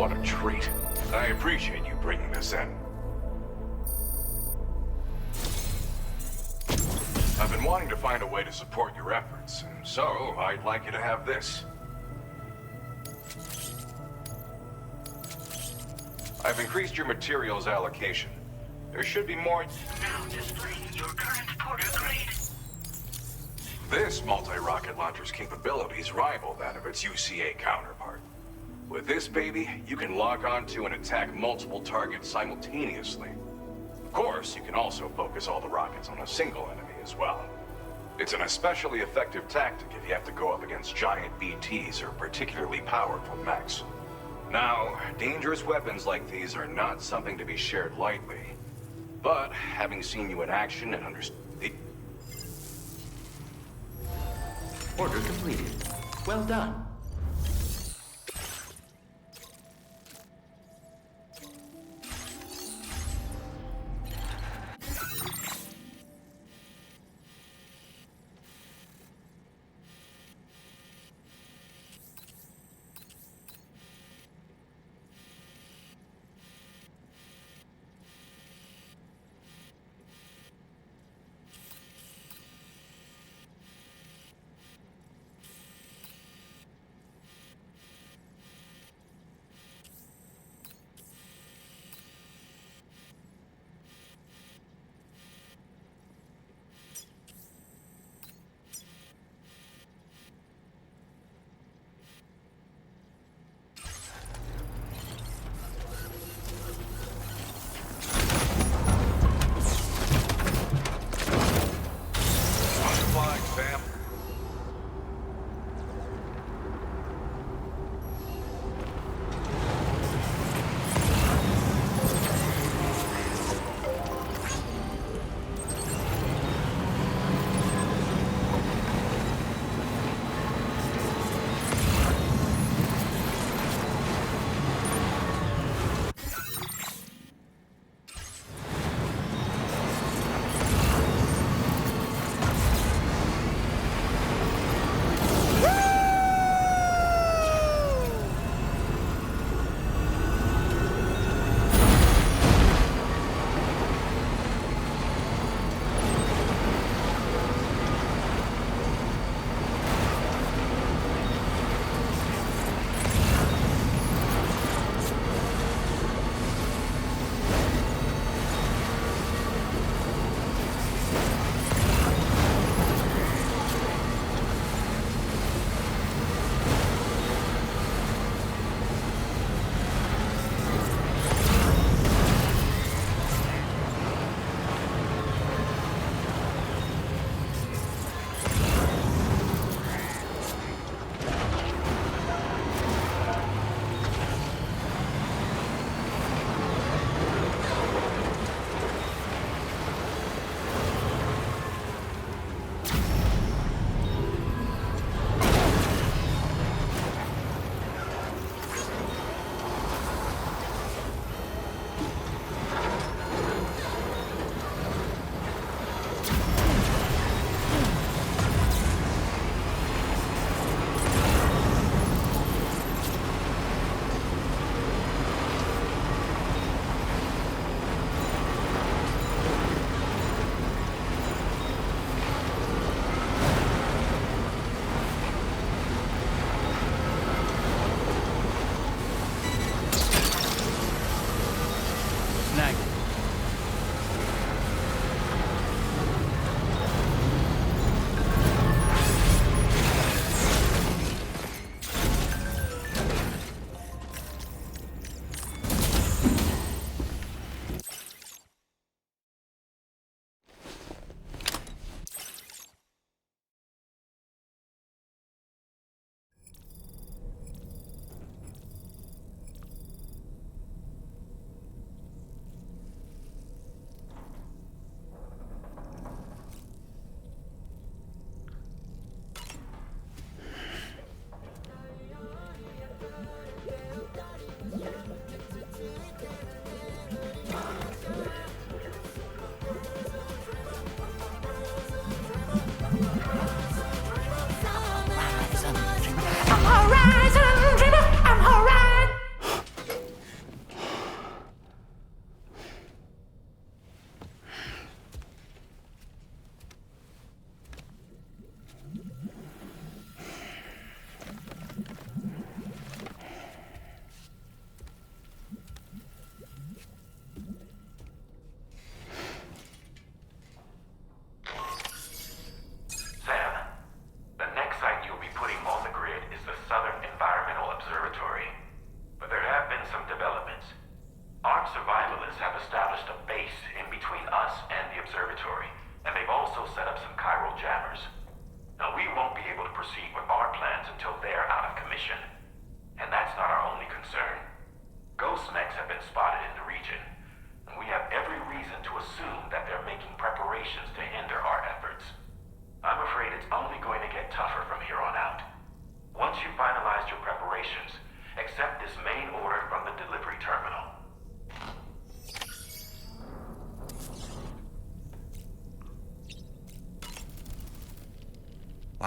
What a treat. I appreciate you bringing this in. I've been wanting to find a way to support your efforts, and so I'd like you to have this. I've increased your materials allocation. There should be more. Now displaying your current Porter grade. This multi-rocket launcher's capabilities rival that of its UCA counterpart. With this baby, you can lock onto and attack multiple targets simultaneously. Of course, you can also focus all the rockets on a single enemy as well. It's an especially effective tactic if you have to go up against giant BTs or particularly powerful mechs. Now, dangerous weapons like these are not something to be shared lightly. But, having seen you in action and understand... Order completed. Well done.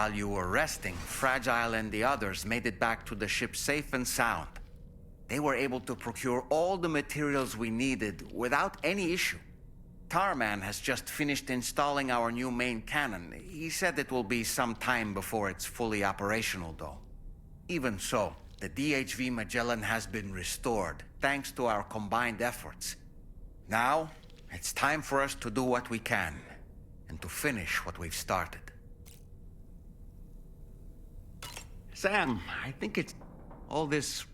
While you were resting, Fragile and the others made it back to the ship safe and sound. They were able to procure all the materials we needed without any issue. Tarman has just finished installing our new main cannon. He said it will be some time before it's fully operational, though. Even so, the DHV Magellan has been restored, thanks to our combined efforts. Now, it's time for us to do what we can, and to finish what we've started. Sam, I think it's all this